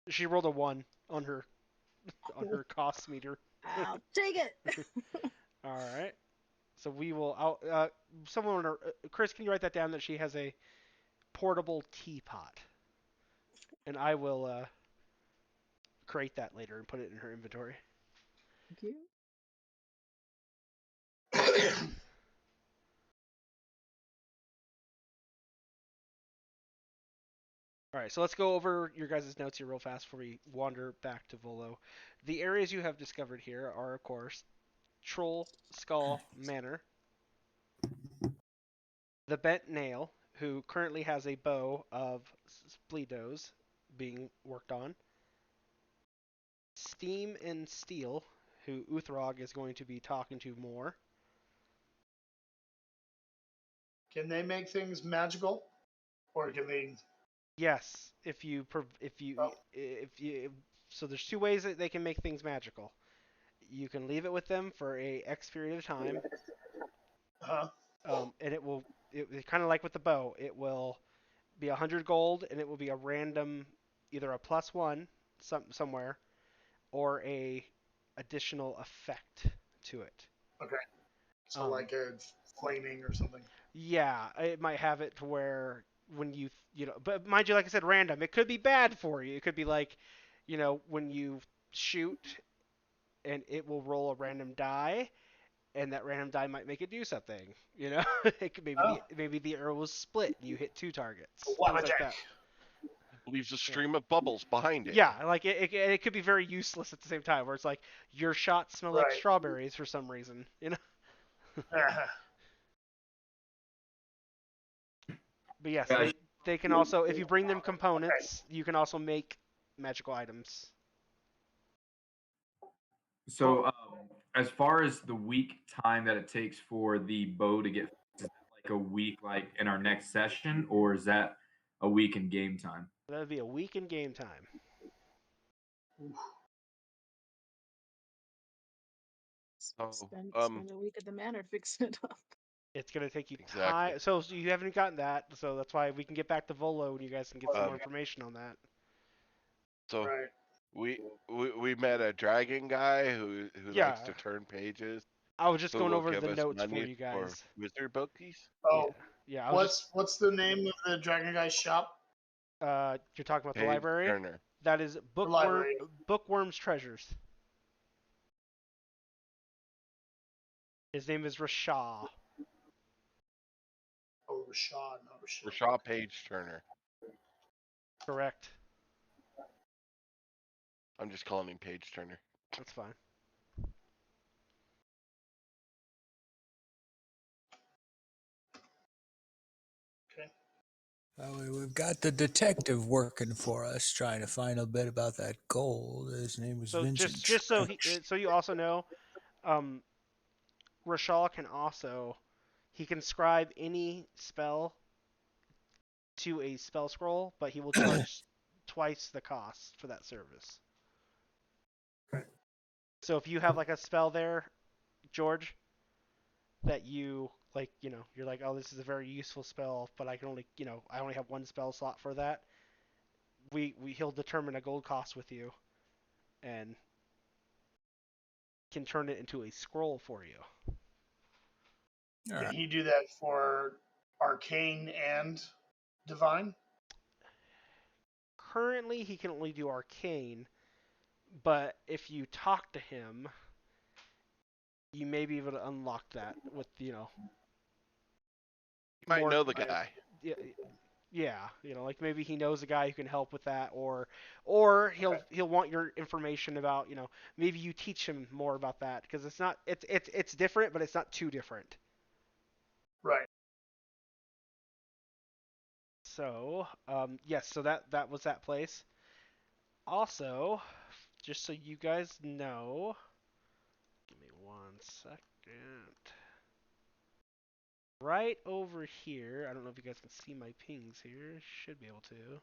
She rolled a 1 on her cost meter. I'll take it. All right. So we will. Someone, Chris, can you write that down? That she has a portable teapot, and I will create that later and put it in her inventory. Thank you. All right, so let's go over your guys' notes here real fast before we wander back to Volo. The areas you have discovered here are, of course, Trollskull Manor, the Bent Nail, who currently has a bow of Spleedos being worked on, Steam and Steel, who Uthrog is going to be talking to more. Can they make things magical, or can they? Yes, if you Oh. so there's 2 ways that they can make things magical. You can leave it with them for a X period of time, and it will kind of like with the bow. It will be 100 gold, and it will be a random, either a +1 somewhere, or a additional effect to it. Okay. So like a flaming or something. Yeah, it might have it to where when but mind you, like I said, random. It could be bad for you. It could be like, when you shoot, and it will roll a random die, and that random die might make it do something. It could maybe the arrow was split and you hit 2 targets. Things like that. leaves a stream of bubbles behind it. Yeah, like it could be very useless at the same time, where it's like your shots smell like strawberries for some reason. But yes, they can also, if you bring them components, you can also make magical items. So, as far as the week time that it takes for the bow to get, is that like a week, like in our next session, or is that a week in game time? That would be a week in game time. Spend a week at the manor fixing it up. It's going to take you time. So you haven't gotten that, so that's why we can get back to Volo and you guys can get some more information on that. So we met a dragon guy who likes to turn pages. I was just going over the notes for you guys. For wizard bookies. Oh, yeah. What's the name of the dragon guy's shop? You're talking about the library. Turner. That is Bookworm's Treasures. His name is Rashaw. Rashad, not Rashad. Rashad Page Turner. Correct. I'm just calling him Page Turner. That's fine. Okay. We've got the detective working for us, trying to find a bit about that gold. His name was So Vincent. just so so you also know, Rashal can also he can scribe any spell to a spell scroll, but he will charge twice the cost for that service. So if you have like a spell there, George, that you like, you're like, oh, this is a very useful spell, but I can only, I only have one spell slot for that. He'll determine a gold cost with you, and can turn it into a scroll for you. Can he do that for arcane and divine? Currently, he can only do arcane, but if you talk to him, you may be able to unlock that with, You might know the guy. Yeah, like maybe he knows a guy who can help with that, or he'll want your information about, maybe you teach him more about that, because it's different, but it's not too different. Right. So, yes, so that was that place. Also, just so you guys know, give me 1 second. Right over here, I don't know if you guys can see my pings here. Should be able to.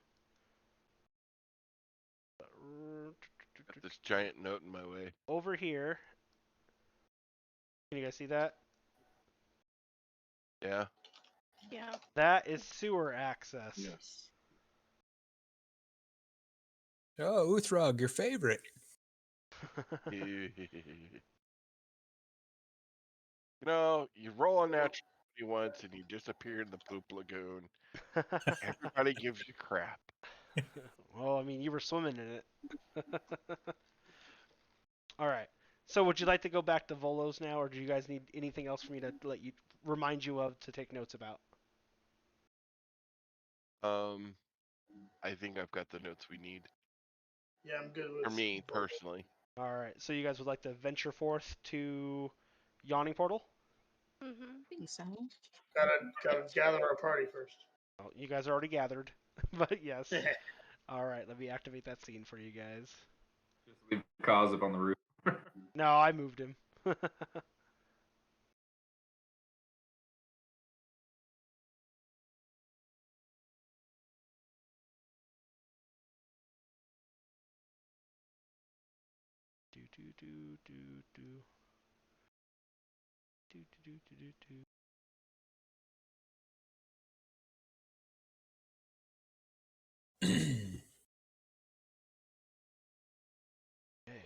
Got this giant note in my way. Over here. Can you guys see that? Yeah. Yeah. That is sewer access. Yes. Oh, Uthrog, your favorite. You roll on natural once and you disappear in the poop lagoon. Everybody gives you crap. Well, I mean, you were swimming in it. All right. So, would you like to go back to Volos now, or do you guys need anything else for me to remind you of to take notes about? I think I've got the notes we need. Yeah, I'm good with. For me personally. All right. So, you guys would like to venture forth to Yawning Portal? Mm-hmm. I think so. Gotta gather our party first. Oh, you guys are already gathered, but yes. All right. Let me activate that scene for you guys. Just leave Kaz up on the roof. No, I moved him. Do do do do do. Do do do do do. Okay.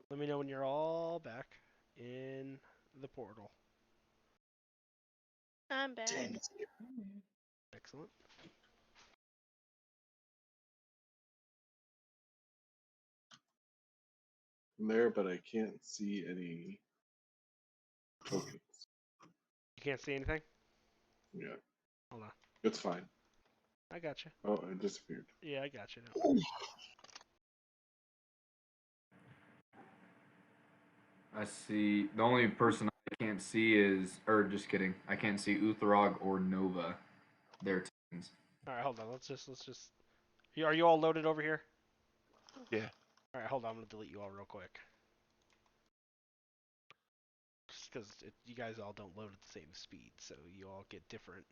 Let me know when you're all back in the portal. I'm back. Dang. Excellent. I'm there, but I can't see any tokens. You can't see anything? Yeah, Hold on. it's fine. I got you. Oh, it disappeared. Yeah, I got you now. I see. The only person I can't see is, or just kidding. I can't see Uthrog or Nova. Their tokens. All right, hold on. Let's just. Are you all loaded over here? Yeah. All right, hold on. I'm gonna delete you all real quick. Just because you guys all don't load at the same speed, so you all get different.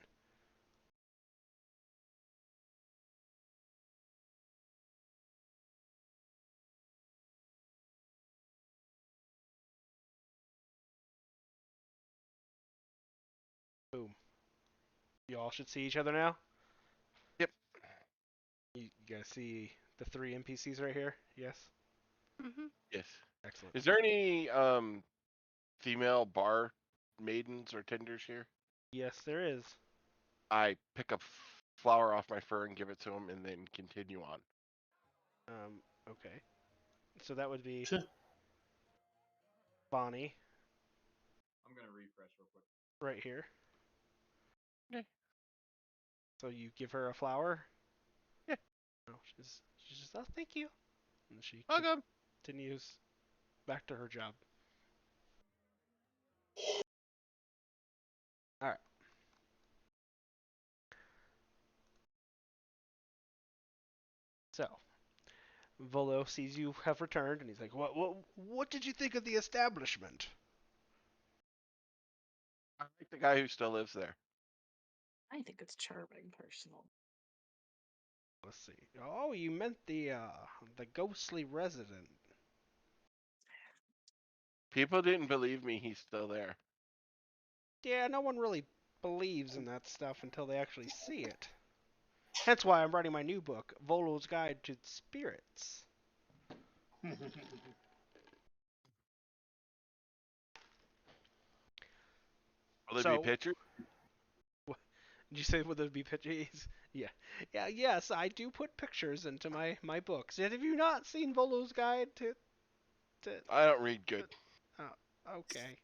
Boom. You all should see each other now. Yep. You guys see the 3 NPCs right here? Yes. Mm-hmm. Yes. Excellent. Is there any female bar maidens or tenders here? Yes, there is. I pick a flower off my fur and give it to them, and then continue on. Okay. So that would be Sure. Bonnie I'm gonna refresh real quick. right here. Okay. So you give her a flower. Yeah. Oh, she's just, oh, thank you. And she Welcome. continues back to her job. All right. So Volo sees you have returned, and he's like, what did you think of the establishment?" I like the guy who still lives there. I think it's charming, personal. Let's see. Oh, you meant the ghostly resident. People didn't believe me he's still there. Yeah, no one really believes in that stuff until they actually see it. Hence why I'm writing my new book, Volo's Guide to Spirits. Will there So, be pictures? did you say would there be pictures? Yeah, yes, I do put pictures into my books. Yet have you not seen Volo's Guide to... I don't read good. Oh, okay.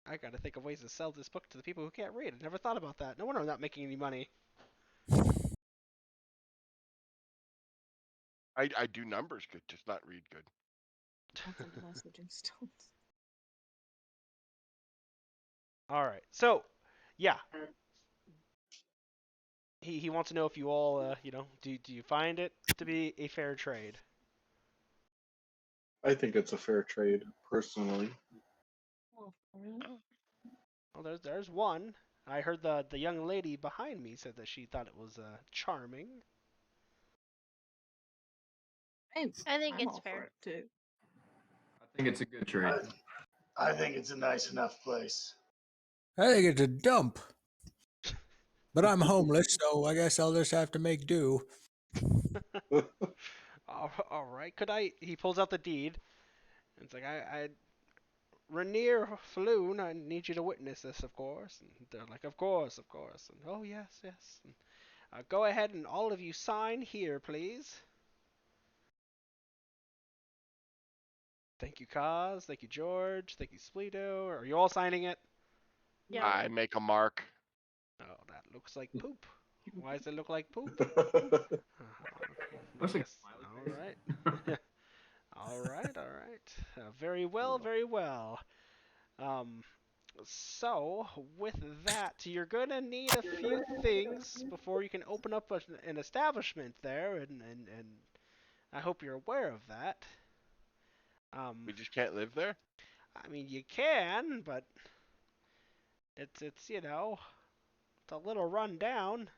I gotta think of ways to sell this book to the people who can't read. I never thought about that. No wonder I'm not making any money. I do numbers good, just not read good. Lots of messaging stones. Alright, so, yeah. He wants to know if you all, do you find it to be a fair trade? I think it's a fair trade, personally. Well, Well, there's one. I heard the young lady behind me said that she thought it was charming. I think I'm it's all fair. for it too. I think it's a good trade. I think it's a nice enough place. I think it's a dump. But I'm homeless, so I guess I'll just have to make do. All right. Could I? He pulls out the deed. It's like Rainier Floon, I need you to witness this, of course. And they're like, of course. And oh yes. And, go ahead and all of you sign here, please. Thank you, Kaz. Thank you, George. Thank you, Spleeto. Are you all signing it? Yeah. I make a mark. Oh, that looks like poop. Why does it look like poop? Looks like Yes. All right. All right. Very well. So with that, you're gonna need a few things before you can open up an establishment there, and I hope you're aware of that. We just can't live there? I mean, you can, but it's it's a little run down.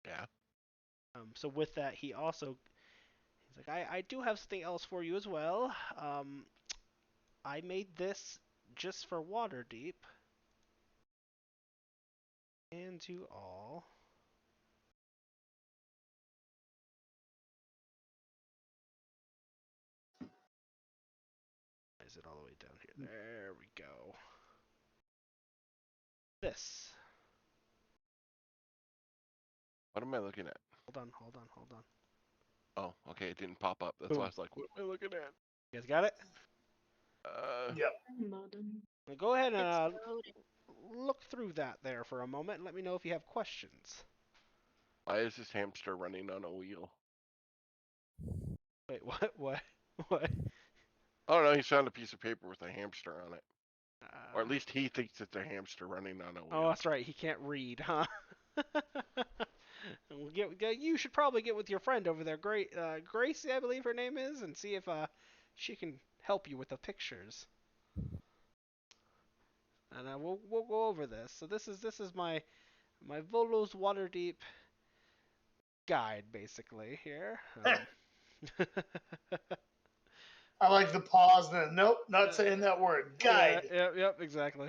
Yeah. So with that, he's like, I do have something else for you as well. I made this just for Waterdeep. And to all. Is it all the way down here? There we go. This. What am I looking at? Hold on. Oh, okay, it didn't pop up. That's Boom. why I was like, what am I looking at? You guys got it? Yep. Well, go ahead and It's loading. look through that there for a moment and let me know if you have questions. Why is this hamster running on a wheel? Wait, what? What? I don't know, he found a piece of paper with a hamster on it. Or at Uh, least he thinks it's a hamster running on a oh, wheel. that's right. He can't read, huh? You should probably get with your friend over there, Gracie, I believe her name is, and see if she can help you with the pictures. And we'll go over this. So this is my Volo's Waterdeep guide, basically here. I like the pause. Then nope, not saying that word. Guide. Yep, exactly.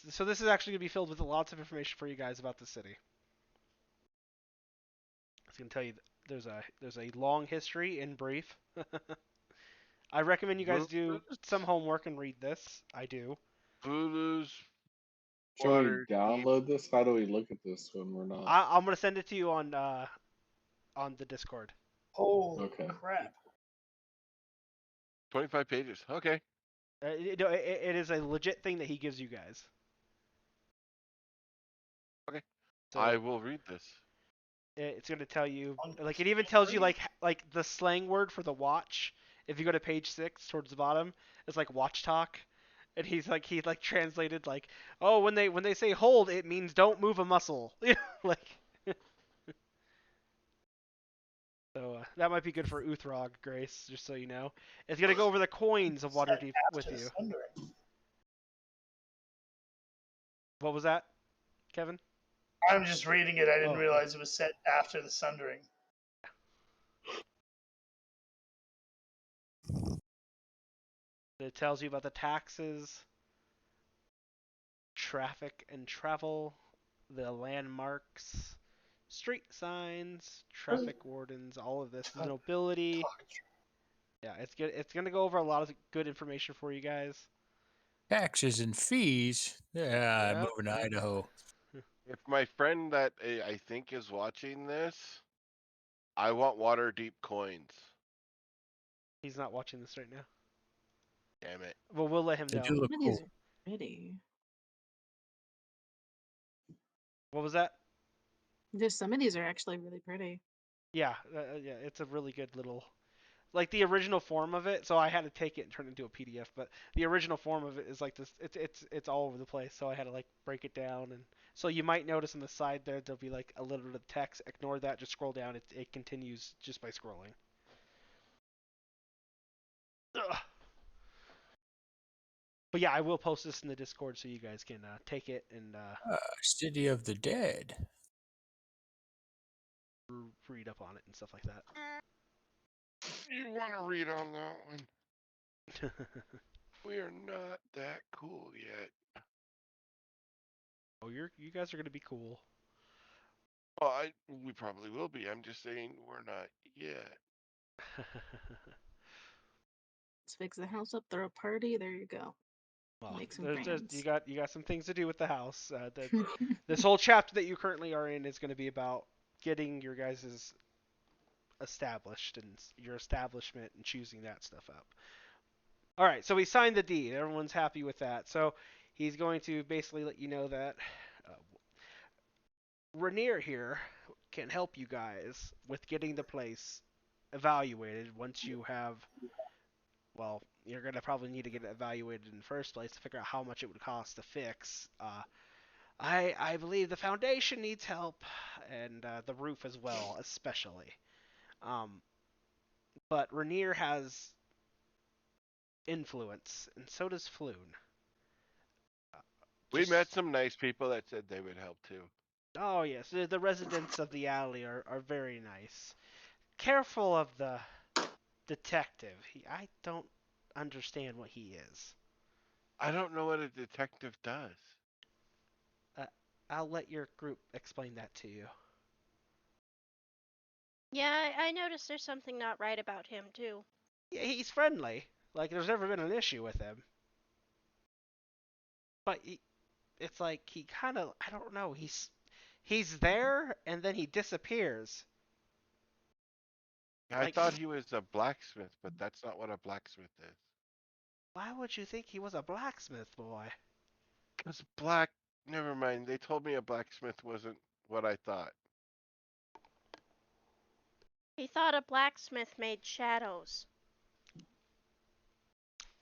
So this is actually gonna be filled with lots of information for you guys about the city. It's gonna tell you there's a long history in brief. I recommend you guys do some homework and read this. I do. Voodoo's Should we water deep. download this? How do we look at this when we're not? I'm gonna send it to you on on the Discord. Holy Okay. crap. 25 pages. Okay. It is a legit thing that he gives you guys. Okay. So I will read this. it's going to tell you, like, it even tells you like the slang word for the watch. If you go to page 6 towards the bottom, it's like watch talk, and he translated like, oh, when they say hold, it means don't move a muscle. Like. So that might be good for Uthrog, Grace, just so you know. It's gonna go over the coins of Waterdeep with After you. Sundering. What was that, Kevin? I'm just reading it. I didn't Oh, yeah. realize it was set after the Sundering. It tells you about the taxes, traffic and travel, the landmarks, street signs, traffic wardens, all of this, the nobility. Yeah, it's good. It's gonna go over a lot of good information for you guys. Taxes and fees. Yeah, I'm Yep, moving to yep. Idaho. If my friend that I think is watching this, I want Waterdeep coins. He's not watching this right now. Damn it. Well, we'll let him They know. do look Some of cool. these are pretty. What was that? Just some of these are actually really pretty. Yeah, yeah. It's a really good little. Like the original form of it, so I had to take it and turn it into a PDF. But the original form of it is like this. It's all over the place, so I had to like break it down. And so you might notice on the side there'll be like a little bit of text. Ignore that. Just scroll down. It continues just by scrolling. Ugh. But yeah, I will post this in the Discord so you guys can take it and City of the Dead. read up on it and stuff like that. You want to read on that one? We are not that cool yet. Oh, you guys are gonna be cool. Well, we probably will be. I'm just saying we're not yet. Let's fix the house up, throw a party. There you go. Well, Make some you friends. got some things to do with the house. This whole chapter that you currently are in is going to be about getting your guys' established and your establishment and choosing that stuff up. All right, so we signed the deed. Everyone's happy with that. So he's going to basically let you know that Rainier here can help you guys with getting the place evaluated once you have. Well, you're going to probably need to get it evaluated in the first place to figure out how much it would cost to fix. I believe the foundation needs help, and the roof as well, especially. But Rainier has influence, and so does Floon. We met some nice people that said they would help too. Oh yes, the residents of the alley are very nice. Careful of the detective. I don't understand what he is. I don't know what a detective does. I'll let your group explain that to you. Yeah, I noticed there's something not right about him, too. Yeah, he's friendly. Like, there's never been an issue with him. But it's like he kind of, I don't know, he's there and then he disappears. I Like, thought he was a blacksmith, but that's not what a blacksmith is. why would you think he was a blacksmith boy? Because never mind. They told me a blacksmith wasn't what I thought. He thought a blacksmith made shadows.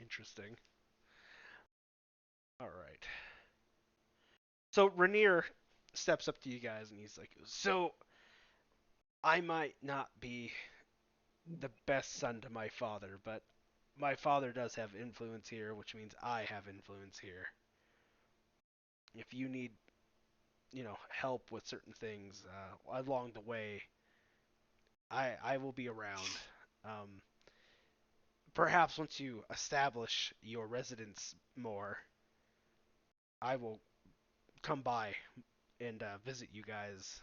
Interesting. All right. So Rainier steps up to you guys and he's like, so I might not be the best son to my father, but my father does have influence here, which means I have influence here. If you need, help with certain things along the way, I will be around. Um, Perhaps once you establish your residence more, I will come by and visit you guys,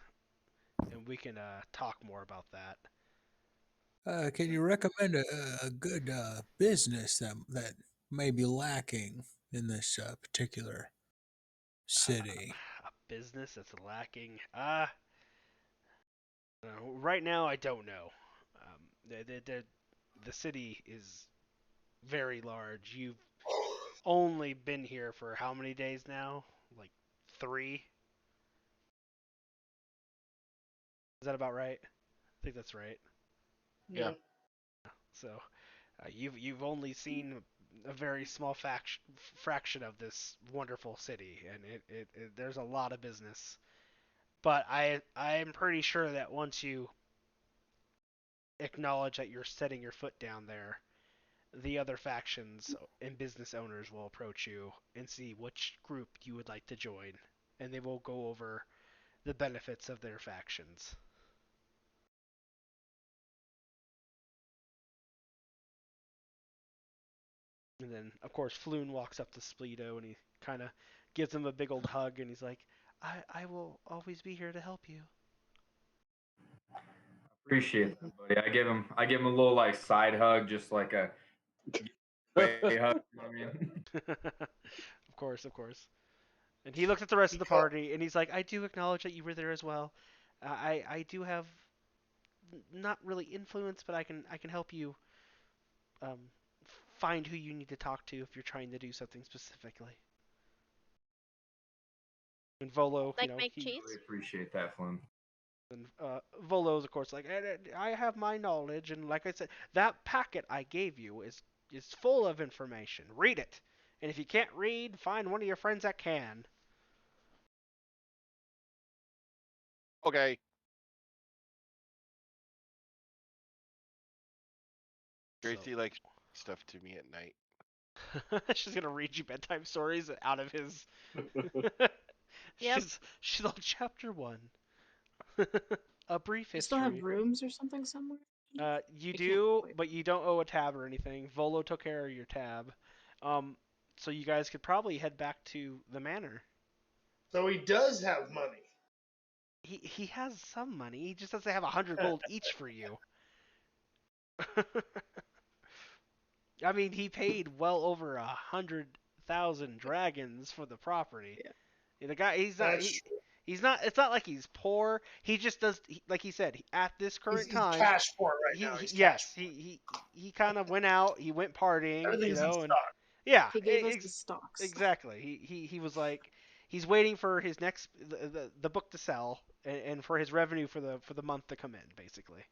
and we can talk more about that. Can you recommend a good business that may be lacking in this particular city? A business that's lacking. Right now, I don't know. The city is very large. You've only been here for how many days now? Like 3? Is that about right? I think that's right. Yeah. So you've only seen a very small fraction of this wonderful city, and there's a lot of business. But I'm pretty sure that once you acknowledge that you're setting your foot down there, the other factions and business owners will approach you and see which group you would like to join, and they will go over the benefits of their factions. And then, of course, Floon walks up to Spleeto and he kind of gives him a big old hug, and he's like, I will always be here to help you. Appreciate that, buddy. I give him a little like side hug, just like a hug. You know what I mean? Of course, of course. And he looks at the rest of the party and he's like, I do acknowledge that you were there as well. I do have not really influence, but I can help you um, find who you need to talk to if you're trying to do something specifically. And Volo, Like really appreciate that, Flynn. And Volo's, of course, like, I have my knowledge, and like I said, that packet I gave you is full of information. Read it. And if you can't read, find one of your friends that can. Okay. Gracie likes stuff to me at night. She's gonna read you bedtime stories out of his. Yep. She's on chapter 1. A brief You history. still have rooms or something somewhere? You do, but you don't owe a tab or anything. Volo took care of your tab. So you guys could probably head back to the manor. So he does have money. He has some money. He just doesn't have 100 gold each for you. I mean, he paid well over 100,000 dragons for the property. Yeah. The guy, he's not. It's not like he's poor. He just does, like he said, at this current time. He's cash poor right now. Yes, he kind of went out. He went partying. Everything's you know, in and stock. yeah, He gave us the stocks. Exactly. He was like, he's waiting for his next the book to sell and for his revenue for the month to come in, basically.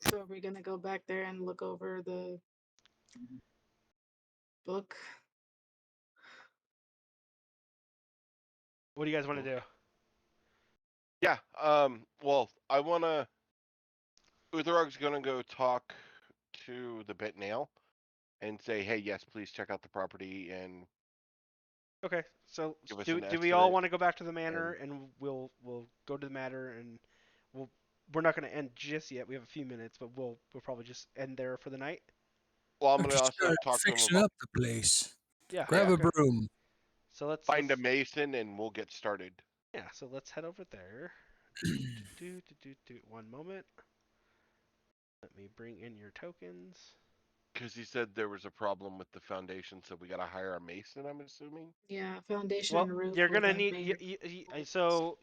So are we gonna go back there and look over the book? What do you guys want to do? Yeah. Well, I wanna. Utherog's gonna go talk to the bit nail and say, hey, yes, please check out the property and. Okay. So Give us do an we all estimate. want to go back to the manor and we'll go to the manor and we're not going to end just yet. We have a few minutes, but we'll probably just end there for the night. Well, I'm I'm gonna just also talk to him fixing about up the place. Yeah. Grab yeah, a okay. broom. So let's find a mason and we'll get started. Yeah. So let's head over there. One moment. Let me bring in your tokens. Because he said there was a problem with the foundation, so we gotta hire a mason. I'm assuming. Yeah, foundation Well, and roof. you're gonna with need unmade. so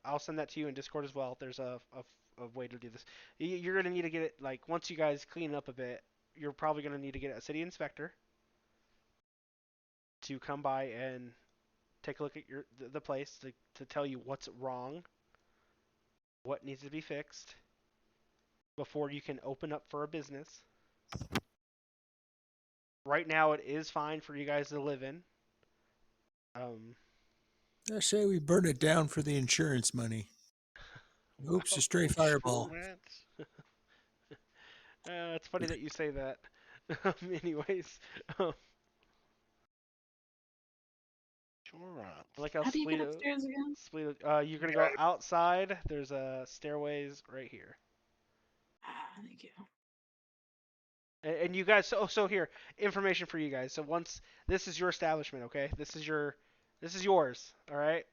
I'll send that to you in Discord as well. There's a way to do this. You're gonna need to get it like once you guys clean it up a bit. You're probably gonna need to get a city inspector to come by and take a look at the place to tell you what's wrong, what needs to be fixed before you can open up for a business. Right now, it is fine for you guys to live in. I say we burn it down for the insurance money. Oops, a stray fireball. It's funny that you say that. Anyways, like how do you get upstairs again? You're gonna go outside. There's stairways right here. Thank you. And you guys, so here, information for you guys. So once this is your establishment, okay? This is yours, all right?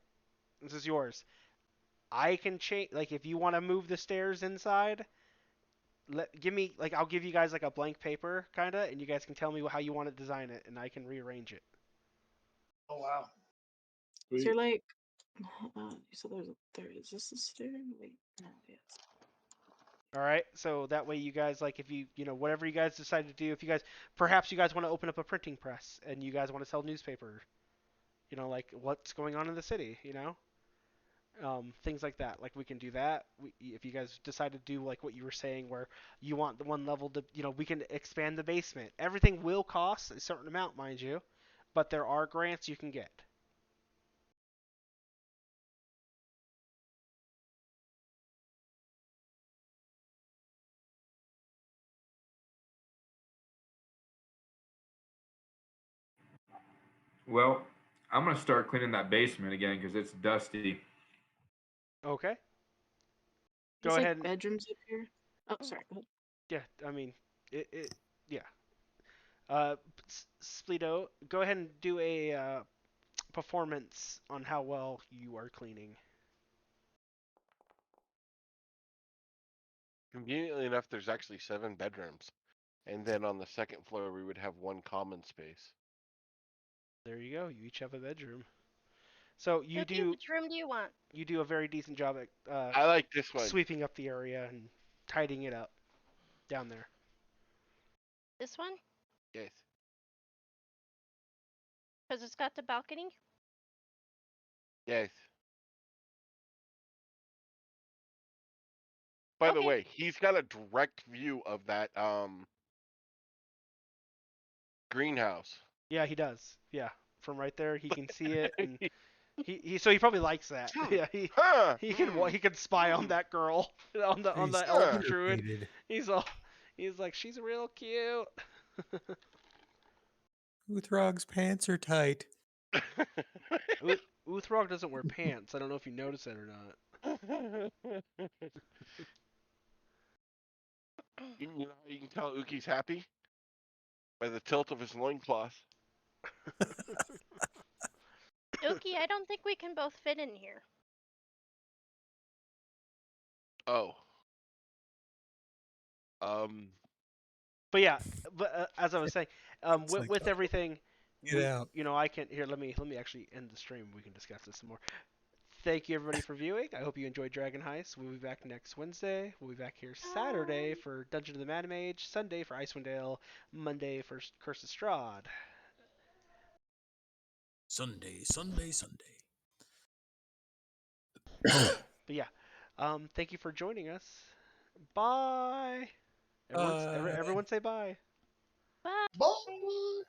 This is yours. I can change, like, if you want to move the stairs inside, I'll give you guys like a blank paper, kinda, and you guys can tell me how you want to design it, and I can rearrange it. Oh wow. So you're like So there is this a stair? Wait, no, yes. All right, so that way you guys like if you whatever you guys decide to do, if you guys perhaps you guys want to open up a printing press and you guys want to sell newspaper, like what's going on in the city, things like that. Like we can do that. If you guys decide to do like what you were saying, where you want the one level to, we can expand the basement. Everything will cost a certain amount, mind you, but there are grants you can get. Well, I'm gonna start cleaning that basement again because it's dusty. Okay. Go There's ahead. like bedrooms up here. Oh, sorry. Go ahead. Yeah, I mean, yeah. Splito, go ahead and do a performance on how well you are cleaning. Conveniently enough, there's actually 7 bedrooms. And then on the second floor, we would have 1 common space. There you go. You each have a bedroom. So you Cookie, do which room do you want? you do a very decent job at I like this one. sweeping up the area and tidying it up down there. This one? Yes. Because it's got the balcony? Yes. By the Okay. way, he's got a direct view of that greenhouse. Yeah, he does. Yeah, from right there he can see it, and he probably likes that. Yeah, he can spy on that girl on the He's elf druid. irritated. He's like, she's real cute. Uthrog's pants are tight. Uthrog doesn't wear pants. I don't know if you noticed that or not. You know how you can tell Uki's happy? By the tilt of his loincloth. Dookie, I don't think we can both fit in here. Oh. But yeah, as I was saying, It's with, like, with everything, Get out. I can here. Let me actually end the stream. We can discuss this some more. Thank you everybody for viewing. I hope you enjoyed Dragon Heist. We'll be back next Wednesday. We'll be back here Saturday for Dungeon of the Madam Mage, Sunday for Icewind Dale, Monday for Curse of Strahd. Sunday, Sunday, Sunday. But yeah, thank you for joining us. Bye. Everyone say bye. Bye. Bye.